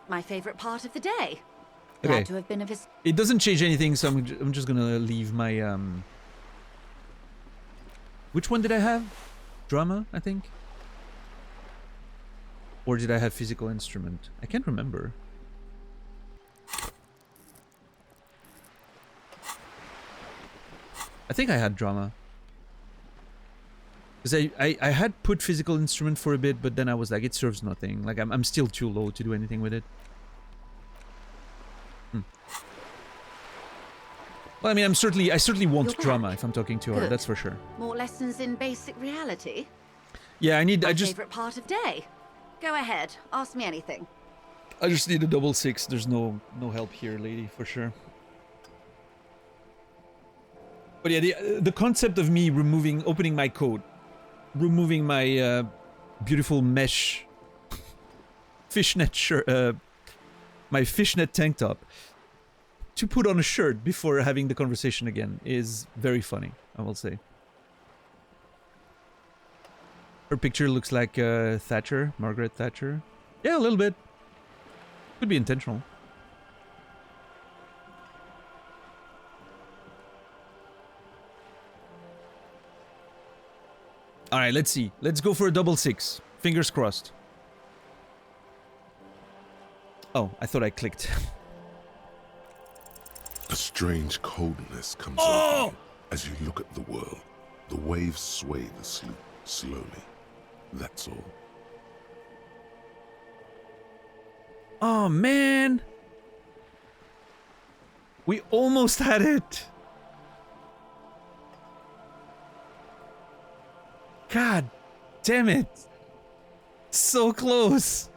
My favorite part of the day. Okay. Glad to have been of assistance. It doesn't change anything, so I'm just going to leave my... Which one did I have? Drama, I think? Or did I have physical instrument? I can't remember. I think I had drama. Because I had put physical instrument for a bit, but then I was like, it serves nothing. Like, I'm still too low to do anything with it. Well, I mean, I certainly want You're drama back. if I'm talking to her, Good. that's for sure. More lessons in basic reality? Yeah, My favorite part of day. Go ahead, ask me anything. I just need a double 6. There's no help here, lady, for sure. But yeah, the concept of me opening my coat, removing my beautiful mesh fishnet shirt, my fishnet tank top, to put on a shirt before having the conversation again is very funny, I will say. Her picture looks like Thatcher, Margaret Thatcher. Yeah, a little bit. Could be intentional. Alright, let's see. Let's go for a double 6. Fingers crossed. Oh, I thought I clicked. A strange coldness comes over you as you look at the world. The waves sway the sloop slowly. That's all. Oh, man. We almost had it. God damn it. So close.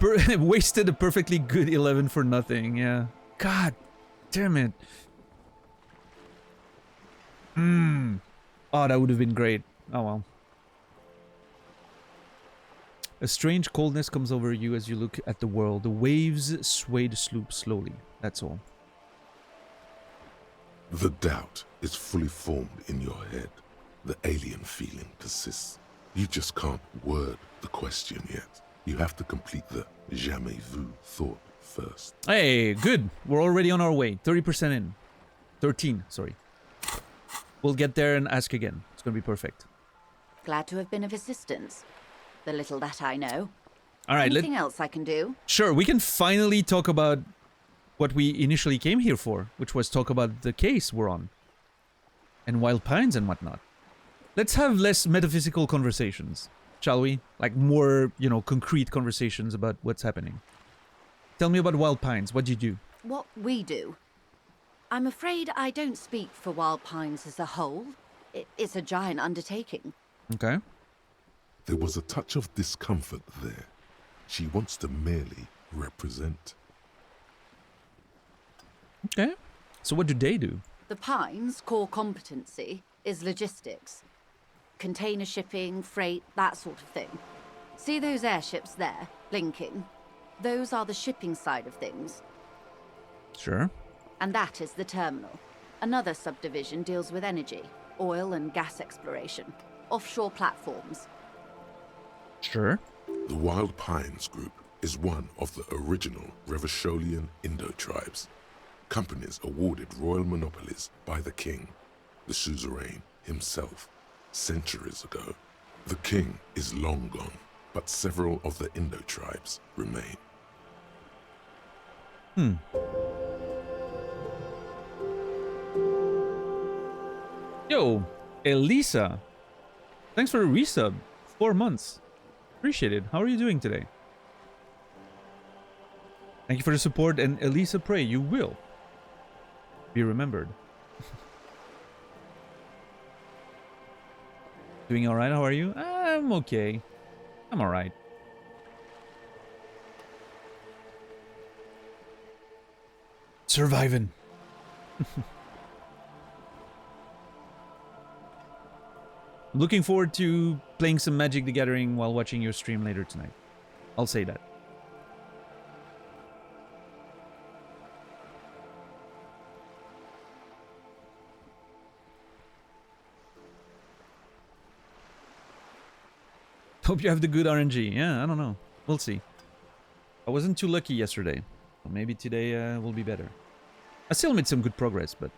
Wasted a perfectly good 11 for nothing, yeah. God damn it. Oh, that would have been great. Oh well. A strange coldness comes over you as you look at the world. The waves sway the sloop slowly. That's all. The doubt is fully formed in your head. The alien feeling persists. You just can't word the question yet. You have to complete the jamais vu thought first. Hey, good. We're already on our way. 30% in. 13, sorry. We'll get there and ask again. It's gonna be perfect. Glad to have been of assistance. The little that I know. All right, Anything else I can do? Sure, we can finally talk about what we initially came here for, which was talk about the case we're on. And Wild Pines and whatnot. Let's have less metaphysical conversations, shall we? Like more, you know, concrete conversations about what's happening. Tell me about Wild Pines. What do you do? What we do? I'm afraid I don't speak for Wild Pines as a whole. It's a giant undertaking. Okay. There was a touch of discomfort there. She wants to merely represent. Okay. So what do they do? The Pines' core competency is logistics. Container shipping, freight, that sort of thing. See those airships there, blinking? Those are the shipping side of things. Sure. And that is the terminal. Another subdivision deals with energy, oil and gas exploration, offshore platforms. Sure. The Wild Pines Group is one of the original Revacholian Indo-tribes. Companies awarded royal monopolies by the king, the suzerain himself, centuries ago. The king is long gone, but several of the Indo-tribes remain. Yo, Elisa. Thanks for the resub. 4 months. Appreciate it. How are you doing today? Thank you for the support, and Elisa, pray you will be remembered. Doing alright? How are you? I'm okay. I'm alright. Surviving. Looking forward to playing some Magic the Gathering while watching your stream later tonight. I'll say that. Hope you have the good RNG. Yeah, I don't know. We'll see. I wasn't too lucky yesterday. So maybe today will be better. I still made some good progress, but...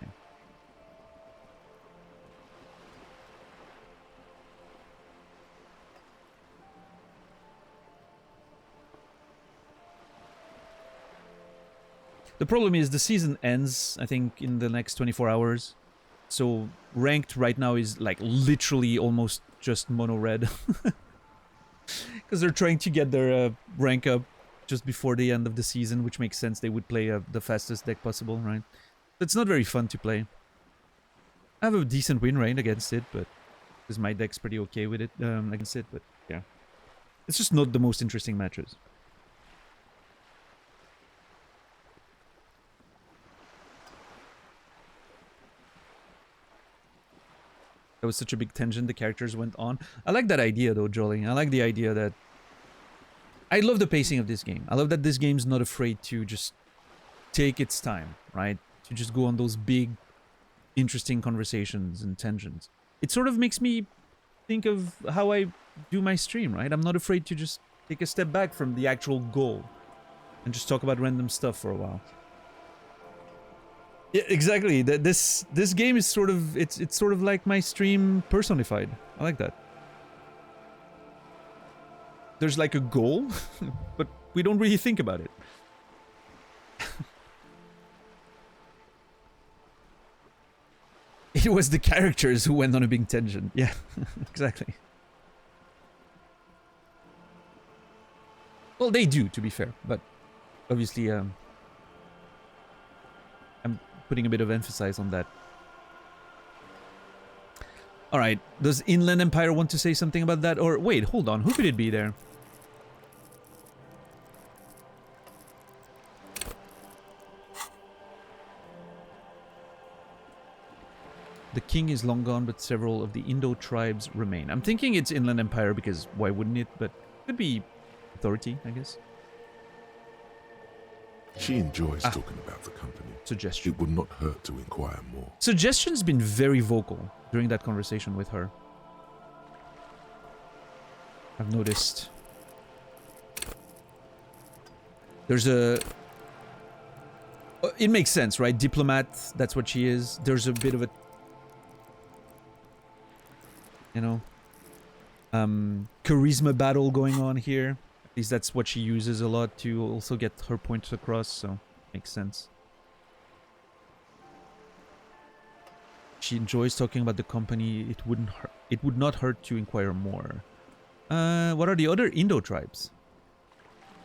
yeah. The problem is the season ends, I think, in the next 24 hours. So ranked right now is like literally almost just mono red. Because they're trying to get their rank up just before the end of the season, which makes sense. They would play the fastest deck possible, right? It's not very fun to play. I have a decent win rate against it, but because my deck's pretty okay with it against it, but yeah. It's just not the most interesting matches. That was such a big tangent the characters went on. I like that idea though, Jolly. I like the idea that... I love the pacing of this game. I love that this game's not afraid to just take its time, right? To just go on those big, interesting conversations and tangents. It sort of makes me think of how I do my stream, right? I'm not afraid to just take a step back from the actual goal and just talk about random stuff for a while. Yeah, exactly. This game is sort of it's sort of like my stream personified. I like that. There's like a goal, but we don't really think about it. It was the characters who went on a big tangent. Yeah, exactly. Well, they do, to be fair, but obviously, I'm putting a bit of emphasis on that. Alright, does Inland Empire want to say something about that? Or, wait, hold on, who could it be there? The king is long gone, but several of the Indo tribes remain. I'm thinking it's Inland Empire because why wouldn't it? But it could be authority, I guess. She enjoys talking about the company. Suggestion. It would not hurt to inquire more. Suggestion's been very vocal during that conversation with her. I've noticed. There's a... It makes sense, right? Diplomat, that's what she is. There's a bit of a... You know, charisma battle going on here. At least that's what she uses a lot to also get her points across, so makes sense. She enjoys talking about the company. It would not hurt to inquire more. What are the other Indo tribes?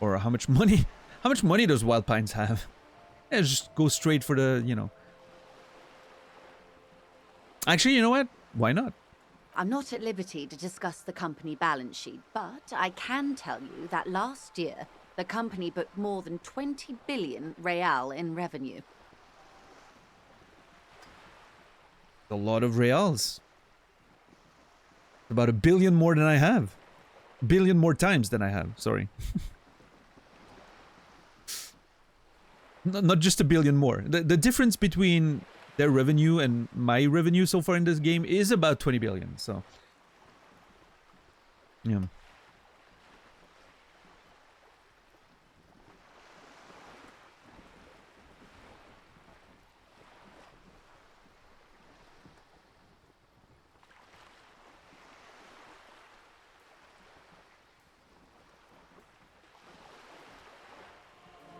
Or how much money? How much money does Wild Pines have? Yeah, just go straight for the, you know. Actually, you know what? Why not? I'm not at liberty to discuss the company balance sheet, but I can tell you that last year, the company booked more than 20 billion real in revenue. A lot of reals. About 1 billion more than I have. 1 billion more times than I have, sorry. Not just 1 billion more. The difference between their revenue and my revenue so far in this game is about 20 billion, so... Yeah.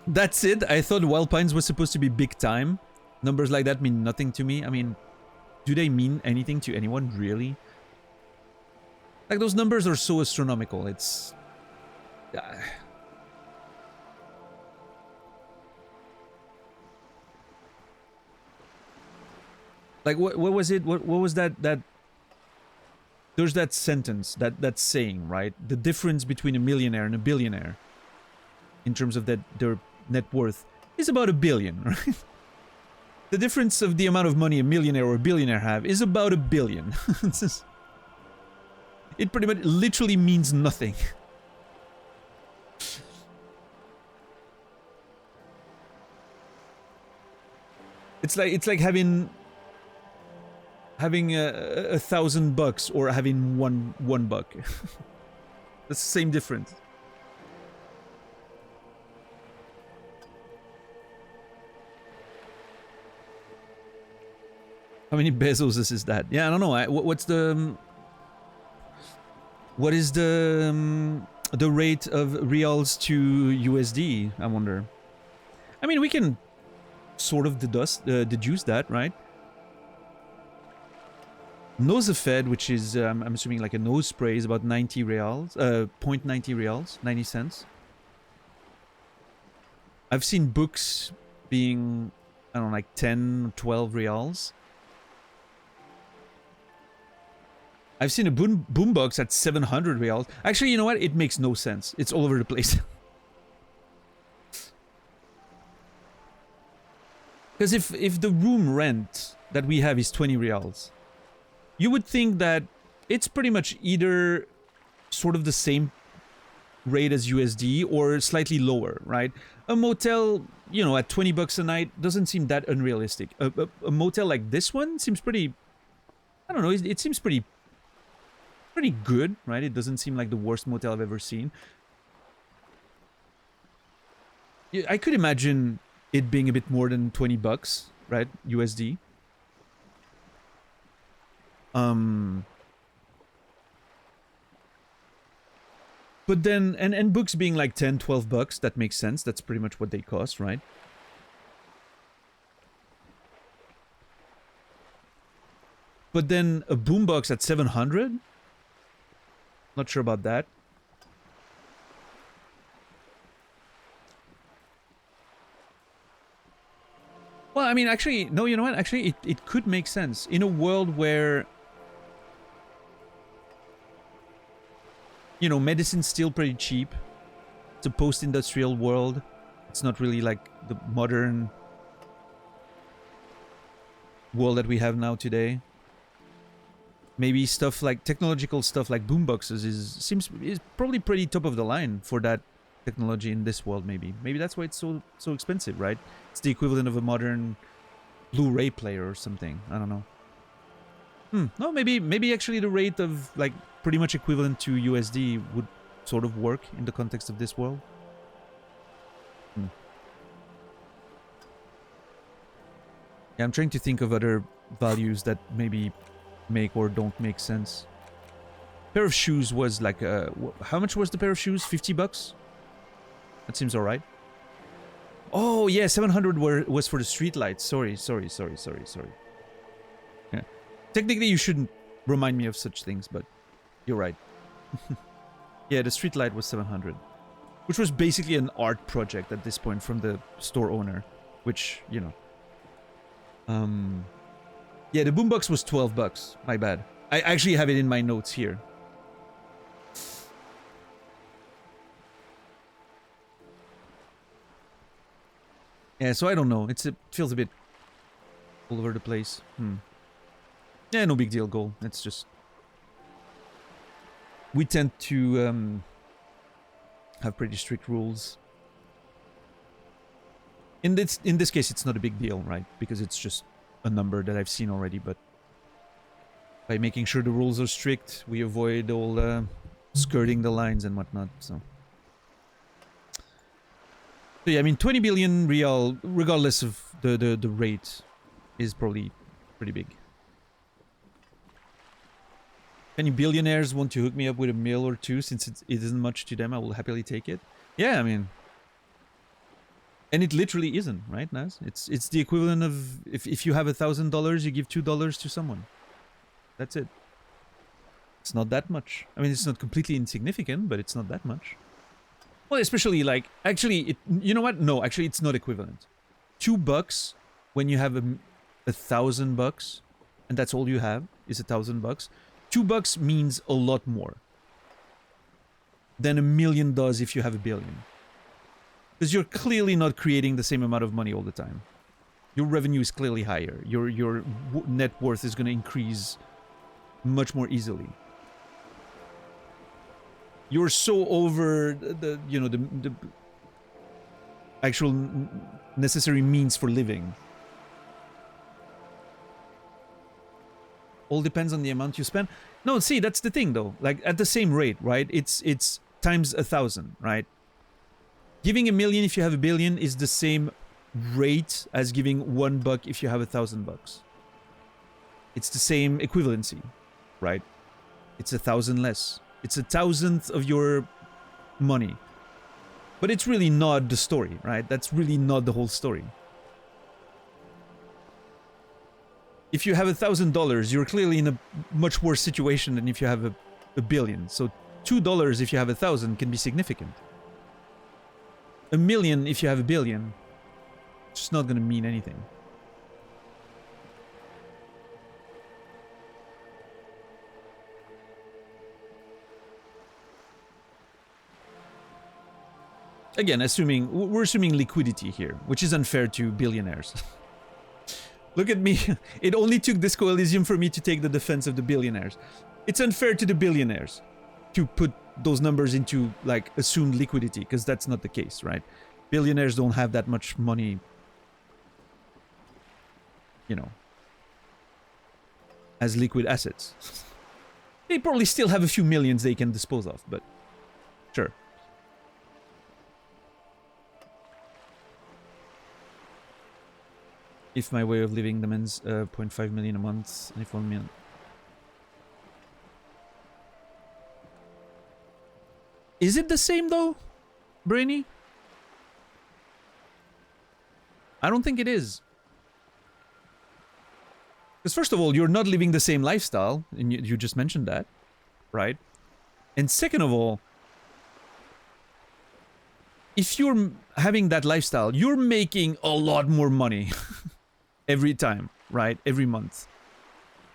That's it. I thought Wild Pines was supposed to be big time. Numbers like that mean nothing to me. I mean, do they mean anything to anyone, really? Like, those numbers are so astronomical. It's... Like, what was it? What was that? There's that sentence, that saying, right? The difference between a millionaire and a billionaire, in terms of their net worth, is about 1 billion, right? The difference of the amount of money a millionaire or a billionaire have is about 1 billion. It pretty much literally means nothing. It's like having $1,000 or having one buck. That's the same difference. How many Bezos is that? Yeah, I don't know. What is the rate of reals to USD? I wonder. I mean, we can sort of deduce that, right? Nosefed, which is I'm assuming like a nose spray, is about 90 reals, 0.90 reals, 90 cents. I've seen books being, I don't know, like 10, 12 reals. I've seen a boombox at 700 reals. Actually, you know what? It makes no sense. It's all over the place. Because if the room rent that we have is 20 reals, you would think that it's pretty much either sort of the same rate as USD or slightly lower, right? A motel, you know, at 20 bucks a night doesn't seem that unrealistic. A motel like this one seems pretty, I don't know, it seems pretty good, right? It doesn't seem like the worst motel I've ever seen. I could imagine it being a bit more than 20 bucks, right? USD. But then, and books being like 10, 12 bucks, that makes sense. That's pretty much what they cost, right? But then a boombox at 700? Not sure about that. Well, I mean, actually, no, you know what? Actually, it could make sense. In a world where, you know, medicine's still pretty cheap. It's a post-industrial world. It's not really like the modern world that we have now today. Maybe stuff like technological stuff like boomboxes is probably pretty top of the line for that technology in this world. Maybe that's why it's so expensive, right? It's the equivalent of a modern Blu-ray player or something. I don't know. No, maybe actually the rate of like pretty much equivalent to USD would sort of work in the context of this world. Yeah, I'm trying to think of other values that maybe make or don't make sense. Pair of shoes was like how much was the pair of shoes? 50 bucks? That seems alright. Oh yeah, 700 was for the street lights. Sorry. Yeah. Technically you shouldn't remind me of such things, but you're right. Yeah, the street light was 700. Which was basically an art project at this point from the store owner. Which, you know. Yeah, the boombox was 12 bucks. My bad. I actually have it in my notes here. Yeah, so I don't know. It feels a bit all over the place. Yeah, no big deal, goal. It's just... We tend to have pretty strict rules. In this case, it's not a big deal, right? Because it's just a number that I've seen already, but by making sure the rules are strict, we avoid all skirting the lines and whatnot, so yeah, I mean, 20 billion real, regardless of the rate, is probably pretty big. Any billionaires want to hook me up with a meal or two, since it isn't much to them, I will happily take it. Yeah, I mean... And it literally isn't, right, Naz? It's the equivalent of if you have $1,000, you give $2 to someone. That's it. It's not that much. I mean, it's not completely insignificant, but it's not that much. Well, especially like actually, you know what? No, actually, it's not equivalent. $2 when you have $1,000, and that's all you have is $1,000. $2 means a lot more than $1 million does if you have $1 billion. Because you're clearly not creating the same amount of money all the time. Your revenue is clearly higher. Your net worth is going to increase much more easily. You're so over the actual necessary means for living. All depends on the amount you spend. No, see, that's the thing though. Like at the same rate, right? It's times 1,000, right? Giving $1 million if you have $1 billion is the same rate as giving $1 if you have $1,000. It's the same equivalency, right? It's 1,000 less. It's 1,000th of your money. But it's really not the story, right? That's really not the whole story. If you have $1,000, you're clearly in a much worse situation than if you have a billion. So $2 if you have 1,000 can be significant. $1 million if you have $1 billion, it's just not going to mean anything. Again, we're assuming liquidity here, which is unfair to billionaires. Look at me. It only took Disco Elysium for me to take the defense of the billionaires. It's unfair to the billionaires to put those numbers into, like, assumed liquidity, because that's not the case, right? Billionaires don't have that much money, you know, as liquid assets. They probably still have a few millions they can dispose of, but sure. If my way of living demands 0.5 million a month, and if 1 million... Is it the same though, Brainy? I don't think it is. Because first of all, you're not living the same lifestyle, and you just mentioned that, right? And second of all, if you're having that lifestyle, you're making a lot more money every time, right? Every month.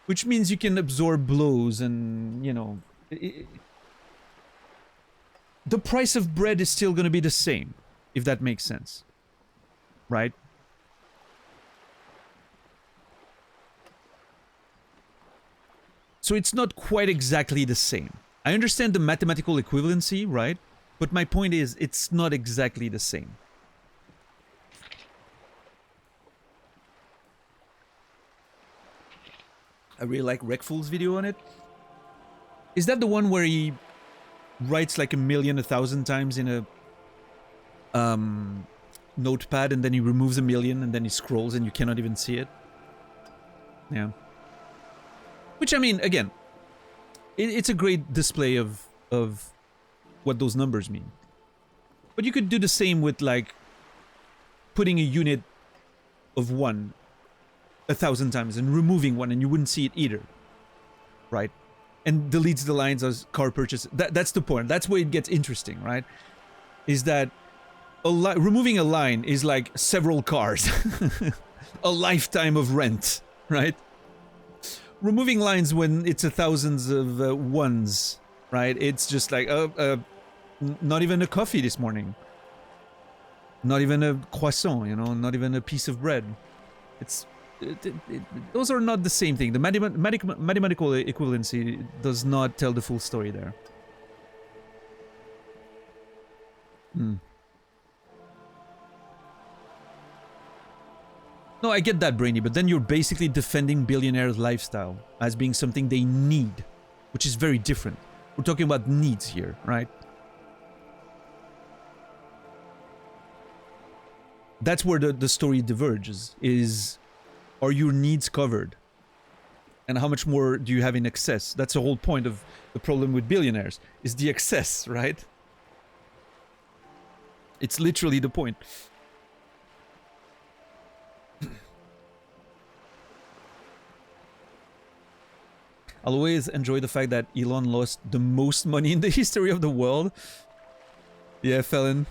Which means you can absorb blows and, you know... the price of bread is still going to be the same, if that makes sense. Right? So it's not quite exactly the same. I understand the mathematical equivalency, right? But my point is, it's not exactly the same. I really like Rekful's video on it. Is that the one where he writes like 1,000,000 times in a notepad, and then he removes 1,000,000 and then he scrolls and you cannot even see it? Yeah. Which, I mean, again, it's a great display of what those numbers mean. But you could do the same with, like, putting a unit of 1 1,000 times and removing 1, and you wouldn't see it either. Right? And deletes the lines as car purchase. That's the point. That's where it gets interesting, right? Is that removing a line is like several cars. A lifetime of rent, right? Removing lines when it's thousands of ones, right? It's just like, not even a coffee this morning. Not even a croissant, you know, not even a piece of bread. Those are not the same thing. The mathematical equivalency does not tell the full story there. No, I get that, Brainy, but then you're basically defending billionaires' lifestyle as being something they need, which is very different. We're talking about needs here, right? That's where the story diverges, is, are your needs covered? And how much more do you have in excess? That's the whole point of the problem with billionaires, is the excess, right? It's literally the point. I'll always enjoy the fact that Elon lost the most money in the history of the world. Yeah, Felon.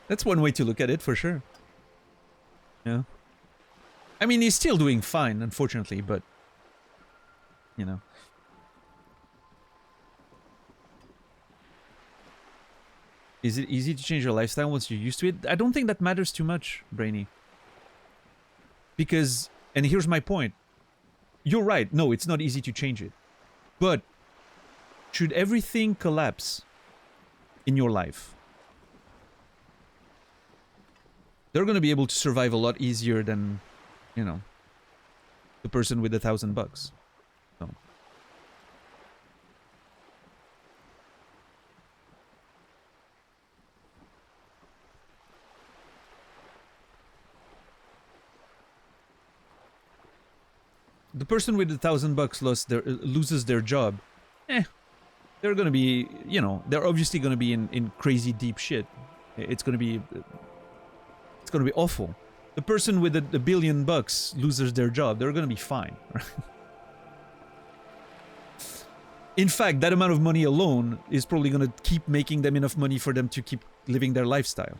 That's one way to look at it, for sure. Yeah. I mean, he's still doing fine, unfortunately, but... you know. Is it easy to change your lifestyle once you're used to it? I don't think that matters too much, Brainy. Because, and here's my point. You're right, no, it's not easy to change it. But, should everything collapse in your life, they're gonna be able to survive a lot easier than, you know, the person with $1,000. So. The person with $1,000 loses their job. They're gonna be, you know, they're obviously gonna be in crazy deep shit. It's gonna be awful. The person with $1 billion loses their job. They're gonna be fine. In fact, that amount of money alone is probably gonna keep making them enough money for them to keep living their lifestyle.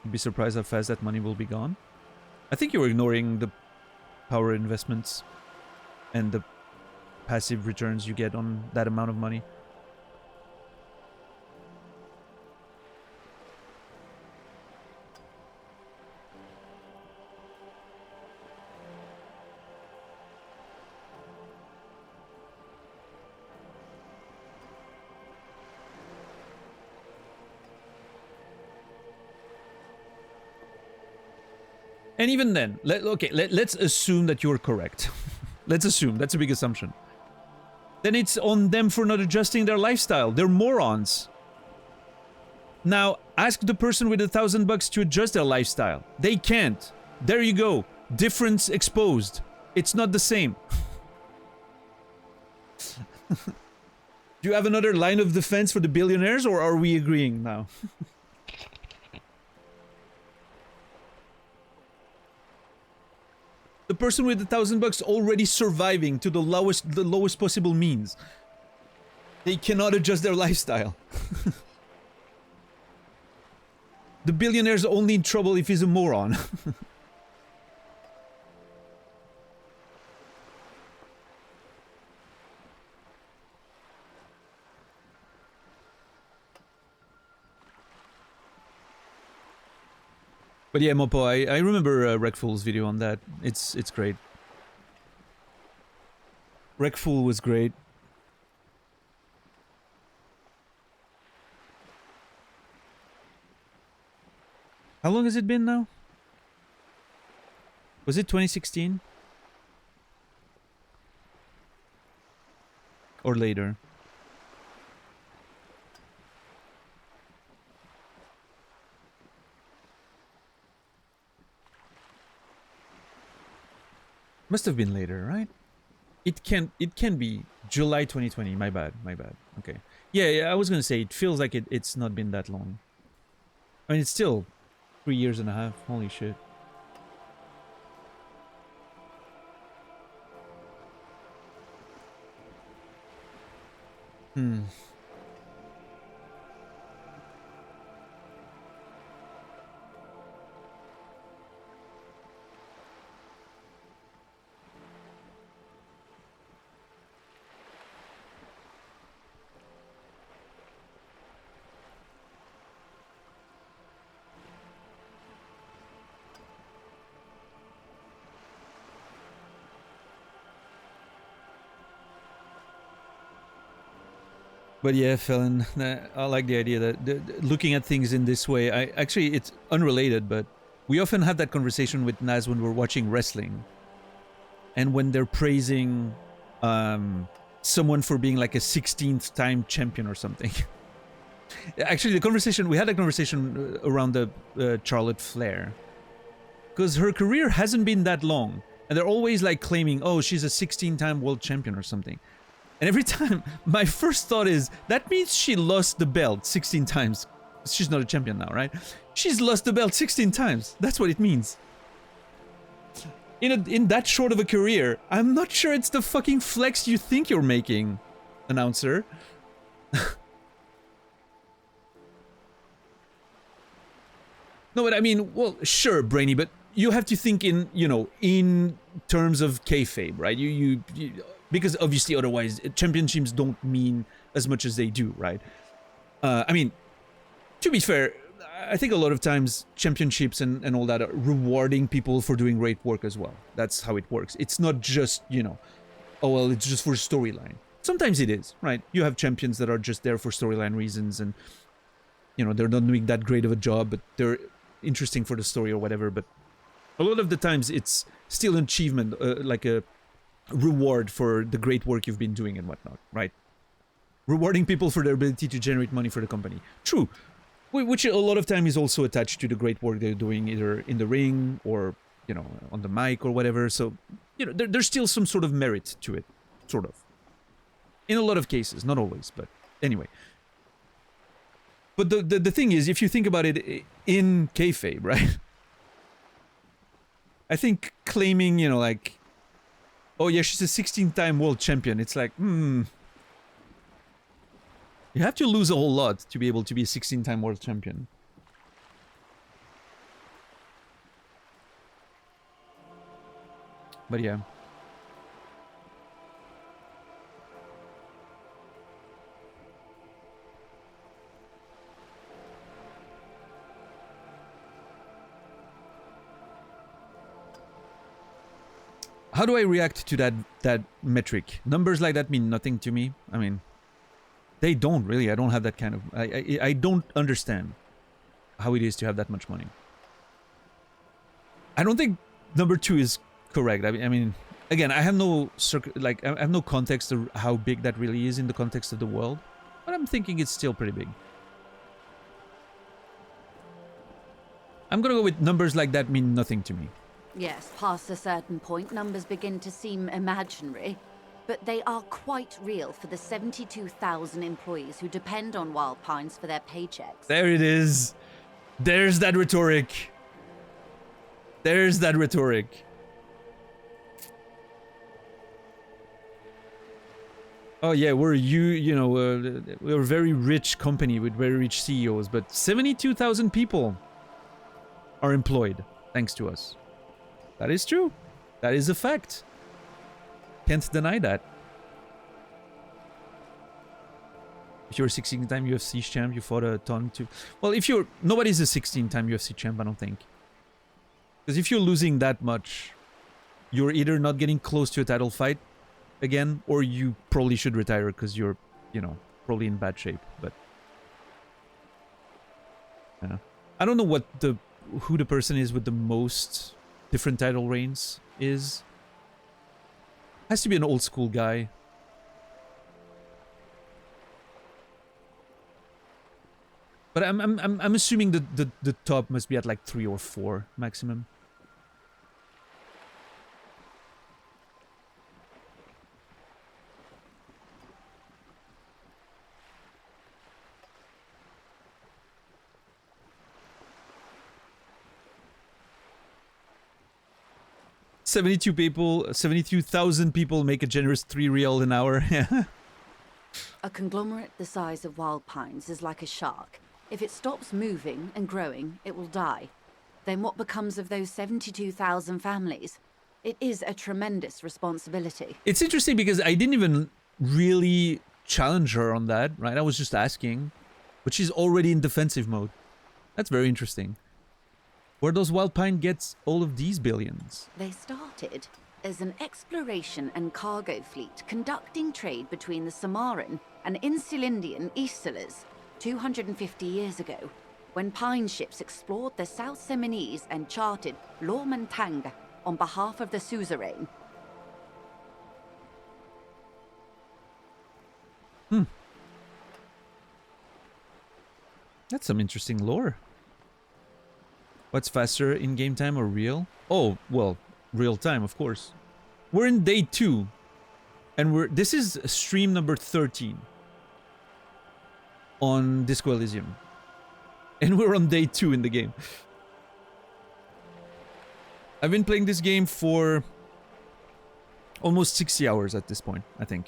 Be surprised how fast that money will be gone. I think you're ignoring the power investments and the passive returns you get on that amount of money. And even then, let's assume that you're correct. Let's assume, that's a big assumption. Then it's on them for not adjusting their lifestyle. They're morons. Now, ask the person with $1,000 to adjust their lifestyle. They can't. There you go. Difference exposed. It's not the same. Do you have another line of defense for the billionaires, or are we agreeing now? The person with $1,000 already surviving to the lowest possible means. They cannot adjust their lifestyle. The billionaire's only in trouble if he's a moron. But yeah, Mopo, I remember Wreckful's video on that. It's great. Wreckful was great. How long has it been now? Was it 2016? Or later? Must have been later, right? It can be July 2020. My bad. Okay. Yeah, I was gonna say it feels like it's not been that long. I mean, it's still 3 years and a half. Holy shit. But yeah, Felon, I like the idea that looking at things in this way. Actually, it's unrelated, but we often have that conversation with Naz when we're watching wrestling, and when they're praising someone for being like a 16th time champion or something. Actually, we had a conversation around the Charlotte Flair, because her career hasn't been that long, and they're always like claiming, oh, she's a 16-time world champion or something. And every time, my first thought is, that means she lost the belt 16 times. She's not a champion now, right? She's lost the belt 16 times. That's what it means. In that short of a career, I'm not sure it's the fucking flex you think you're making, announcer. No, but I mean, well, sure, Brainy, but you have to think in, in terms of kayfabe, right? You because obviously otherwise championships don't mean as much as they do, right? I mean, to be fair, I think a lot of times championships and all that are rewarding people for doing great work as well. That's how it works. It's not just, oh, well, it's just for storyline. Sometimes it is, right? You have champions that are just there for storyline reasons and, they're not doing that great of a job, but they're interesting for the story or whatever. But a lot of the times it's still an achievement, like a reward for the great work you've been doing and whatnot, right? Rewarding people for their ability to generate money for the company. True. Which a lot of time is also attached to the great work they're doing either in the ring or, on the mic or whatever. So, there's still some sort of merit to it, sort of. In a lot of cases, not always, but anyway. But the thing is, if you think about it in kayfabe, right? I think claiming, like, oh yeah, she's a 16-time world champion. It's like, You have to lose a whole lot to be able to be a 16-time world champion. But yeah. how do I react to that metric? Numbers like that mean nothing to me. I mean, they don't really. I don't have that kind of... I don't understand how it is to have that much money. I don't think number 2 is correct. I mean, again, I have no I have no context of how big that really is in the context of the world, but I'm thinking it's still pretty big. I'm gonna go with numbers like that mean nothing to me. Yes, past a certain point, numbers begin to seem imaginary, but they are quite real for the 72,000 employees who depend on Wild Pines for their paychecks. There it is. There's that rhetoric. There's that rhetoric. Oh yeah, we're a very rich company with very rich CEOs, but 72,000 people are employed thanks to us. That is true. That is a fact. Can't deny that. If you're a 16-time UFC champ, you fought a ton too. Well, if you're... Nobody's a 16-time UFC champ, I don't think. Because if you're losing that much, you're either not getting close to a title fight again, or you probably should retire because you're, probably in bad shape. But yeah. I don't know who the person is with the most different title reigns is. Has to be an old school guy. But I'm assuming the top must be at like 3 or 4 maximum. $72,000 people make a generous 3 real an hour. A conglomerate the size of Wild Pines is like a shark. If it stops moving and growing, it will die. Then what becomes of those 72,000 families? It is a tremendous responsibility. It's interesting because I didn't even really challenge her on that, right? I was just asking. But she's already in defensive mode. That's very interesting. Where does Wild Pine get all of these billions? They started as an exploration and cargo fleet conducting trade between the Samaran and Insulindian Isolas 250 years ago, when Pine ships explored the South Seminese and charted Lormantang on behalf of the suzerain. That's some interesting lore. What's faster, in-game time or real? Oh, well, real time, of course. We're in day 2. And this is stream number 13. On Disco Elysium. And we're on day 2 in the game. I've been playing this game for almost 60 hours at this point, I think.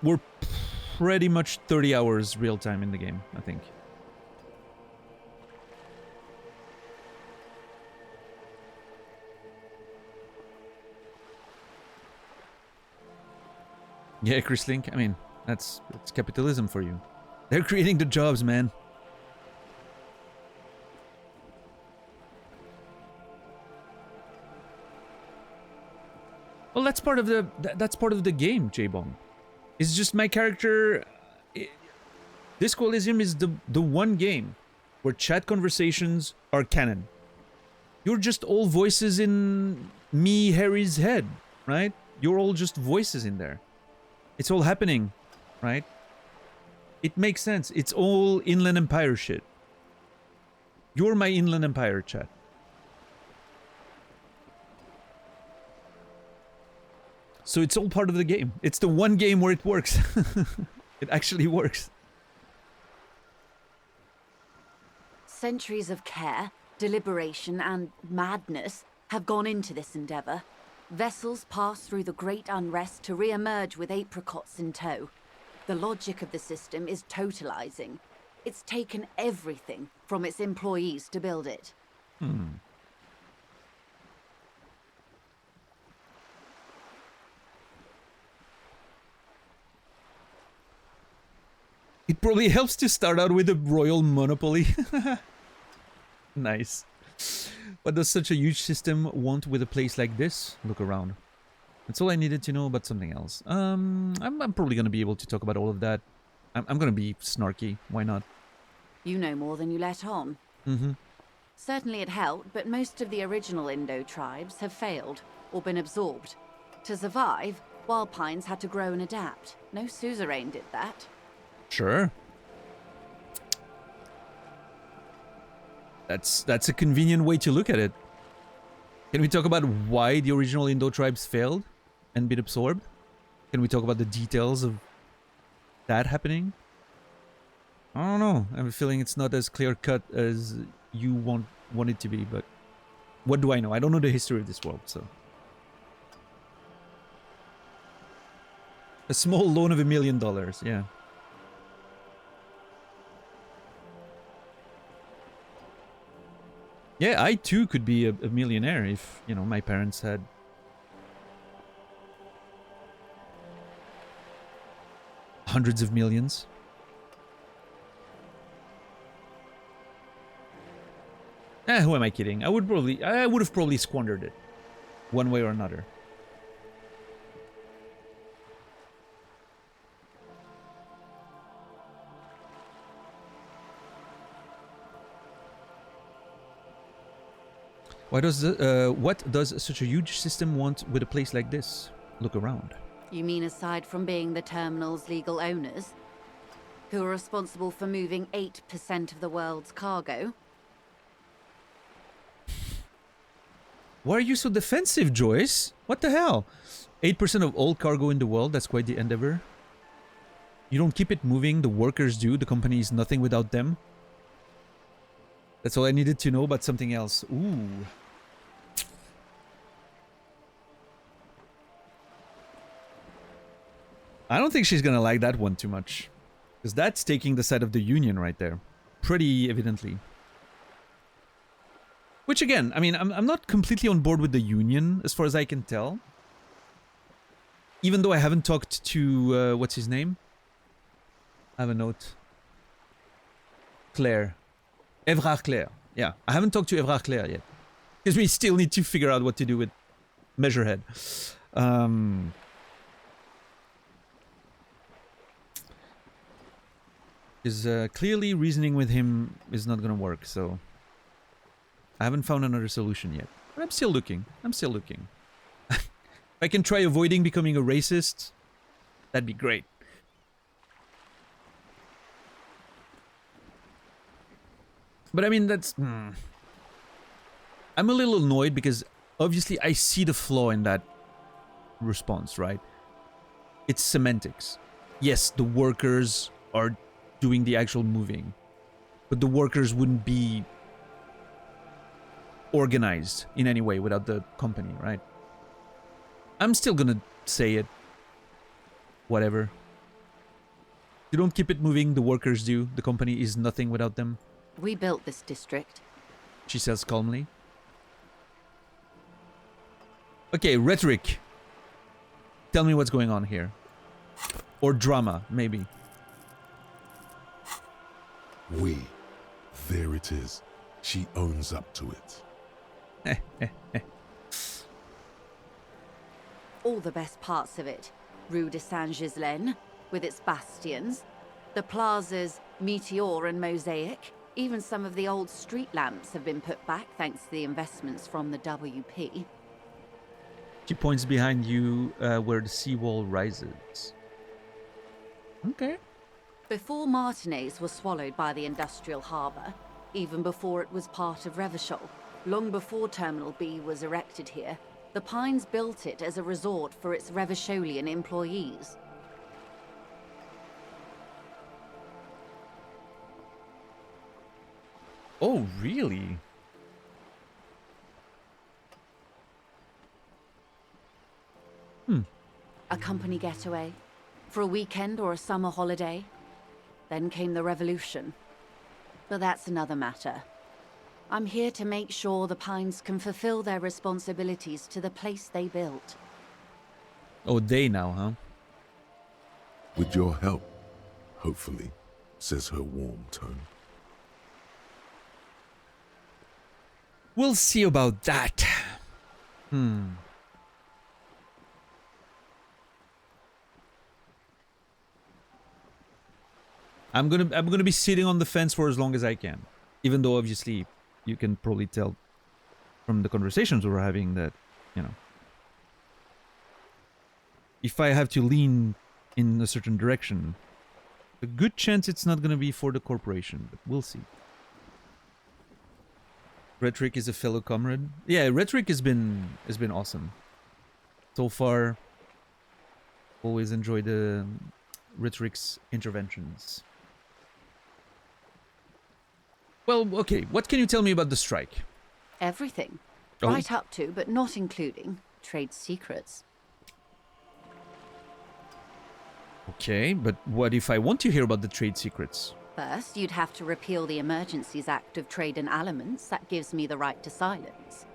We're pretty much 30 hours real time in the game, I think. Yeah, Chris Link, I mean, that's capitalism for you. They're creating the jobs, man. Well, that's part of the game, J-Bomb. It's just my character... Disco Elysium is the one game where chat conversations are canon. You're just all voices in me, Harry's head, right? You're all just voices in there. It's all happening, right? It makes sense. It's all Inland Empire shit. You're my Inland Empire, chat. So it's all part of the game. It's the one game where it works. It actually works. Centuries of care, deliberation, and madness have gone into this endeavor. Vessels pass through the great unrest to re-emerge with apricots in tow. The logic of the system is totalizing. It's taken everything from its employees to build it. It probably helps to start out with a royal monopoly. Nice. What does such a huge system want with a place like this? Look around. That's all I needed to know about something else. I'm probably going to be able to talk about all of that. I'm going to be snarky. Why not? You know more than you let on. Mm-hmm. Certainly it helped, but most of the original Indo tribes have failed or been absorbed. To survive, wild pines had to grow and adapt. No suzerain did that. Sure. That's a convenient way to look at it. Can we talk about why the original Indo tribes failed and been absorbed? Can we talk about the details of that happening? I don't know. I have a feeling it's not as clear-cut as you want it to be, but what do I know? I don't know the history of this world, so. A small loan of $1 million, yeah. Yeah, I too could be a millionaire if, you know, my parents had hundreds of millions. Who am I kidding? I would have probably squandered it one way or another. What does such a huge system want with a place like this? Look around. You mean aside from being the terminal's legal owners, who are responsible for moving 8% of the world's cargo? Why are you so defensive, Joyce? What the hell? 8% of all cargo in the world, that's quite the endeavor. You don't keep it moving, the workers do, the company is nothing without them. That's all I needed to know about something else. Ooh. I don't think she's gonna like that one too much. Because that's taking the side of the Union right there. Pretty evidently. Which again, I mean, I'm not completely on board with the Union, as far as I can tell. Even though I haven't talked to, what's his name? I have a note. Claire. Evrard Claire. Yeah, I haven't talked to Evrard Claire yet. Because we still need to figure out what to do with Measurehead. Because clearly reasoning with him is not gonna work, so... I haven't found another solution yet. But I'm still looking. I'm still looking. If I can try avoiding becoming a racist, that'd be great. But I mean, that's... I'm a little annoyed because obviously I see the flaw in that response, right? It's semantics. Yes, the workers are doing the actual moving. But the workers wouldn't be organized in any way without the company, right? I'm still gonna say it. Whatever. You don't keep it moving, the workers do. The company is nothing without them. We built this district. She says calmly. Okay, rhetoric. Tell me what's going on here. Or drama, maybe. There it is. She owns up to it. All the best parts of it. Rue de Saint-Ghislain, with its bastions. The plazas Meteor and Mosaic. Even some of the old street lamps have been put back thanks to the investments from the WP. She points behind you where the seawall rises. Okay. Before Martinez was swallowed by the industrial harbour, even before it was part of Revachol, long before Terminal B was erected here, the Pines built it as a resort for its Revacholian employees. Oh, really? A company getaway, for a weekend or a summer holiday. Then came the revolution. But that's another matter. I'm here to make sure the Pines can fulfill their responsibilities to the place they built. Oh, they now, huh? With your help, hopefully. says her warm tone. We'll see about that. I'm gonna be sitting on the fence for as long as I can. Even though obviously you can probably tell from the conversations we're having that, you know, if I have to lean in a certain direction, a good chance it's not gonna be for the corporation, but we'll see. Rhetoric is a fellow comrade. Yeah, Rhetoric has been awesome. So far, always enjoy the Rhetoric's interventions. Well, okay, what can you tell me about the strike? Everything. Oh. Right up to, but not including, trade secrets. Okay, but what if I want to hear about the trade secrets? First, you'd have to repeal the Emergencies Act of Trade in Aliments. That gives me the right to silence.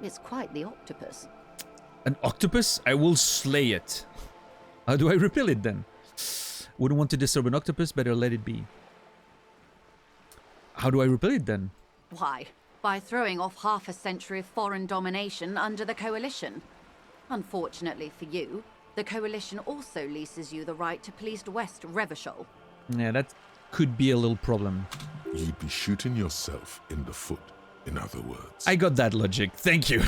It's quite the octopus. An octopus? I will slay it. How do I repeal it then? Wouldn't want to disturb an octopus, better let it be. How do I repeal it then? Why? By throwing off half a century of foreign domination under the Coalition. Unfortunately for you, the Coalition also leases you the right to police West Revachol. Yeah, that could be a little problem. You'd be shooting yourself in the foot, in other words. I got that logic, thank you.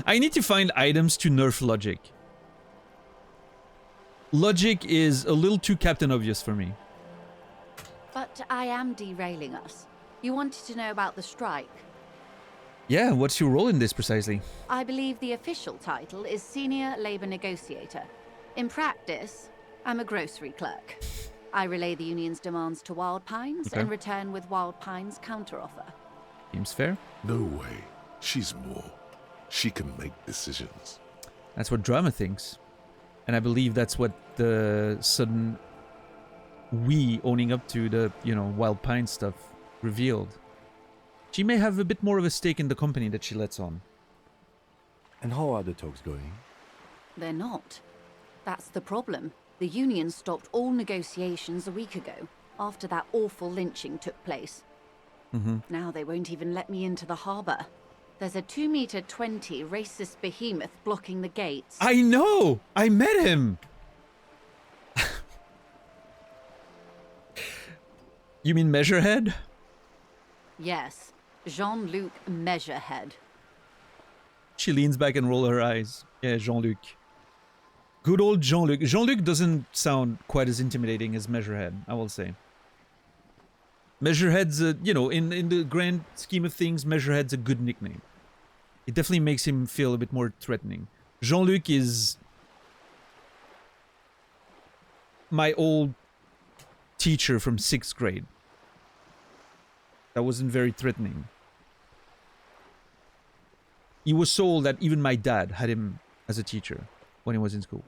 I need to find items to nerf logic. Logic is a little too Captain Obvious for me. But I am derailing us. You wanted to know about the strike. Yeah, what's your role in this precisely? I believe the official title is Senior Labor Negotiator. In practice, I'm a grocery clerk. I relay the union's demands to Wild Pines and return with Wild Pines' counteroffer. Seems fair. No way. She's more. She can make decisions. That's what Drama thinks. And I believe that's what the sudden we owning up to the, you know, Wild Pine stuff revealed. She may have a bit more of a stake in the company that she lets on. And how are the talks going? They're not. That's the problem. The union stopped all negotiations a week ago, after that awful lynching took place. Now they won't even let me into the harbour. There's a 2-meter-20 racist behemoth blocking the gates. I know! I met him! You mean Measurehead? Yes, Jean-Luc Measurehead. She leans back and rolls her eyes. Yeah, Jean-Luc. Good old Jean-Luc. Jean-Luc doesn't sound quite as intimidating as Measurehead, I will say. Measurehead's a, you know, in the grand scheme of things, Measurehead's a good nickname. It definitely makes him feel a bit more threatening. Jean-Luc is my old teacher from 6th grade. That wasn't very threatening. He was so old that even my dad had him as a teacher when he was in school.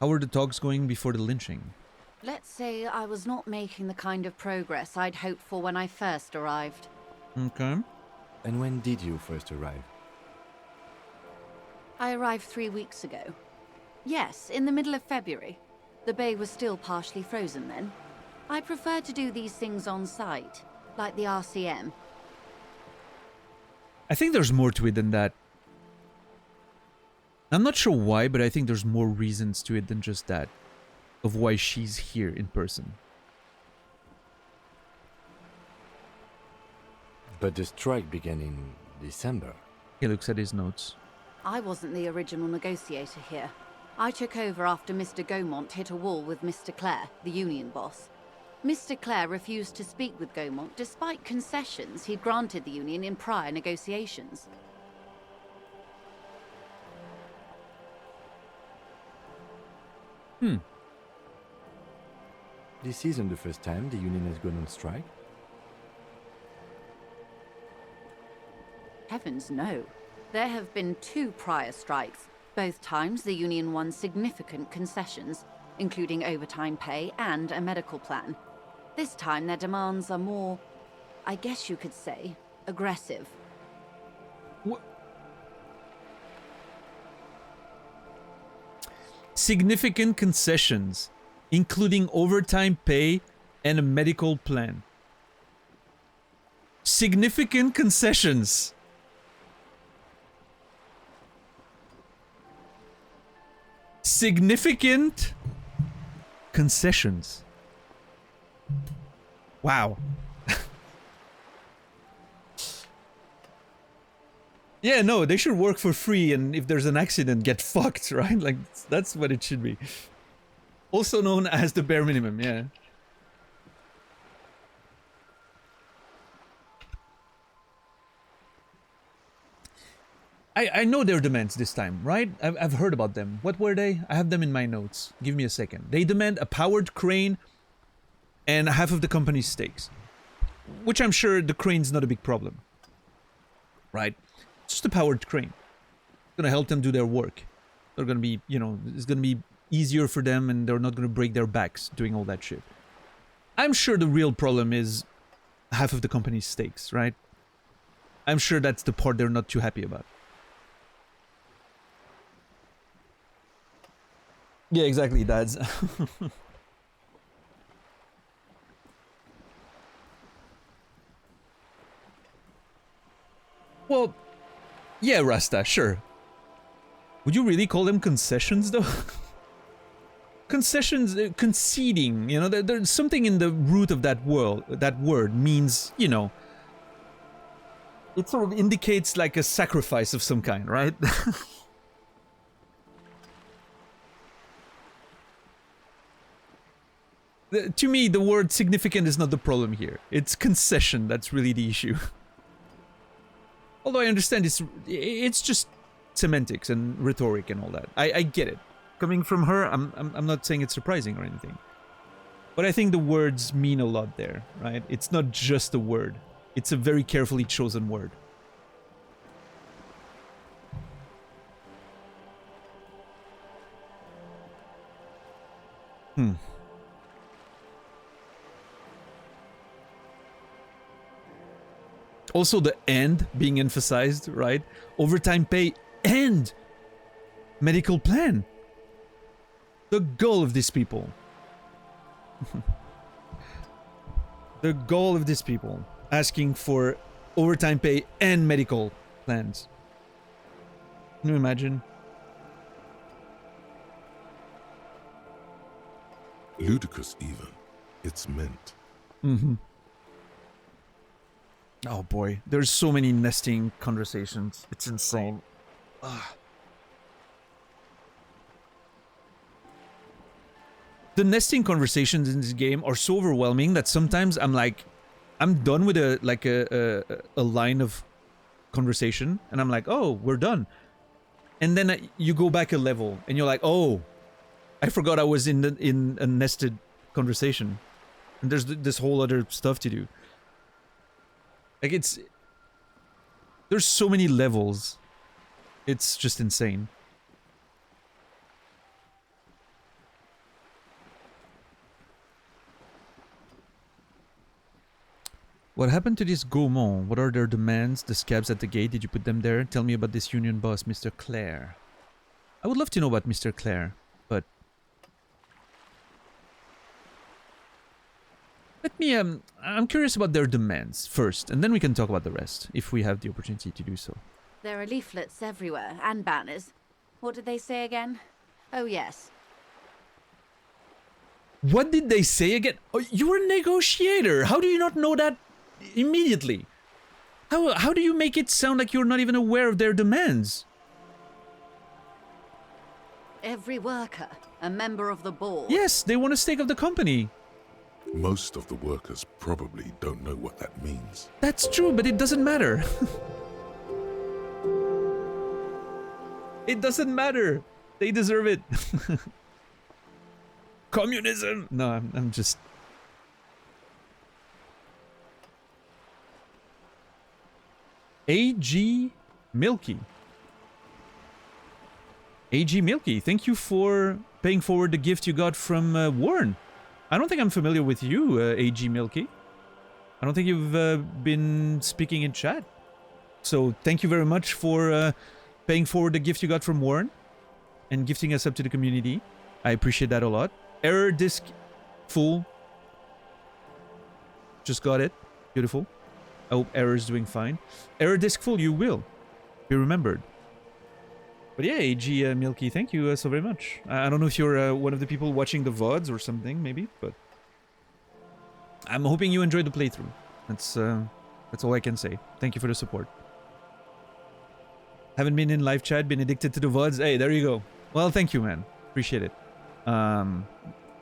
How were the talks going before the lynching? Let's say I was not making the kind of progress I'd hoped for when I first arrived. Okay. And when did you first arrive? I arrived 3 weeks ago. Yes, in the middle of February. The bay was still partially frozen then. I prefer to do these things on site, like the RCM. I think there's more to it than that. I'm not sure why, but I think there's more reasons to it than just that. Of why she's here in person. But the strike began in December. He looks at his notes. I wasn't the original negotiator here. I took over after Mr. Gaumont hit a wall with Mr. Clare, the union boss. Mr. Clare refused to speak with Gaumont despite concessions he'd granted the union in prior negotiations. This isn't the first time the union has gone on strike. Heavens no. There have been 2 prior strikes. Both times the union won significant concessions, including overtime pay and a medical plan. This time their demands are more, I guess you could say, aggressive. significant concessions, including overtime pay and a medical plan. Significant concessions. Significant concessions. Wow. Yeah, no, they should work for free, and if there's an accident, get fucked, right? Like, that's what it should be. Also known as the bare minimum, yeah. I know their demands this time, right? I've heard about them. What were they? I have them in my notes. Give me a second. They demand a powered crane and half of the company's stakes. Which I'm sure the crane's not a big problem. Right? Just a powered crane. It's gonna help them do their work. They're gonna be, you know, it's gonna be easier for them and they're not gonna break their backs doing all that shit. I'm sure the real problem is half of the company's stakes, right? I'm sure that's the part they're not too happy about. Yeah, exactly, dads. Well, yeah, Rasta, sure. Would you really call them concessions, though? Concessions, conceding, you know, there's something in the root of that word means, you know, it sort of indicates like a sacrifice of some kind, right? To me, the word significant is not the problem here. It's concession that's really the issue. Although I understand it's just semantics and rhetoric and all that. I get it. Coming from her, I'm not saying it's surprising or anything. But I think the words mean a lot there, right? It's not just a word. It's a very carefully chosen word. Also the "and" being emphasized, right? Overtime pay and medical plan. The goal of these people. The goal of these people. Asking for overtime pay and medical plans. Can you imagine? Ludicrous even. It's meant. Mm-hmm. Oh boy, there's so many nesting conversations. It's insane. Ugh. The nesting conversations in this game are so overwhelming that sometimes I'm like, I'm done with a line of conversation, and I'm like, oh, we're done. And then you go back a level, and you're like, oh, I forgot I was in a nested conversation, and there's this whole other stuff to do. Like, there's so many levels. It's just insane. What happened to this Gaumont? What are their demands? The scabs at the gate, did you put them there? Tell me about this union boss, Mr. Clare. I would love to know about Mr. Clare, but... Let me, I'm curious about their demands first, and then we can talk about the rest, if we have the opportunity to do so. There are leaflets everywhere, and banners. What did they say again? Oh, yes. What did they say again? Oh, you're a negotiator! How do you not know that immediately? How do you make it sound like you're not even aware of their demands? Every worker, a member of the board. Yes, they want a stake of the company. Most of the workers probably don't know what that means. That's true, but it doesn't matter. It doesn't matter. They deserve it. Communism! No, I'm just... A.G. Milky. A.G. Milky, thank you for paying forward the gift you got from Warren. I don't think I'm familiar with you, A.G. Milky. I don't think you've been speaking in chat. So thank you very much for paying forward the gift you got from Warren. and gifting us up to the community. I appreciate that a lot. Error disk full. Just got it. Beautiful. I hope Error's doing fine. Error disk full, you will be remembered. But yeah, AG Milky, thank you so very much. I don't know if you're one of the people watching the VODs or something, maybe, but I'm hoping you enjoyed the playthrough. That's all I can say. Thank you for the support. Haven't been in live chat, been addicted to the VODs. Hey, there you go. Well, thank you, man. Appreciate it.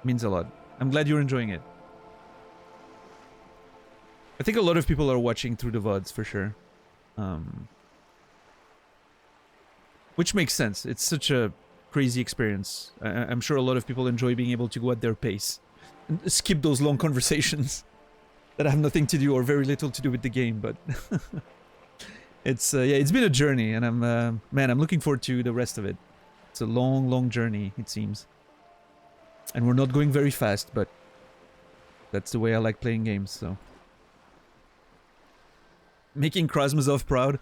Means a lot. I'm glad you're enjoying it. I think a lot of people are watching through the VODs for sure. Which makes sense. It's such a crazy experience. I'm sure a lot of people enjoy being able to go at their pace and skip those long conversations that have nothing to do or very little to do with the game. But it's yeah, it's been a journey, and I'm looking forward to the rest of it. It's a long, long journey, it seems, and we're not going very fast, but that's the way I like playing games. So making Krasmazov proud.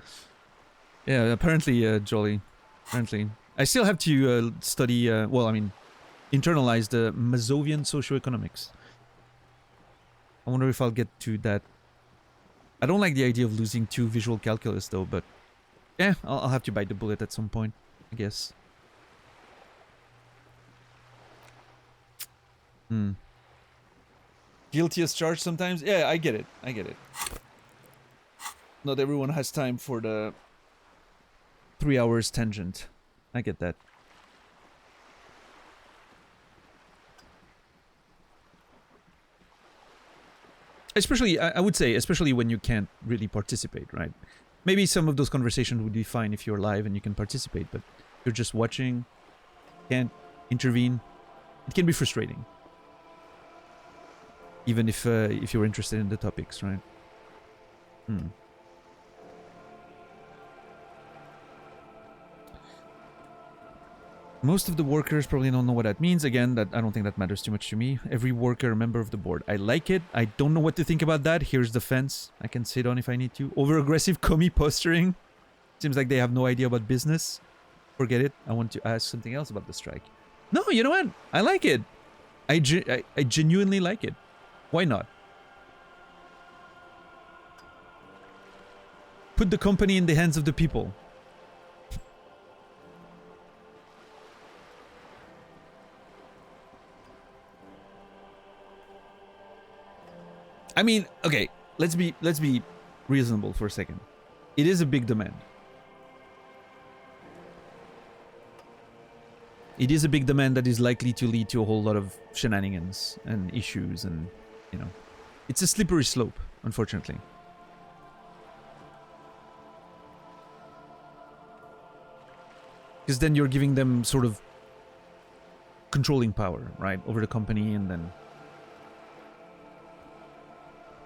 Yeah, apparently, Jolly. Apparently. I still have to study, well, I mean, internalize the Mazovian socioeconomics. I wonder if I'll get to that. I don't like the idea of losing 2 visual calculus, though, but yeah, I'll have to bite the bullet at some point, I guess. Guilty as charged sometimes? Yeah, I get it. I get it. Not everyone has time for the 3 hours tangent. I get that. Especially, I would say, especially when you can't really participate, right? Maybe some of those conversations would be fine if you're live and you can participate, but you're just watching, can't intervene. It can be frustrating. Even if you're interested in the topics, right? Most of the workers probably don't know what that means. Again, that I don't think that matters too much to me. Every worker a member of the board. I like it. I don't know what to think about that. Here's the fence. I can sit on if I need to. Over-aggressive commie posturing. Seems like they have no idea about business. Forget it. I want to ask something else about the strike. No, you know what? I like it. I genuinely like it. Why not? Put the company in the hands of the people. I mean, okay, let's be reasonable for a second. It is a big demand. It is a big demand that is likely to lead to a whole lot of shenanigans and issues, and, you know, it's a slippery slope, unfortunately. Because then you're giving them sort of controlling power, right, over the company, and then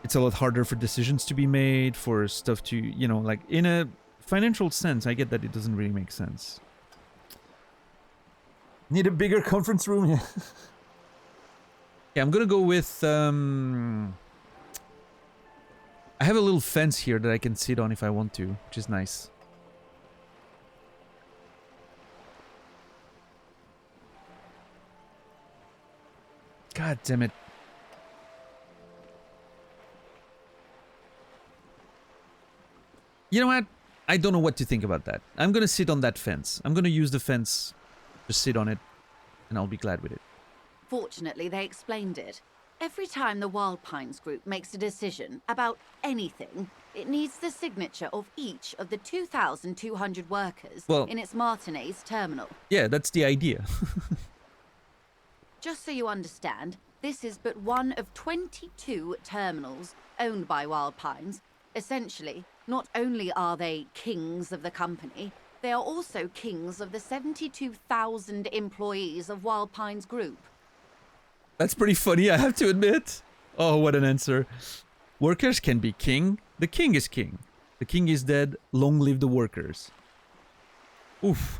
it's a lot harder for decisions to be made, for stuff to, you know, like, in a financial sense, I get that it doesn't really make sense. Need a bigger conference room? Yeah. Yeah, I'm gonna go with, I have a little fence here that I can sit on if I want to, which is nice. God damn it. You know what? I don't know what to think about that. I'm gonna sit on that fence. I'm gonna use the fence, just sit on it, and I'll be glad with it. Fortunately, they explained it. Every time the Wild Pines group makes a decision about anything, it needs the signature of each of the 2,200 workers in its Martinez terminal. Yeah, that's the idea. Just so you understand, this is but one of 22 terminals owned by Wild Pines. Essentially, not only are they kings of the company, they are also kings of the 72,000 employees of Wild Pines Group. That's pretty funny, I have to admit. Oh, what an answer. Workers can be king. The king is king. The king is dead. Long live the workers. Oof.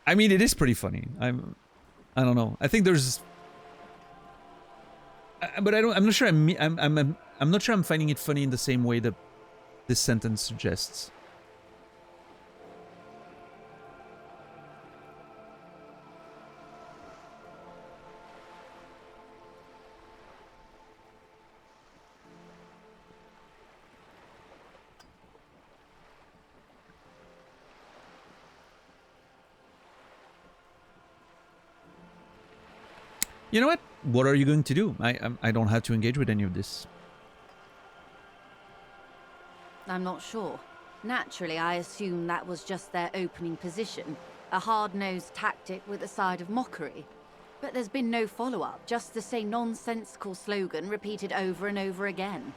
I mean, it is pretty funny. I don't know. I think there's... But I'm not sure I'm not sure I'm finding it funny in the same way that this sentence suggests. You know what? What are you going to do? I don't have to engage with any of this. I'm not sure. Naturally, I assume that was just their opening position. A hard-nosed tactic with a side of mockery. But there's been no follow-up, just the same nonsensical slogan repeated over and over again.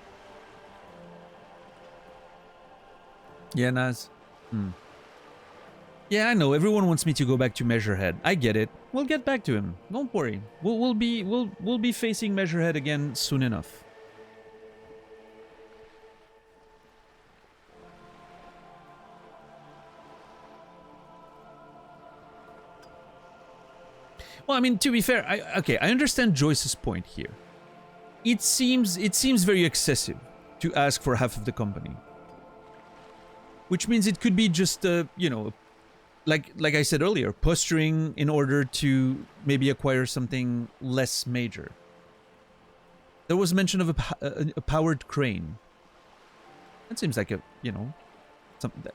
Yeah, Naz. Yeah, I know. Everyone wants me to go back to Measurehead. I get it. We'll get back to him. Don't worry. We'll be facing Measurehead again soon enough. Well, I mean, to be fair, I understand Joyce's point here. It seems very excessive to ask for half of the company. Which means it could be just, you know, like I said earlier, posturing in order to maybe acquire something less major. There was mention of a powered crane. That seems like a, you know,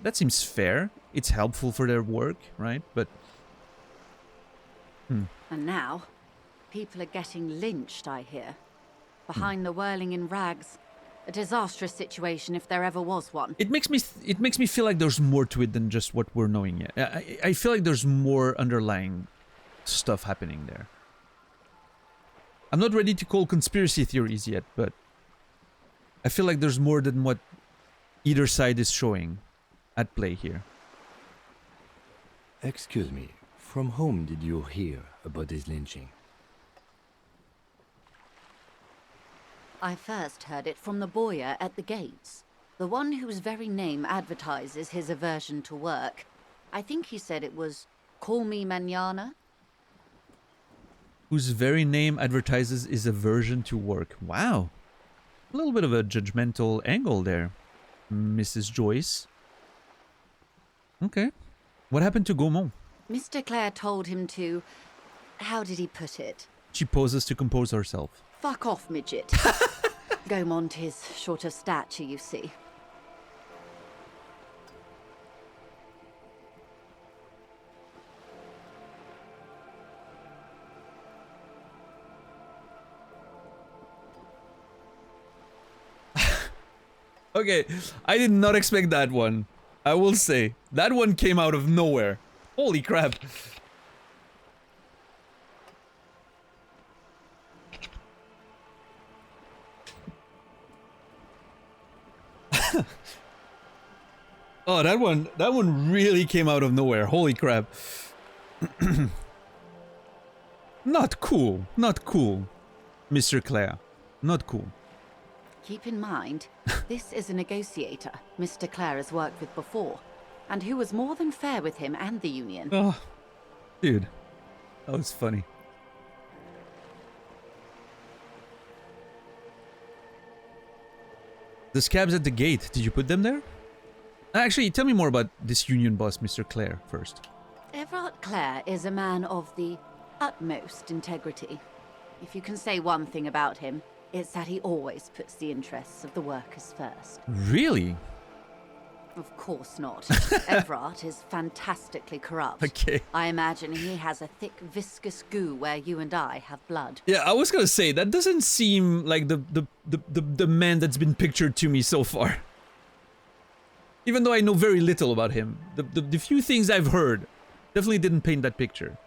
that seems fair. It's helpful for their work, right? But... And now, people are getting lynched, I hear. Behind the whirling in rags. A disastrous situation if there ever was one. It makes me feel like there's more to it than just what we're knowing yet. I feel like there's more underlying stuff happening there. I'm not ready to call conspiracy theories yet, but I feel like there's more than what either side is showing at play here. Excuse me, from whom did you hear about this lynching? I first heard it from the bowyer at the gates. The one whose very name advertises his aversion to work. I think he said it was, "Call me Manana." Whose very name advertises his aversion to work. Wow. A little bit of a judgmental angle there, Mrs. Joyce. Okay. What happened to Gaumont? Mr. Clare told him to... How did he put it? She pauses to compose herself. Fuck off, midget. Gaumont is short of stature, you see. Okay, I did not expect that one. I will say, that one came out of nowhere. Holy crap. Oh, that one really came out of nowhere. Holy crap. Not cool. Not cool, Mr. Clare. Not cool. Keep in mind, this is a negotiator Mr. Clare has worked with before, and who was more than fair with him and the union. Oh, dude. That was funny. The scabs at the gate, did you put them there? Actually, tell me more about this union boss, Mr. Clare, first. Everard Clare is a man of the utmost integrity. If you can say one thing about him, it's that he always puts the interests of the workers first. Really? Of course not. Everard is fantastically corrupt. Okay. I imagine he has a thick, viscous goo where you and I have blood. Yeah, I was gonna say, that doesn't seem like the man that's been pictured to me so far. Even though I know very little about him, the few things I've heard definitely didn't paint that picture.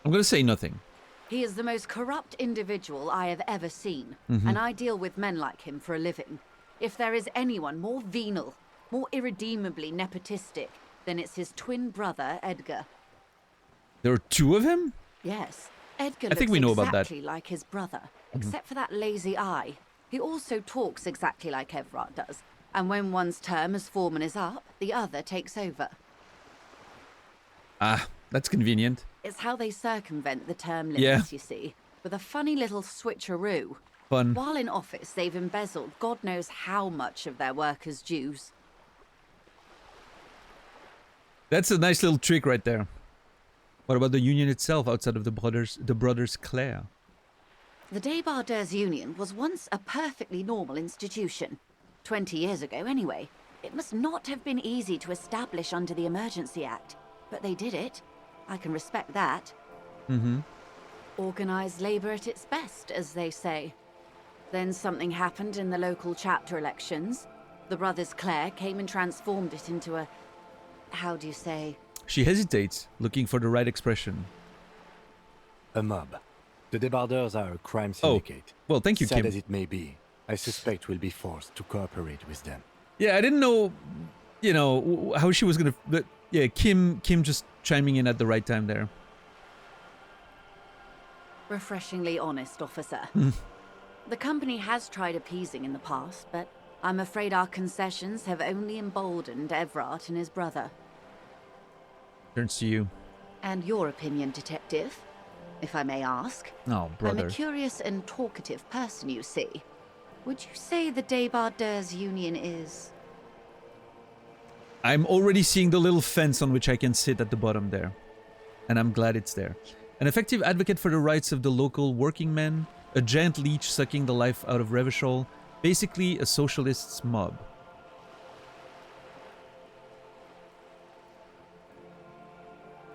I'm gonna say nothing. He is the most corrupt individual I have ever seen, and I deal with men like him for a living. If there is anyone more venal, more irredeemably nepotistic, then it's his twin brother, Edgar. There are two of him? Yes, Edgar I think looks we know about that. exactly like his brother, except for that lazy eye. He also talks exactly like Everard does, and when one's term as foreman is up, the other takes over. Ah, that's convenient. It's how they circumvent the term limits, Yeah. you see, with a funny little switcheroo. Fun. While in office, they've embezzled God knows how much of their workers' dues. That's a nice little trick right there. What about the union itself outside of the brothers Clare? The Débardeurs Union was once a perfectly normal institution. 20 years ago, anyway. It must not have been easy to establish under the Emergency Act, but they did it. I can respect that. Mm-hmm. Organized labor at its best, as they say. Then something happened in the local chapter elections. The brothers Clare came and transformed it into a... how do you say? She hesitates, looking for the right expression. A mob. The Débardeurs are a crime syndicate. Well, thank you, Sad Kim. as it may be, I suspect we'll be forced to cooperate with them. Yeah, I didn't know, you know, how she was gonna... But yeah, Kim just chiming in at the right time there. Refreshingly honest, officer. The company has tried appeasing in the past, but I'm afraid our concessions have only emboldened Everard and his brother. Turns to you. And your opinion, detective? If I may ask. Oh, brother. I'm a curious and talkative person, you see. Would you say the Débardeurs Union is... I'm already seeing the little fence on which I can sit at the bottom there. And I'm glad it's there. An effective advocate for the rights of the local working men, a giant leech sucking the life out of Revachol, basically a socialist's mob.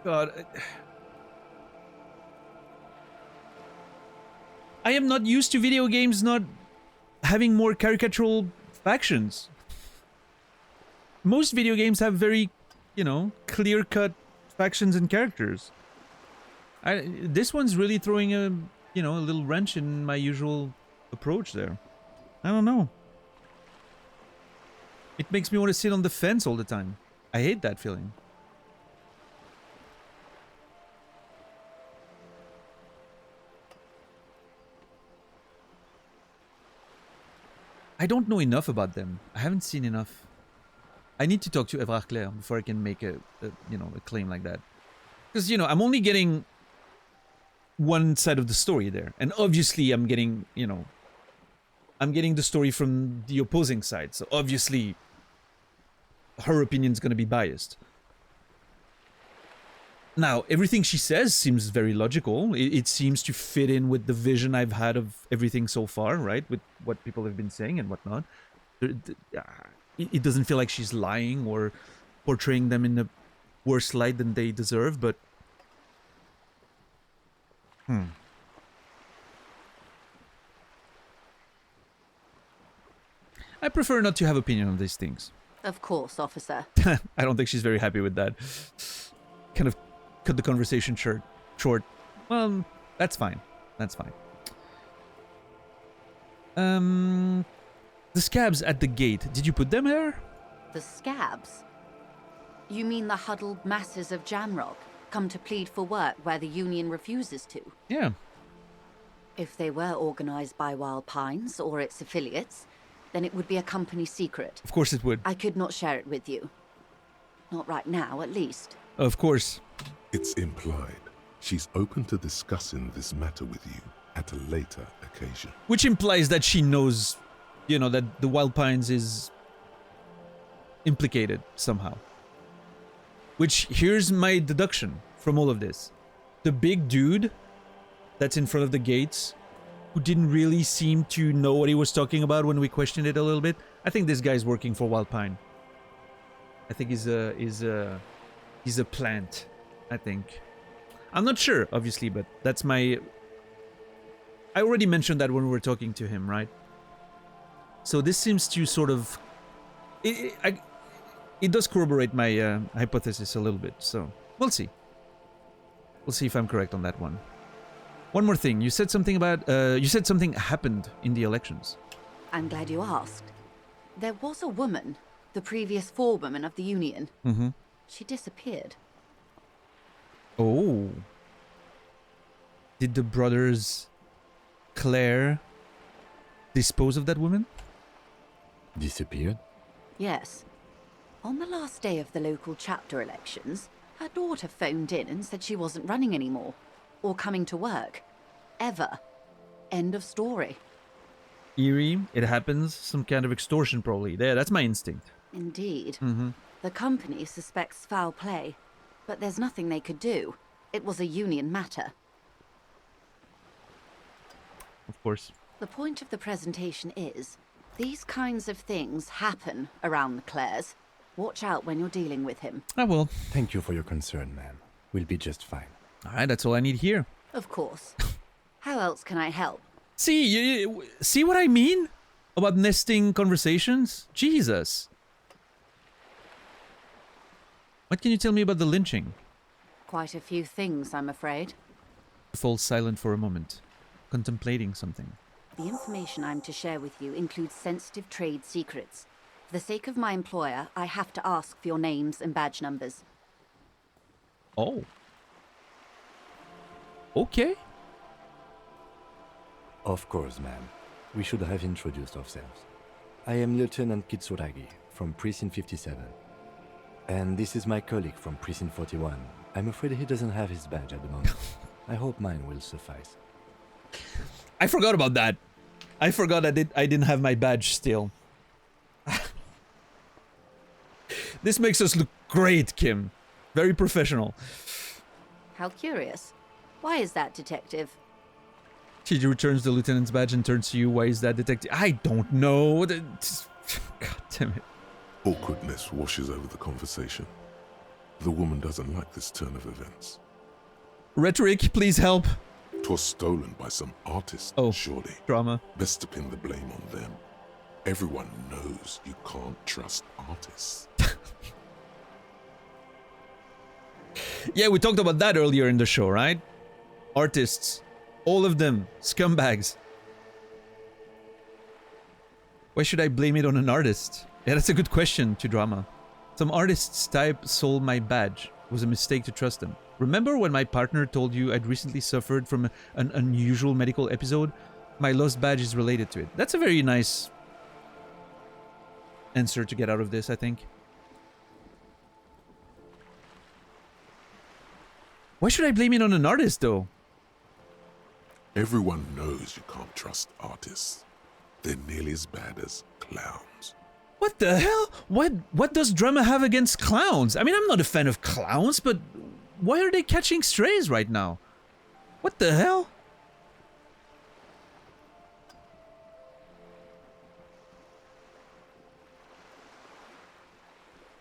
God... I am not used to video games not having more caricatural factions. Most video games have very, you know, clear-cut factions and characters. This one's really throwing a, you know, a little wrench in my usual approach there. I don't know. It makes me want to sit on the fence all the time. I hate that feeling. I don't know enough about them. I haven't seen enough. I need to talk to Everard Clare before I can make a you know, a claim like that. Because, you know, I'm only getting one side of the story there. And obviously I'm getting, you know, I'm getting the story from the opposing side. So obviously her opinion's going to be biased. Now, everything she says seems very logical. It seems to fit in with the vision I've had of everything so far, right? With what people have been saying and whatnot. It doesn't feel like she's lying or portraying them in a worse light than they deserve, but... I prefer not to have opinion on these things. Of course, officer. I don't think she's very happy with that. Kind of cut the conversation short. Well, that's fine. That's fine. The scabs at the gate. Did you put them there? The scabs? You mean the huddled masses of Jamrock come to plead for work where the Union refuses to? Yeah. If they were organized by Wild Pines or its affiliates, then it would be a company secret. Of course it would. I could not share it with you. Not right now, at least. Of course. It's implied she's open to discussing this matter with you at a later occasion. Which implies that she knows, you know, that the Wild Pines is implicated somehow. Which, here's my deduction from all of this. The big dude that's in front of the gates, who didn't really seem to know what he was talking about when we questioned it a little bit, I think this guy's working for Wild Pine. I think he's a plant, I think. I'm not sure, obviously, but that's my... I already mentioned that when we were talking to him, right? So this seems to sort of... It does corroborate my hypothesis a little bit, so we'll see. We'll see if I'm correct on that one. One more thing, you said something about... you said something happened in the elections. I'm glad you asked. There was a woman, the previous forewoman of the Union. Mm-hmm. She disappeared. Oh. Did the brothers Claire dispose of that woman? Disappeared? Yes. On the last day of the local chapter elections, her daughter phoned in and said she wasn't running anymore. Or coming to work. Ever. End of story. Eerie, it happens. Some kind of extortion, probably. There, that's my instinct. Indeed. Mm-hmm. The company suspects foul play, but there's nothing they could do. It was a Union matter. course. The point of the presentation is, these kinds of things happen around the Clares. Watch out when you're dealing with him. I will. Thank you for your concern, ma'am. We'll be just fine. Alright, that's all I need here. Of course. How else can I help? See, see what I mean? About nesting conversations? Jesus. What can you tell me about the lynching? Quite a few things, I'm afraid. Falls silent for a moment, contemplating something. The information I'm to share with you includes sensitive trade secrets. For the sake of my employer, I have to ask for your names and badge numbers. Oh. Okay. Of course, ma'am. We should have introduced ourselves. I am Lieutenant Kitsuragi from Precinct 57. And this is my colleague from Precinct 41. I'm afraid he doesn't have his badge at the moment. I hope mine will suffice. I forgot about that. I forgot I didn't have my badge still. This makes us look great, Kim. Very professional. How curious. Why is that, Detective? She returns the lieutenant's badge and turns to you. Why is that, detective? I don't know. God damn it. Awkwardness washes over the conversation. The woman doesn't like this turn of events. Rhetoric, please help. 'Twas stolen by some artist, Oh. surely. Drama. Best to pin the blame on them. Everyone knows you can't trust artists. Yeah, we talked about that earlier in the show, right? Artists. All of them. Scumbags. Why should I blame it on an artist? Yeah, that's a good question to drama. Some artists type sold my badge. It was a mistake to trust them. Remember when my partner told you I'd recently suffered from an unusual medical episode? My lost badge is related to it. That's a very nice answer to get out of this, I think. Why should I blame it on an artist, though? Everyone knows you can't trust artists. They're nearly as bad as clowns. What the hell? What does drama have against clowns? I mean, I'm not a fan of clowns, but why are they catching strays right now? What the hell?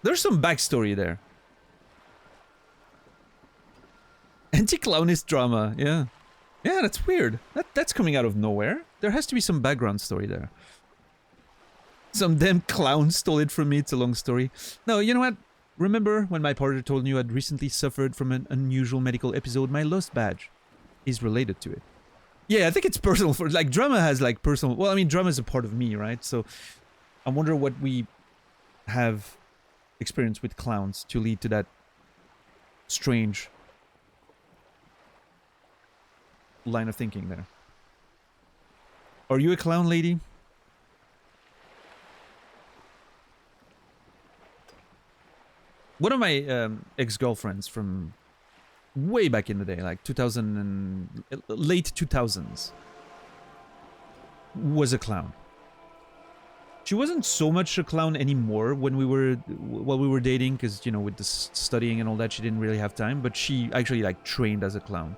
There's some backstory there. Anti-clownist drama, yeah. Yeah, that's weird. That's coming out of nowhere. There has to be some background story there. Some damn clown stole it from me. It's a long story. No, you know what? Remember when my partner told you I'd recently suffered from an unusual medical episode? My lost badge is related to it. Yeah, I think it's personal for... Like, drama has, like, personal... Well, I mean, drama is a part of me, right? So, I wonder what we have experienced with clowns to lead to that strange line of thinking there. Are you a clown, lady? One of my ex-girlfriends from way back in the day, like 2000 and late 2000s, was a clown. She wasn't so much a clown anymore when we were while we were dating, because, you know, with the studying and all that, she didn't really have time. But she actually, like, trained as a clown.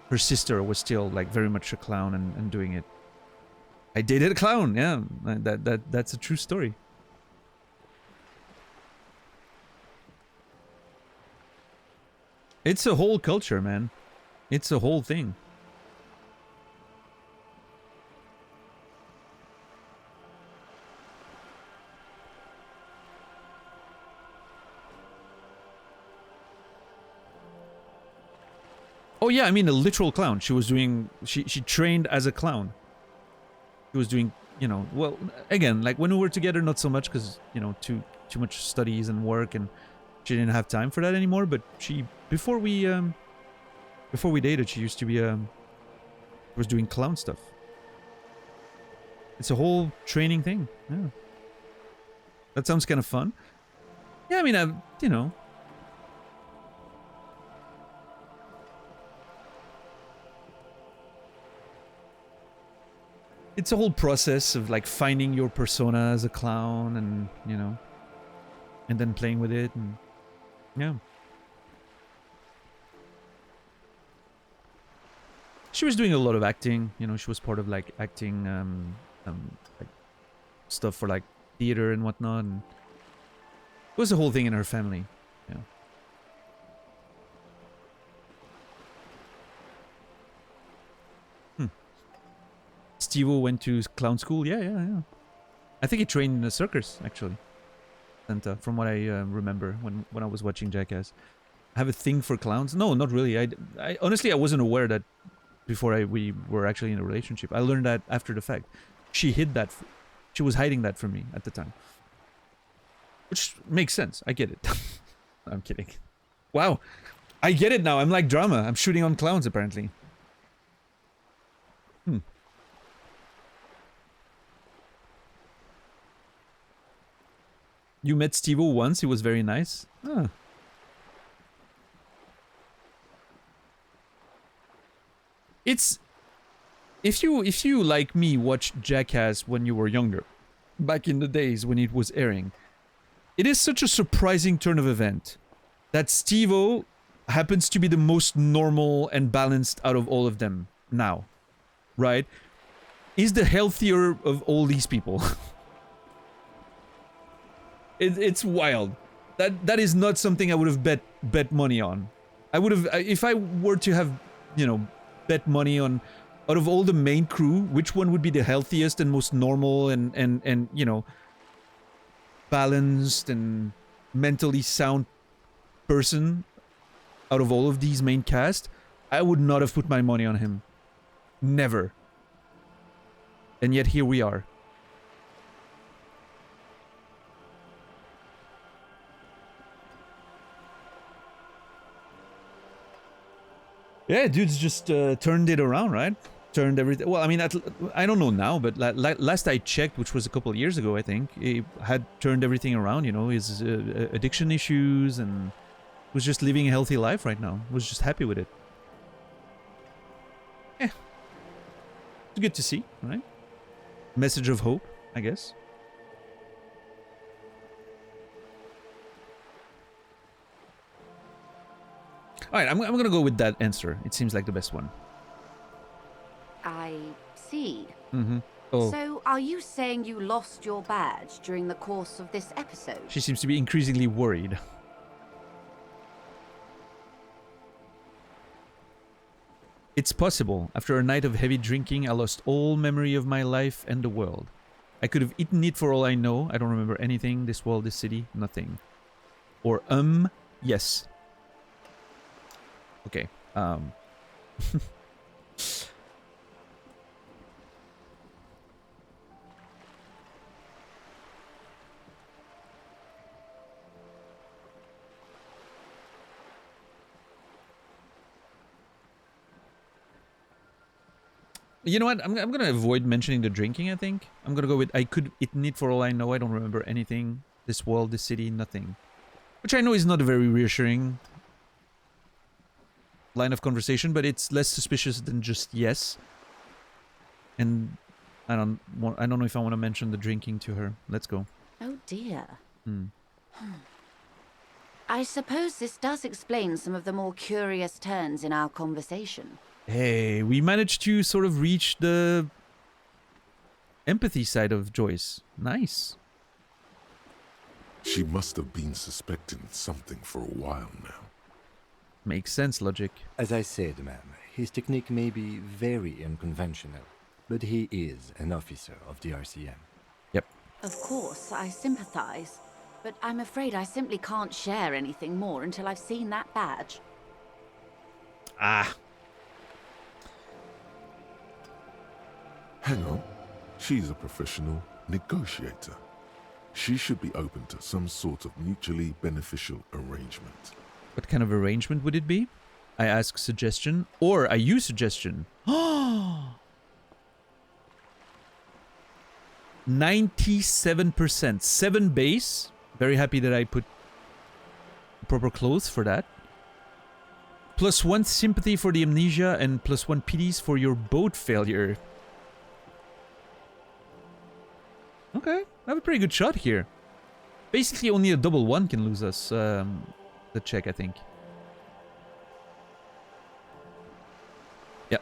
Her sister was still, like, very much a clown and doing it. I dated a clown, yeah. That's a true story. It's a whole culture, man. It's a whole thing. Oh yeah, I mean a literal clown. She was doing... She trained as a clown. She was doing, you know... Well, again, like when we were together, not so much because, you know, too much studies and work, and she didn't have time for that anymore. But she... Before we dated, she used to be... was doing clown stuff. It's a whole training thing. Yeah. That sounds kind of fun. Yeah, I mean, you know... It's a whole process of, like, finding your persona as a clown and, you know, and then playing with it, and yeah. She was doing a lot of acting. You know, she was part of like acting like stuff for like theater and whatnot. And it was a whole thing in her family. Yeah. Steve-O went to clown school. Yeah. I think he trained in a circus, actually. Santa, from what I remember when I was watching Jackass. I have a thing for clowns. No, not really. I honestly, I wasn't aware that before we were actually in a relationship. I learned that after the fact. She hid that. She was hiding that from me at the time. Which makes sense. I get it. I'm kidding. Wow. I get it now. I'm like drama. I'm shooting on clowns, apparently. You met Steve-O once. He was very nice. Ah. It's... If you, like me, watched Jackass when you were younger, back in the days when it was airing, it is such a surprising turn of event that Steve-O happens to be the most normal and balanced out of all of them now, right? He's the healthier of all these people. It's wild. That is not something I would have bet money on. I would have, if I were to have, you know, bet money on, out of all the main crew, which one would be the healthiest and most normal and you know, balanced and mentally sound person out of all of these main cast, I would not have put my money on him. Never. And yet here we are. Yeah, dude's just turned it around, right? Turned everything. Well, I mean, I don't know now, but last I checked, which was a couple of years ago, I think, he had turned everything around. You know, his addiction issues, and was just living a healthy life right now. Was just happy with it. Yeah, it's good to see, right? Message of hope, I guess. Alright, I'm gonna go with that answer. It seems like the best one. I see. Mm-hmm. Oh. So, are you saying you lost your badge during the course of this episode? She seems to be increasingly worried. It's possible. After a night of heavy drinking, I lost all memory of my life and the world. I could have eaten it for all I know. I don't remember anything. This world, this city, nothing. Or, yes. Okay, you know what? I'm gonna avoid mentioning the drinking, I think. I'm gonna go with I could eaten it for all I know. I don't remember anything. This world, this city, nothing. Which I know is not a very reassuring line of conversation, but it's less suspicious than just yes. And I don't know if I want to mention the drinking to her. Let's go. Oh dear. I suppose this does explain some of the more curious turns in our conversation. Hey, we managed to sort of reach the empathy side of Joyce. Nice. She must have been suspecting something for a while now. Makes sense, logic. As I said, ma'am, his technique may be very unconventional, but he is an officer of the RCM. Yep. Of course, I sympathize, but I'm afraid I simply can't share anything more until I've seen that badge. Ah. Hang on. She's a professional negotiator. She should be open to some sort of mutually beneficial arrangement. What kind of arrangement would it be? I ask suggestion, or I use suggestion. 97%. 7 base. Very happy that I put proper clothes for that. +1 sympathy for the amnesia and +1 pities for your boat failure. Okay, I have a pretty good shot here. Basically, only a double 1 can lose us the check, I think. Yep.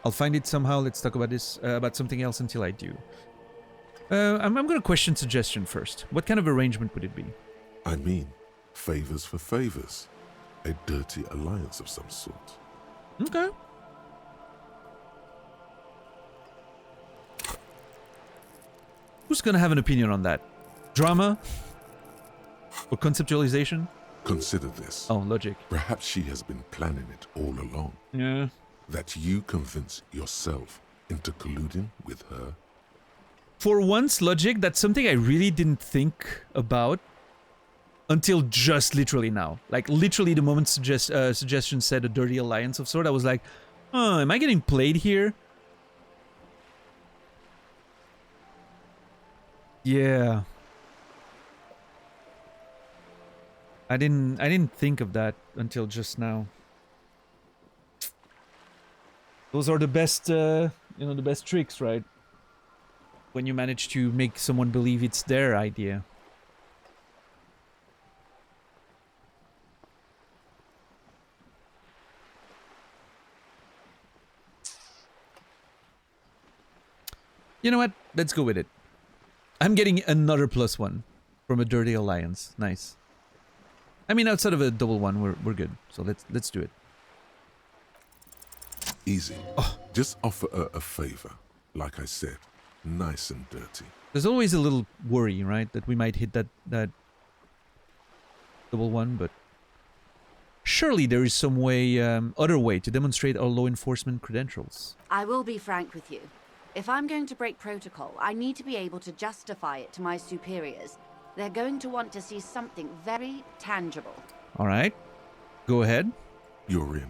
I'll find it somehow. Let's talk about this, about something else until I do. I'm going to question suggestion first. What kind of arrangement would it be? I mean, favors for favors. A dirty alliance of some sort. Okay. Who's going to have an opinion on that? Drama? Or conceptualization? Consider this. Oh, logic. Perhaps she has been planning it all along. Yeah. That you convince yourself into colluding with her. For once, logic, that's something I really didn't think about until just literally now. Like, literally the moment suggestion said a dirty alliance of sort, I was like, oh, am I getting played here? Yeah. I didn't think of that until just now. Those are the best, the best tricks, right? When you manage to make someone believe it's their idea. You know what? Let's go with it. I'm getting another +1 from a dirty alliance. Nice. I mean, outside of a double one, we're good. So let's do it. Easy. Oh. Just offer her a favor. Like I said, nice and dirty. There's always a little worry, right? That we might hit that double one, but surely there is some way, other way to demonstrate our law enforcement credentials. I will be frank with you. If I'm going to break protocol, I need to be able to justify it to my superiors. They're going to want to see something very tangible. All right. Go ahead. You're in,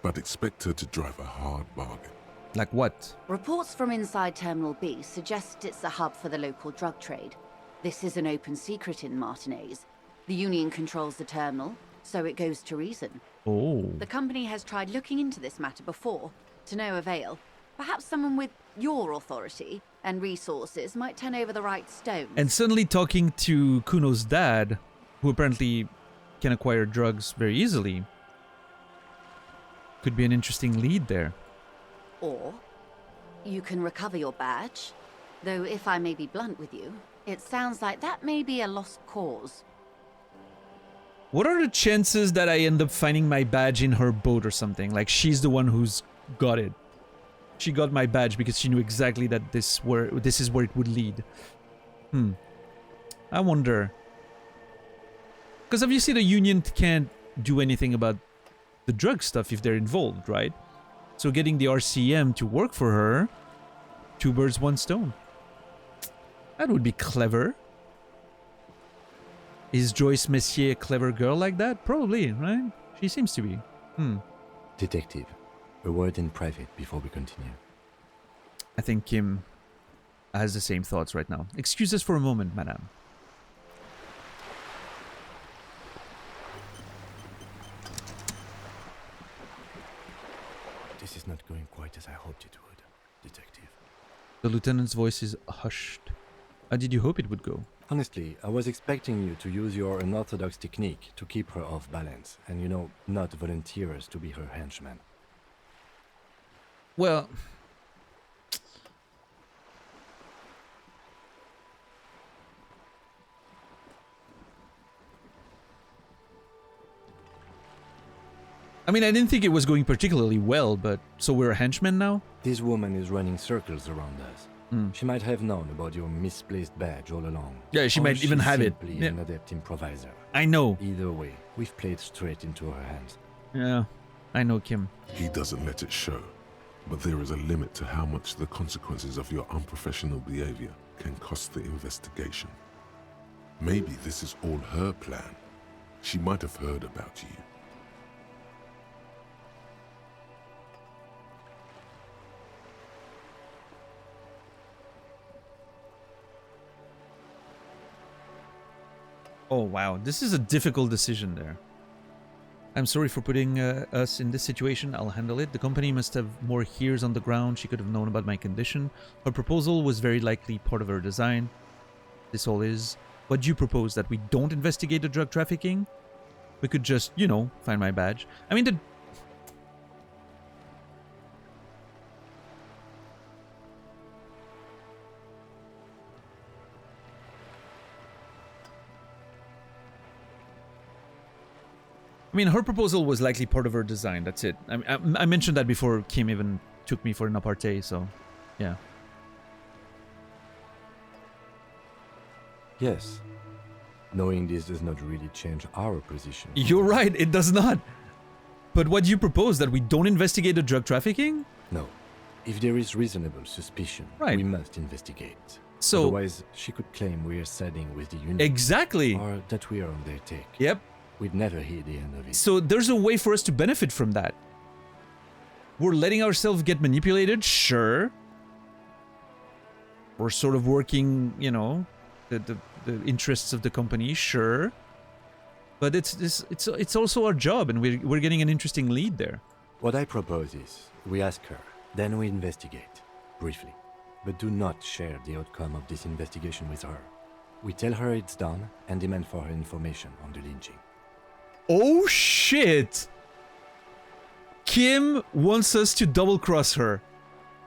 but expect her to drive a hard bargain. Like what? Reports from inside Terminal B suggest it's a hub for the local drug trade. This is an open secret in Martinez. The Union controls the terminal, so it goes to reason. Oh. The company has tried looking into this matter before, to no avail. Perhaps someone with your authority and resources might turn over the right stones. And suddenly talking to Kuno's dad, who apparently can acquire drugs very easily, could be an interesting lead there. Or you can recover your badge. Though if I may be blunt with you, it sounds like that may be a lost cause. What are the chances that I end up finding my badge in her boat or something? Like she's the one who's got it. She got my badge because she knew exactly that this is where it would lead. I wonder. Because obviously the Union can't do anything about the drug stuff if they're involved, right? So getting the RCM to work for her, 2 birds, 1 stone. That would be clever. Is Joyce Messier a clever girl like that? Probably, right? She seems to be. Detective, a word in private before we continue. I think Kim has the same thoughts right now. Excuse us for a moment, madame. This is not going quite as I hoped it would, Detective. The lieutenant's voice is hushed. How did you hope it would go? Honestly, I was expecting you to use your unorthodox technique to keep her off balance, and not volunteer us to be her henchmen. Well... I mean, I didn't think it was going particularly well, but... So we're henchmen now? This woman is running circles around us. She might have known about your misplaced badge all along. Yeah, she might even have it. Simply an adept improviser. I know. Either way, we've played straight into her hands. Yeah, I know, Kim. He doesn't let it show, but there is a limit to how much the consequences of your unprofessional behavior can cost the investigation. Maybe this is all her plan. She might have heard about you. Oh, wow. This is a difficult decision there. I'm sorry for putting us in this situation. I'll handle it. The company must have more ears on the ground. She could have known about my condition. Her proposal was very likely part of her design. This all is. What do you propose? That we don't investigate the drug trafficking? We could just, find my badge. I mean, I mean, her proposal was likely part of her design. That's it. I mentioned that before Kim even took me for an apartheid, so yeah. Yes. Knowing this does not really change our position. You're right, it does not. But what do you propose? That we don't investigate the drug trafficking? No. If there is reasonable suspicion, Right. we must investigate. So Otherwise, she could claim we are siding with the Union. exactly. Or that we are on their take. Yep. We'd never hear the end of it. So there's a way for us to benefit from that. We're letting ourselves get manipulated, sure. We're sort of working, you know, the interests of the company, sure. But it's also our job, and we're getting an interesting lead there. What I propose is, we ask her, then we investigate, briefly. But do not share the outcome of this investigation with her. We tell her it's done, and demand for her information on the lynching. Oh shit! Kim wants us to double-cross her.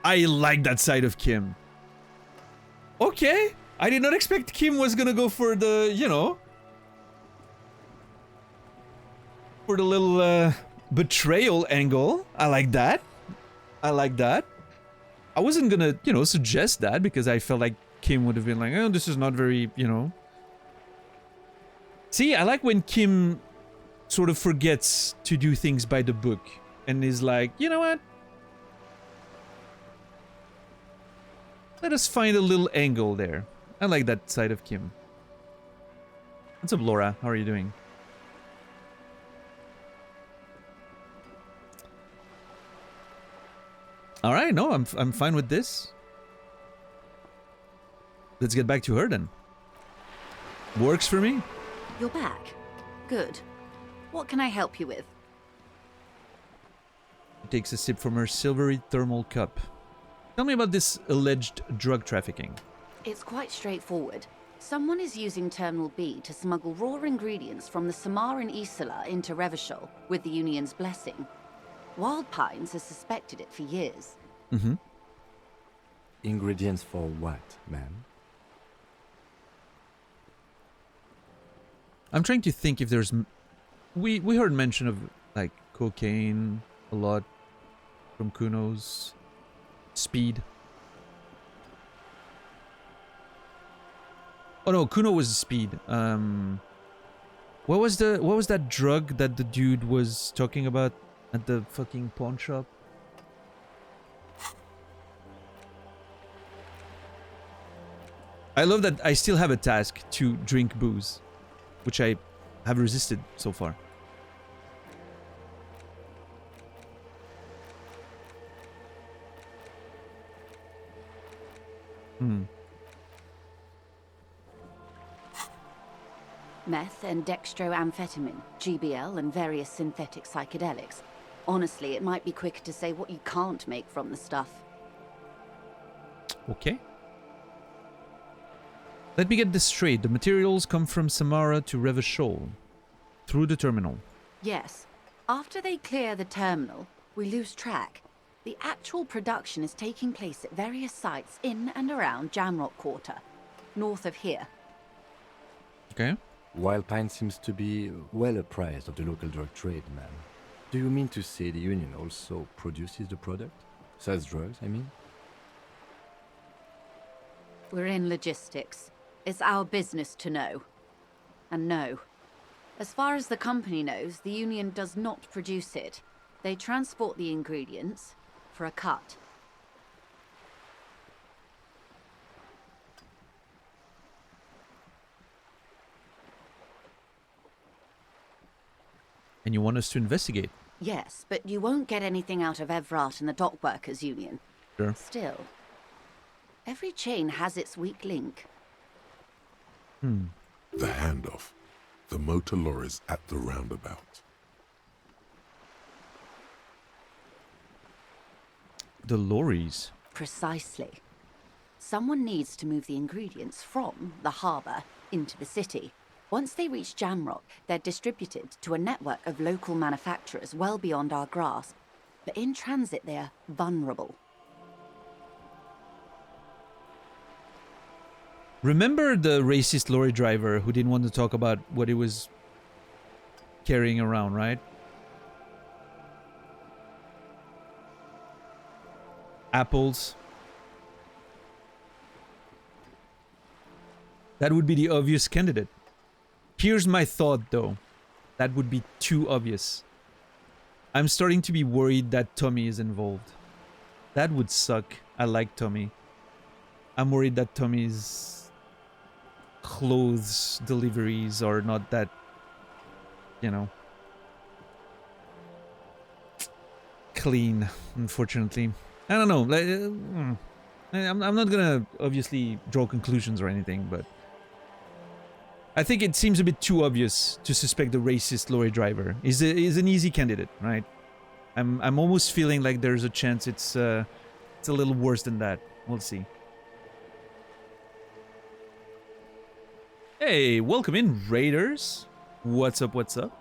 I like that side of Kim. Okay. I did not expect Kim was gonna go for the, you know, for the little betrayal angle. I like that. I like that. I wasn't gonna, you know, suggest that because I felt like Kim would have been like, oh, this is not very, you know. See, I like when Kim sort of forgets to do things by the book and is like, you know what? Let us find a little angle there. I like that side of Kim. What's up, Laura? How are you doing? All right, no, I'm fine with this. Let's get back to her then. Works for me. You're back. Good. What can I help you with? She takes a sip from her silvery thermal cup. Tell me about this alleged drug trafficking. It's quite straightforward. Someone is using Terminal B to smuggle raw ingredients from the Samaran Isola into Revachol with the Union's blessing. Wild Pines has suspected it for years. Mm-hmm. Ingredients for what, ma'am? I'm trying to think if there's... We heard mention of, like, cocaine a lot from Kuno's. Speed. Oh no, Kuno was speed. What was that drug that the dude was talking about at the fucking pawn shop? I love that I still have a task to drink booze, which I have resisted so far. Hmm. Meth and dextroamphetamine, GBL, and various synthetic psychedelics. Honestly, it might be quicker to say what you can't make from the stuff. Okay. Let me get this straight. The materials come from Samara to Revachol through the terminal. Yes. After they clear the terminal, we lose track. The actual production is taking place at various sites in and around Jamrock Quarter, north of here. Okay. Wild Pine seems to be well apprised of the local drug trade, ma'am. Do you mean to say the Union also produces the product? Sells drugs, I mean? We're in logistics. It's our business to know. And no. As far as the company knows, the Union does not produce it. They transport the ingredients for a cut. And you want us to investigate? Yes, but you won't get anything out of Evrat and the Dock Workers Union. Sure. Still, every chain has its weak link. The handoff. The motor lorries at the roundabout. The lorries. Precisely. Someone needs to move the ingredients from the harbour into the city. Once they reach Jamrock, they're distributed to a network of local manufacturers well beyond our grasp. But in transit, they are vulnerable. Remember the racist lorry driver who didn't want to talk about what he was carrying around, right? Apples. That would be the obvious candidate. Here's my thought, though. That would be too obvious. I'm starting to be worried that Tommy is involved. That would suck. I like Tommy. I'm worried that Tommy's clothes deliveries are not that, you know, clean, unfortunately. I don't know. I'm not gonna obviously draw conclusions or anything, but I think it seems a bit too obvious to suspect the racist lorry driver. Is an easy candidate, right? I'm almost feeling like there's a chance it's a little worse than that. We'll see. Hey, welcome in, Raiders. What's up? What's up?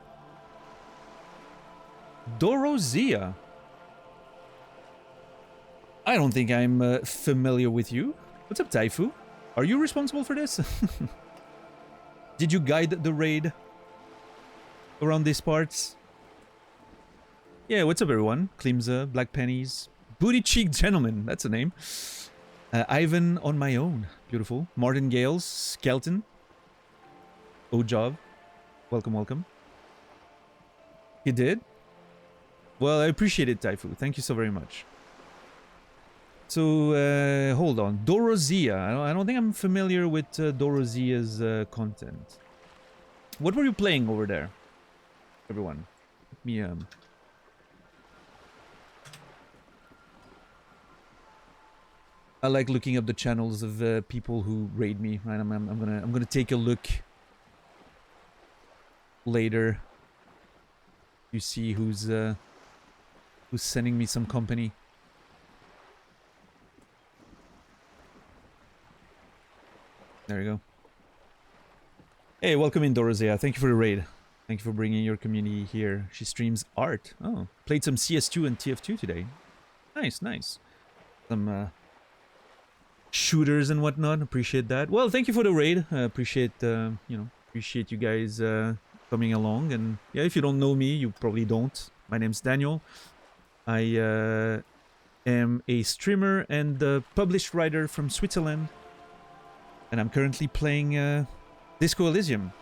Dorozia. I don't think I'm familiar with you. What's up, Taifu? Are you responsible for this? Did you guide the raid around these parts? Yeah, what's up, everyone? Klimza, Black Pennies, Booty Cheek Gentleman, that's a name. Ivan on my own, beautiful. Martin Gales, Skeleton. Ojov, welcome, welcome. He did? Well, I appreciate it, Taifu. Thank you so very much. So, hold on. Dorozia. I don't think I'm familiar with Dorozia's content. What were you playing over there, everyone? Let me, I like looking up the channels of people who raid me. Right, I'm gonna take a look later. You see who's sending me some company. There you go. Hey, welcome in, Dorozia. Thank you for the raid. Thank you for bringing your community here. She streams art. Oh, played some CS2 and TF2 today. Nice, nice. Some shooters and whatnot. Appreciate that. Well, thank you for the raid. Appreciate appreciate you guys coming along. And yeah, if you don't know me, you probably don't. My name's Daniel. I am a streamer and published writer from Switzerland. And I'm currently playing Disco Elysium.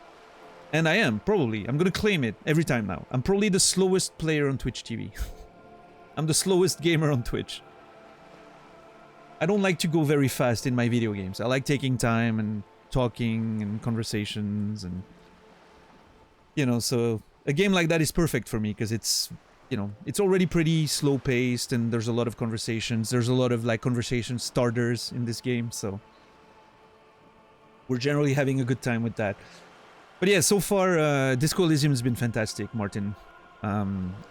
And I'm gonna claim it every time now. I'm probably the slowest player on Twitch TV. I'm the slowest gamer on Twitch. I don't like to go very fast in my video games. I like taking time and talking and conversations and... You know, so a game like that is perfect for me because it's, you know, it's already pretty slow paced and there's a lot of conversations. There's a lot of like conversation starters in this game, so... We're generally having a good time with that. But yeah, so far, Disco Elysium has been fantastic, Martin.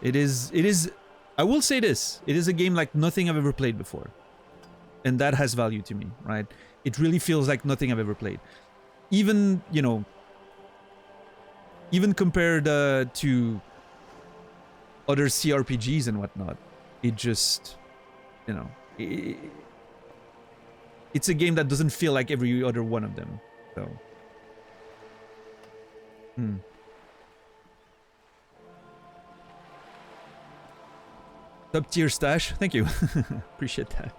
It is, I will say this, it is a game like nothing I've ever played before. And that has value to me, right? It really feels like nothing I've ever played. Even, you know, even compared to other CRPGs and whatnot, it just, you know, it's a game that doesn't feel like every other one of them, so. Top tier stash, thank you. Appreciate that.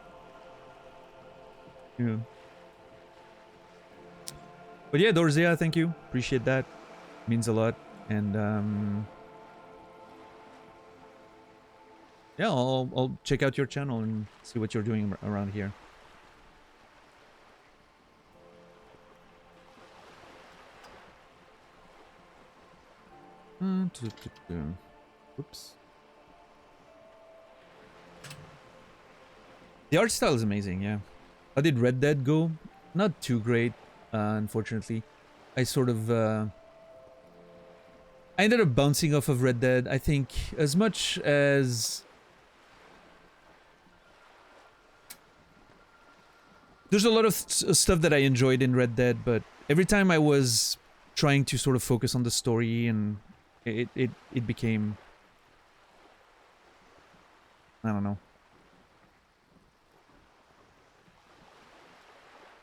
Yeah. But yeah, Dorzea, thank you. Appreciate that. Means a lot. And yeah, I'll check out your channel and see what you're doing around here. Oops. The art style is amazing, yeah. How did Red Dead go? Not too great, unfortunately. I sort of... I ended up bouncing off of Red Dead. I think as much as... There's a lot of stuff that I enjoyed in Red Dead, but every time I was trying to sort of focus on the story and it became... I don't know.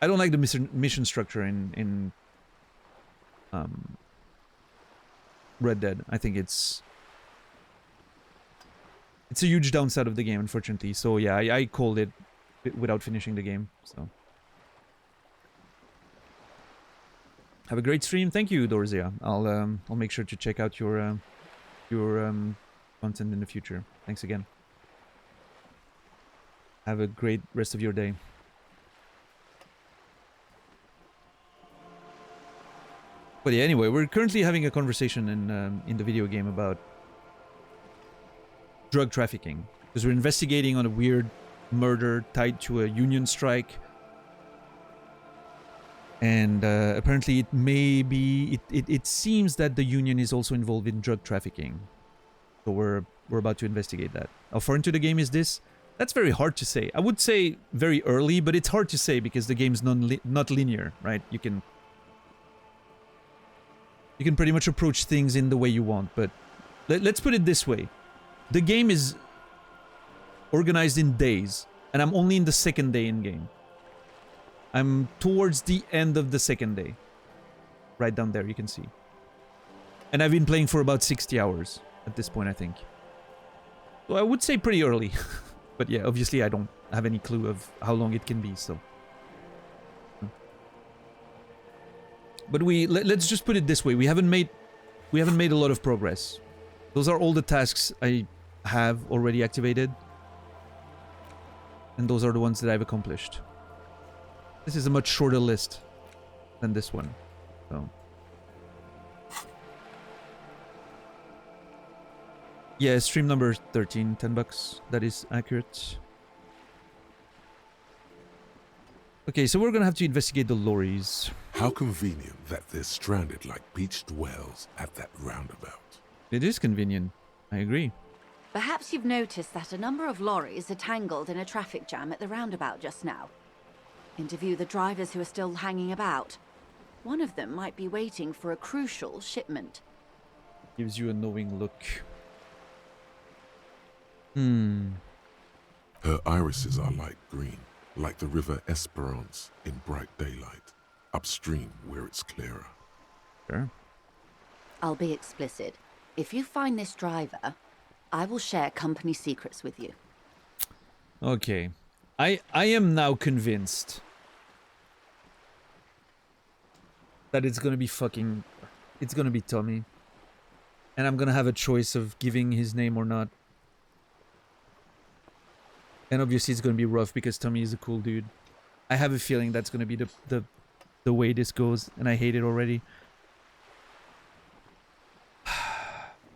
I don't like the mission structure in Red Dead. I think it's a huge downside of the game, unfortunately. So yeah, I called it without finishing the game. So have a great stream. Thank you, Dorzia. I'll make sure to check out your content in the future. Thanks again. Have a great rest of your day. But yeah, anyway, we're currently having a conversation in the video game about drug trafficking, because we're investigating on a weird murder tied to a union strike, and apparently it may be it seems that the union is also involved in drug trafficking. So we're about to investigate that. How far into the game is this? That's very hard to say. I would say very early, but it's hard to say because the game's not linear, right? You can pretty much approach things in the way you want, but let's put it this way. The game is organized in days, and I'm only in the second day in game. I'm towards the end of the second day. Right down there, you can see. And I've been playing for about 60 hours at this point, I think. So I would say pretty early. But yeah, obviously I don't have any clue of how long it can be, so. But let's just put it this way. We haven't made a lot of progress. Those are all the tasks I have already activated. And those are the ones that I've accomplished. This is a much shorter list than this one. So. Yeah, stream number 13, $10. That is accurate. Okay, so we're gonna have to investigate the lorries. How convenient that they're stranded like beached whales at that roundabout. It is convenient. I agree. Perhaps you've noticed that a number of lorries are tangled in a traffic jam at the roundabout just now. Interview the drivers who are still hanging about. One of them might be waiting for a crucial shipment. Gives you a knowing look. Her irises are light green, like the river Esperance in bright daylight, upstream where it's clearer. Sure. I'll be explicit. If you find this driver, I will share company secrets with you. Okay. I am now convinced that it's gonna be it's gonna be Tommy. And I'm gonna have a choice of giving his name or not. And obviously it's gonna be rough because Tommy is a cool dude. I have a feeling that's gonna be the way this goes, and I hate it already.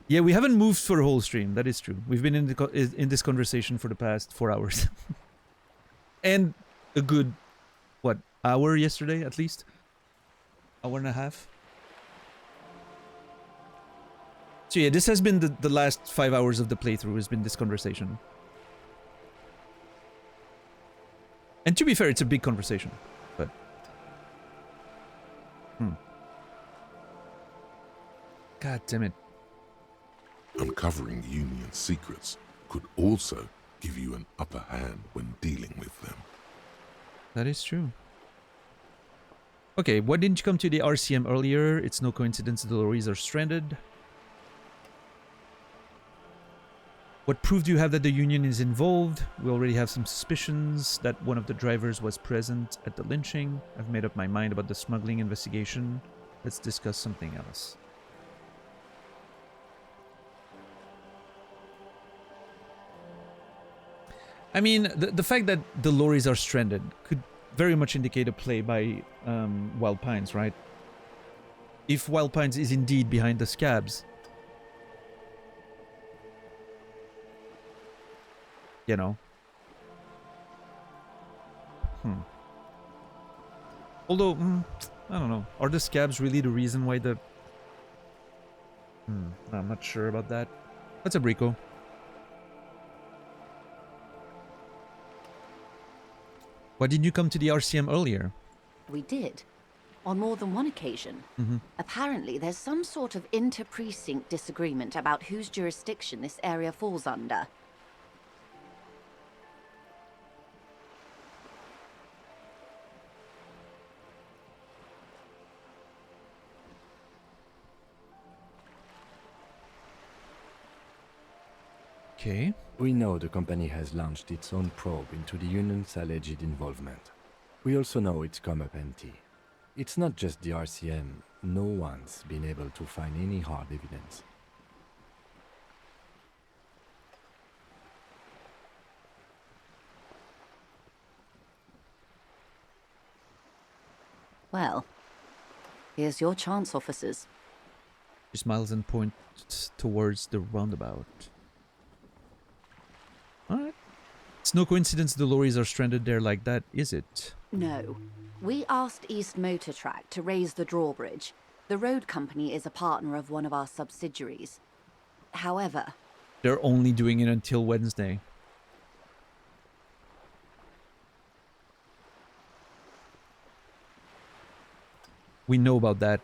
Yeah, we haven't moved for a whole stream. That is true. We've been in this conversation for the past 4 hours. And a good, what, hour yesterday at least? Hour and a half? So yeah, this has been the last 5 hours of the playthrough has been this conversation. And to be fair, it's a big conversation, but... God damn it. Uncovering Union secrets could also give you an upper hand when dealing with them. That is true. Okay, why didn't you come to the RCM earlier? It's no coincidence the lorries are stranded. What proof do you have that the Union is involved? We already have some suspicions that one of the drivers was present at the lynching. I've made up my mind about the smuggling investigation. Let's discuss something else. I mean, the fact that the lorries are stranded could very much indicate a play by Wild Pines, right? If Wild Pines is indeed behind the scabs, you know. Although, I don't know. Are the scabs really the reason why the... I'm not sure about that. That's a Brico. Why didn't you come to the RCM earlier? We did. On more than one occasion. Apparently, there's some sort of inter-precinct disagreement about whose jurisdiction this area falls under. Okay. We know the company has launched its own probe into the union's alleged involvement. We also know it's come up empty. It's not just the RCM. No one's been able to find any hard evidence. Well, here's your chance, officers. She smiles and points towards the roundabout. Alright. It's no coincidence the lorries are stranded there like that, is it? No. We asked East Motor Track to raise the drawbridge. The road company is a partner of one of our subsidiaries. However, They're only doing it until Wednesday. We know about that.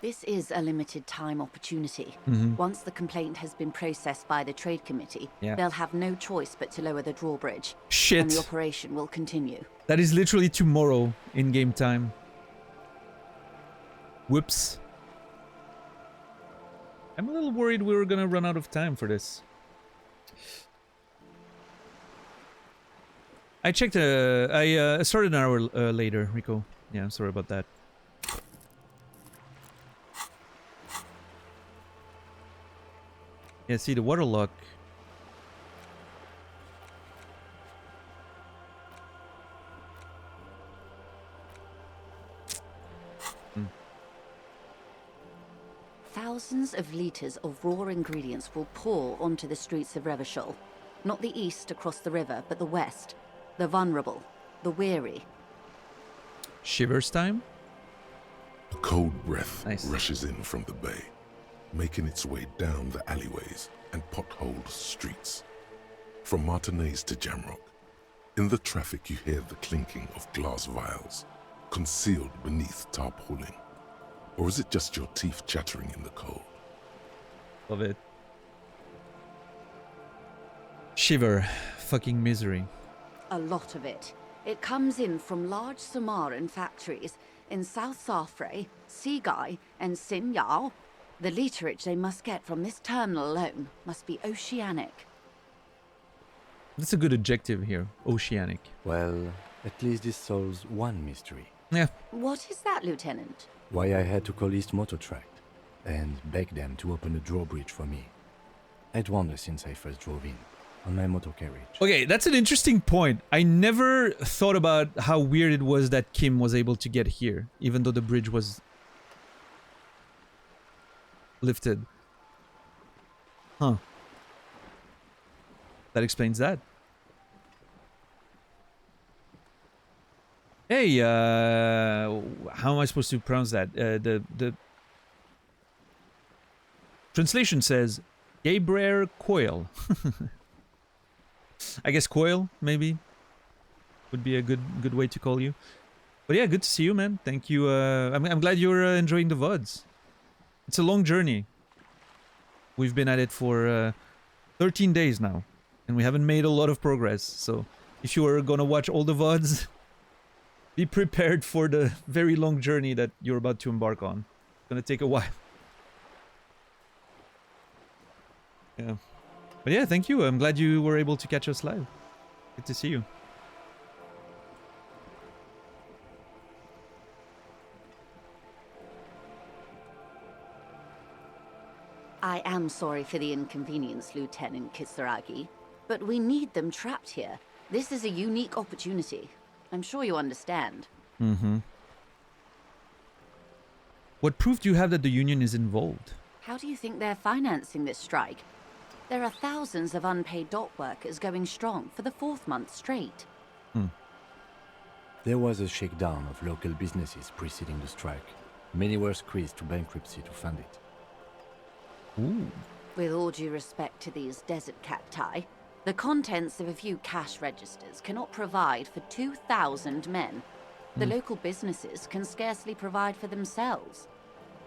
this is a limited time opportunity. Once the complaint has been processed by the trade committee, they'll have no choice but to lower the drawbridge. Shit. And the operation will continue. That is literally tomorrow in game time. Whoops. I'm a little worried we were gonna run out of time for this. I checked, I started an hour later, Rico. Yeah, I'm sorry about that. Yeah, see, the waterlock. Thousands of litres of raw ingredients will pour onto the streets of Revachol. Not the east across the river, but the west. The vulnerable, the weary. Shivers time? A cold breath Nice. rushes in from the bay, making its way down the alleyways and potholed streets. From Martinez to Jamrock, in the traffic you hear the clinking of glass vials, concealed beneath tarpaulin. Or is it just your teeth chattering in the cold? Love it. Shiver. Fucking misery. A lot of it. It comes in from large Samaran factories in South Safre, Sigai, and Sinyao. The literage they must get from this terminal alone must be oceanic. That's a good adjective here. Oceanic. Well, at least this solves one mystery. Yeah. What is that, Lieutenant? Why I had to call East Motor Track and beg them to open the drawbridge for me. I'd wondered since I first drove in, on my motor carriage. Okay, that's an interesting point. I never thought about how weird it was that Kim was able to get here, even though the bridge was lifted. Huh. That explains that. Hey, how am I supposed to pronounce that? The translation says Gabriel Coyle. I guess Coyle, maybe, would be a good way to call you. But yeah, good to see you, man. Thank you. I'm glad you're enjoying the VODs. It's a long journey. We've been at it for 13 days now, and we haven't made a lot of progress. So if you are gonna watch all the VODs, be prepared for the very long journey that you're about to embark on. It's gonna take a while. Yeah. But yeah, thank you. I'm glad you were able to catch us live. Good to see you. I am sorry for the inconvenience, Lieutenant Kisaragi, but we need them trapped here. This is a unique opportunity. I'm sure you understand. Mm-hmm. What proof do you have that the Union is involved? How do you think they're financing this strike? There are thousands of unpaid dock workers going strong for the 4th month straight. There was a shakedown of local businesses preceding the strike. Many were squeezed to bankruptcy to fund it. Ooh. With all due respect to these desert cacti, the contents of a few cash registers cannot provide for 2,000 men. The local businesses can scarcely provide for themselves.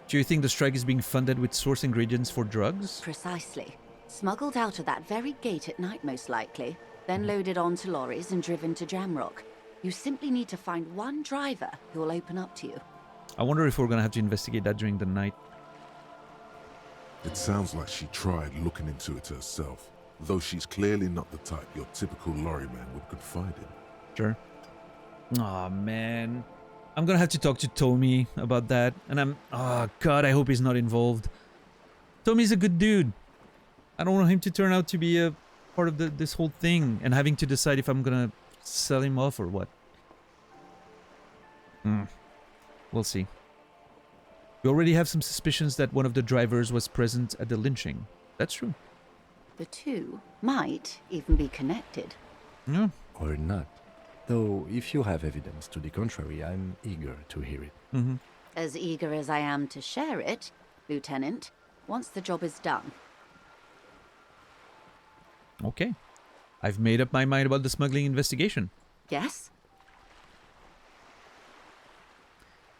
Do you think the strike is being funded with source ingredients for drugs? Precisely. Smuggled out of that very gate at night, most likely, then loaded onto lorries and driven to Jamrock. You simply need to find one driver who will open up to you. I wonder if we're gonna have to investigate that during the night. It sounds like she tried looking into it herself, though she's clearly not the type your typical lorryman would confide in. Sure. Aw, man. I'm gonna have to talk to Tommy about that, and oh god, I hope he's not involved. Tommy's a good dude. I don't want him to turn out to be a part of this whole thing, and having to decide if I'm gonna sell him off or what. We'll see. We already have some suspicions that one of the drivers was present at the lynching. That's true. The two might even be connected. Yeah. Or not. Though, if you have evidence to the contrary, I'm eager to hear it. Mm-hmm. As eager as I am to share it, Lieutenant, once the job is done. Okay. I've made up my mind about the smuggling investigation. Yes?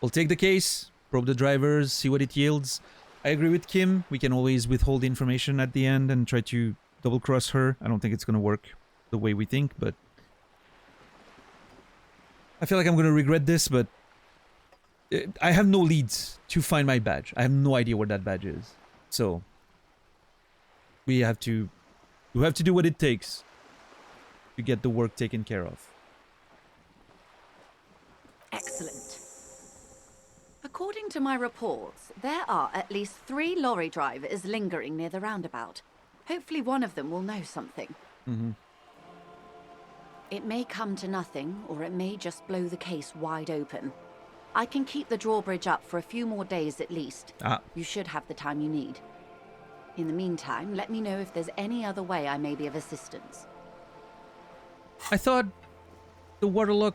We'll take the case, probe the drivers, see what it yields. I agree with Kim. We can always withhold information at the end and try to double-cross her. I don't think it's going to work the way we think, but... I feel like I'm going to regret this, but... I have no leads to find my badge. I have no idea where that badge is. So... We have to do what it takes to get the work taken care of. Excellent. According to my reports, there are at least 3 lorry drivers lingering near the roundabout. Hopefully one of them will know something. Mm-hmm. It may come to nothing, or it may just blow the case wide open. I can keep the drawbridge up for a few more days at least. You should have the time you need. In the meantime, let me know if there's any other way I may be of assistance. I thought the waterlock...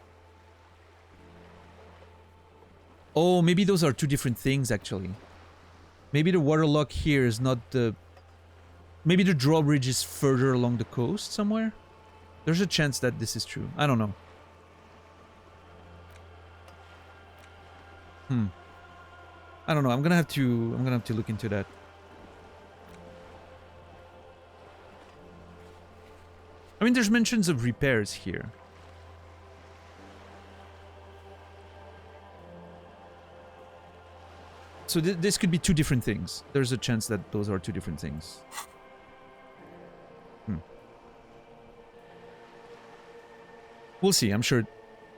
Oh, maybe those are 2 different things, actually. Maybe the waterlock here is not the... Maybe the drawbridge is further along the coast somewhere? There's a chance that this is true. I don't know. I don't know. I'm gonna have to look into that. I mean, there's mentions of repairs here. So this could be 2 different things. There's a chance that those are 2 different things. We'll see. I'm sure it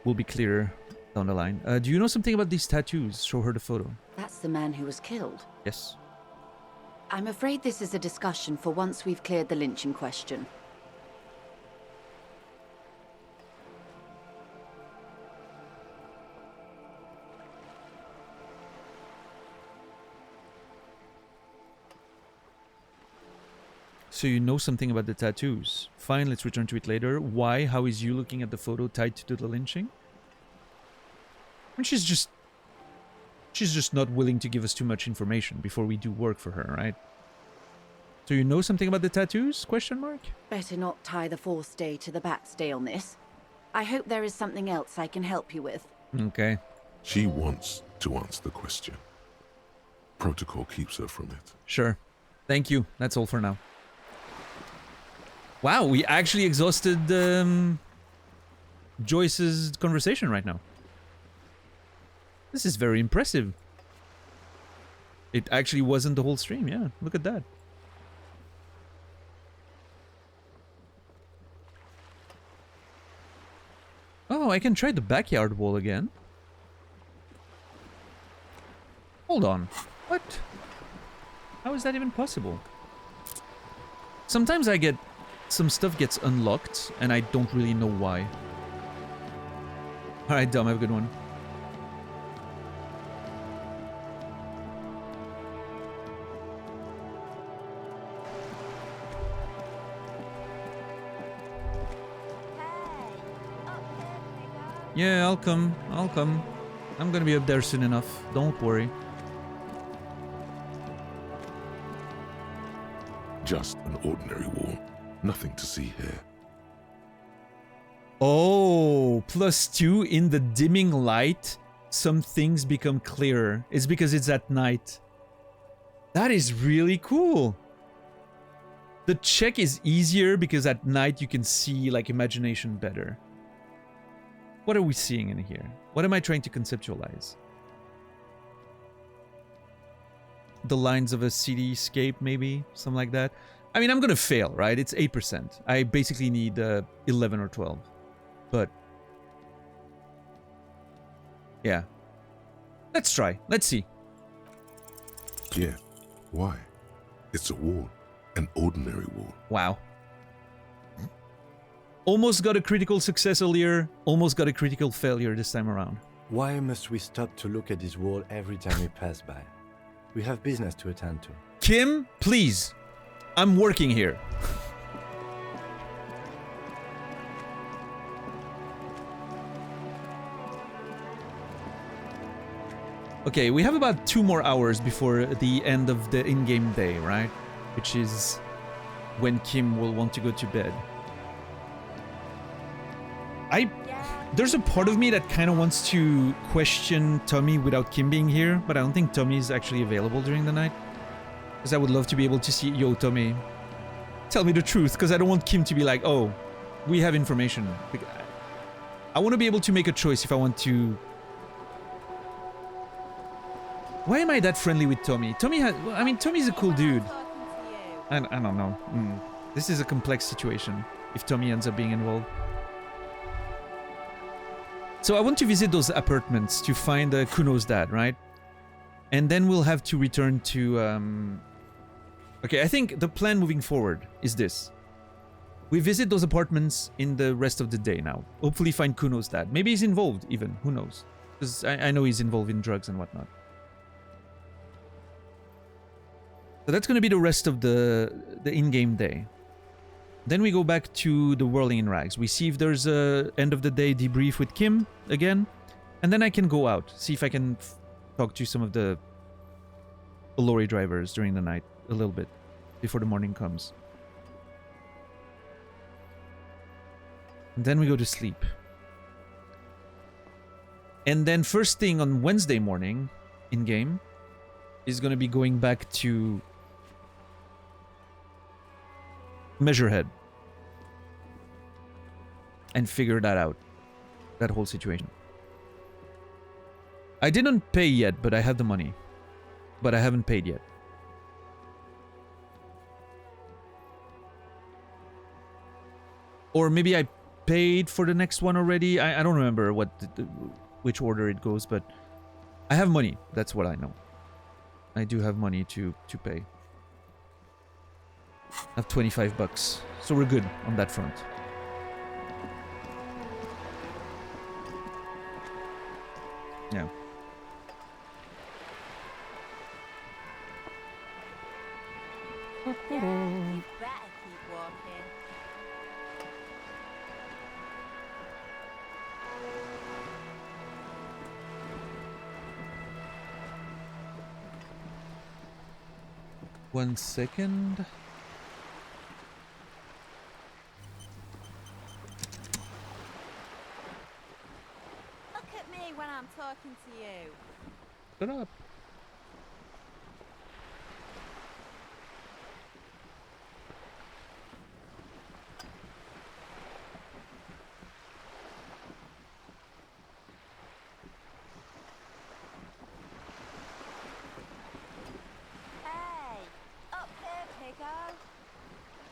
will be clearer down the line. Do you know something about these tattoos? Show her the photo. That's the man who was killed. Yes. I'm afraid this is a discussion for once we've cleared the lynching question. So you know something about the tattoos. Fine, let's return to it later. Why? How is you looking at the photo tied to the lynching? And she's just not willing to give us too much information before we do work for her, right? So you know something about the tattoos? Question mark? Better not tie the 4th day to the Bat's day on this. I hope there is something else I can help you with. Okay. She wants to answer the question. Protocol keeps her from it. Sure. Thank you. That's all for now. Wow, we actually exhausted Joyce's conversation right now. This is very impressive. It actually wasn't the whole stream, yeah. Look at that. Oh, I can try the backyard wall again. Hold on. What? How is that even possible? Sometimes I get... Some stuff gets unlocked, and I don't really know why. Alright, Dom, have a good one. Yeah, I'll come. I'll come. I'm gonna be up there soon enough. Don't worry. Just an ordinary wall. Nothing to see here. Oh, +2 in the dimming light. Some things become clearer. It's because it's at night. That is really cool. The check is easier because at night you can see, like, imagination better. What are we seeing in here? What am I trying to conceptualize? the lines of a cityscape, maybe something like that. I mean, I'm gonna fail, right? It's 8%. I basically need 11 or 12, but yeah, let's try. Let's see. Yeah. Why? It's a wall. An ordinary wall. Wow. Almost got a critical success earlier. Almost got a critical failure this time around. Why must we stop to look at this wall every time we pass by? We have business to attend to. Kim, please. I'm working here. Okay, we have about 2 more hours before the end of the in-game day, right? Which is when Kim will want to go to bed. There's a part of me that kind of wants to question Tommy without Kim being here, but I don't think Tommy is actually available during the night. Because I would love to be able to see, yo, Tommy, tell me the truth, because I don't want Kim to be like, oh, we have information. I want to be able to make a choice if I want to... Why am I that friendly with Tommy? Tommy has... I mean, Tommy's a cool dude. I don't know. This is a complex situation if Tommy ends up being involved. So I want to visit those apartments to find Kuno's dad, right? And then we'll have to return to... Okay, I think the plan moving forward is this. We visit those apartments in the rest of the day now. Hopefully find Kuno's dad. Maybe he's involved even, who knows? Because I know he's involved in drugs and whatnot. So that's going to be the rest of the in-game day. Then we go back to the Whirling in Rags. We see if there's a end of the day debrief with Kim again. And then I can go out, see if I can talk to some of the lorry drivers during the night a little bit before the morning comes. And then we go to sleep. And then first thing on Wednesday morning in-game is going to be going back to Measurehead and figure that out, that whole situation. I didn't pay yet, but I have the money. But I haven't paid yet. Or maybe I paid for the next one already. I don't remember which order it goes, but I have money. That's what I know. I do have money to pay. I have 25 bucks. So we're good on that front. Yeah. Yeah, you better keep walking. One second. Look at me when I'm talking to you. Shut up. Hey, up here, piggo.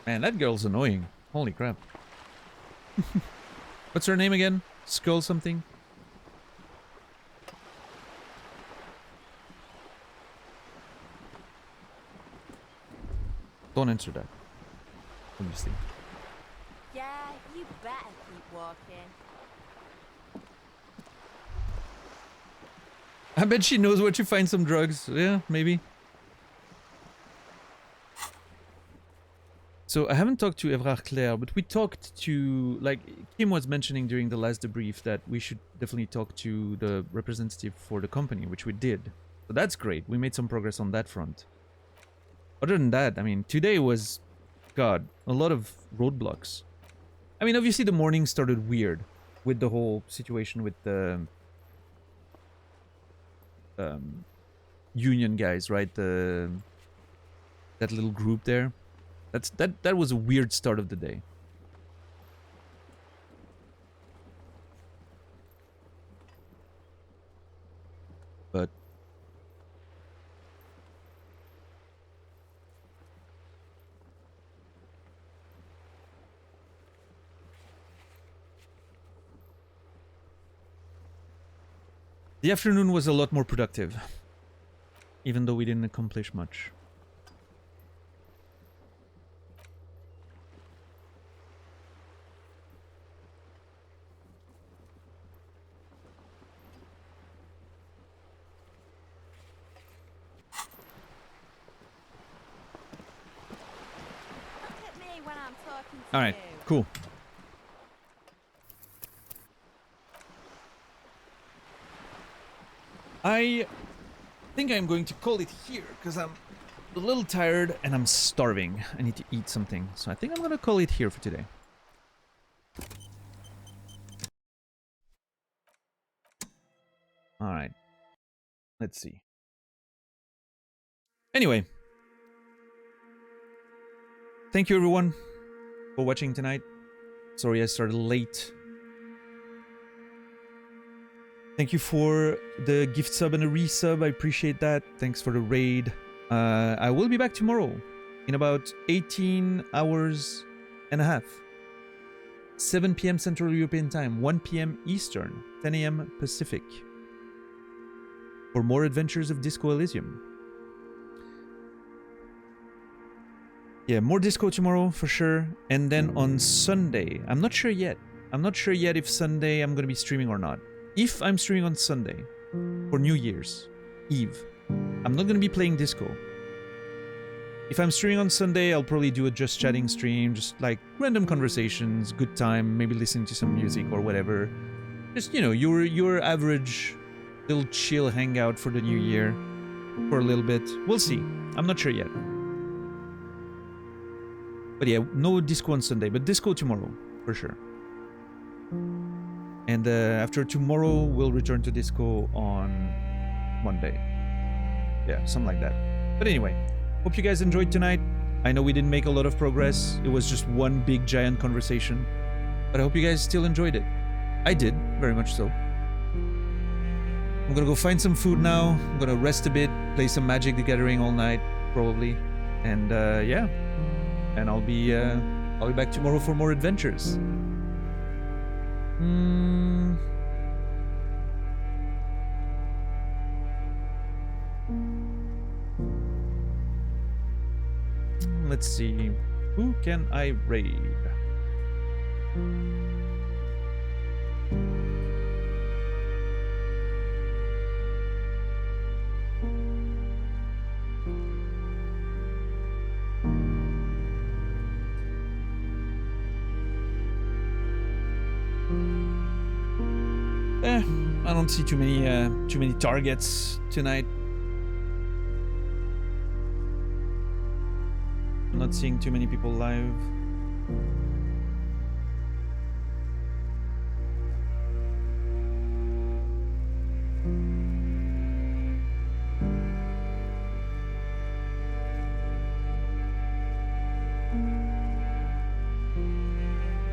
Man, that girl's annoying. Holy crap. What's her name again? Skull something? Don't answer that. Obviously. Yeah, you better keep walking. I bet she knows where to find some drugs. Yeah, maybe. So I haven't talked to Evrard Claire, but we talked to, like, Kim was mentioning during the last debrief that we should definitely talk to the representative for the company, which we did. So that's great. We made some progress on that front. Other than that, I mean, today was, God, a lot of roadblocks. I mean, obviously the morning started weird with the whole situation with the union guys, right? That little group there. That was a weird start of the day. But The afternoon was a lot more productive, even though we didn't accomplish much. Look at me when I'm talking to All right, you. cool. I think I'm going to call it here because I'm a little tired and I'm starving. I need to eat something. So I think I'm going to call it here for today. All right. Let's see. Anyway. Thank you everyone for watching tonight. Sorry I started late. Thank you for the gift sub and a resub. I appreciate that. Thanks for the raid. I will be back tomorrow in about 18 hours and a half. 7 p.m. Central European Time, 1 p.m. Eastern, 10 a.m. Pacific. For more adventures of Disco Elysium. Yeah, more Disco tomorrow for sure. And then on Sunday, I'm not sure yet. I'm not sure yet if Sunday I'm going to be streaming or not. If I'm streaming on Sunday for New Year's Eve, I'm not going to be playing Disco. If I'm streaming on Sunday, I'll probably do a just chatting stream, just like random conversations, good time, maybe listening to some music or whatever. Just, you know, your average little chill hangout for the new year for a little bit. We'll see. I'm not sure yet. But yeah, no Disco on Sunday, but Disco tomorrow, for sure. And after tomorrow, we'll return to Disco on Monday. Yeah, something like that. But anyway, hope you guys enjoyed tonight. I know we didn't make a lot of progress. It was just one big giant conversation. But I hope you guys still enjoyed it. I did, very much so. I'm gonna go find some food now. I'm gonna rest a bit, play some Magic the Gathering all night, probably. And yeah. And I'll be back tomorrow for more adventures. Let's see. Who can I raid? I don't see too many targets tonight. I'm not seeing too many people live.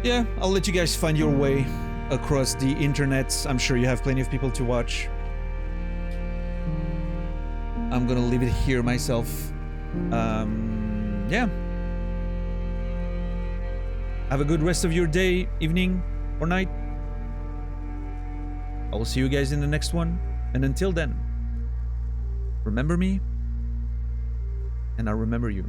Yeah, I'll let you guys find your way across the internet. I'm sure you have plenty of people to watch. I'm gonna leave it here myself. Yeah. Have a good rest of your day, evening, or night. I will see you guys in the next one. And until then, remember me, and I'll remember you.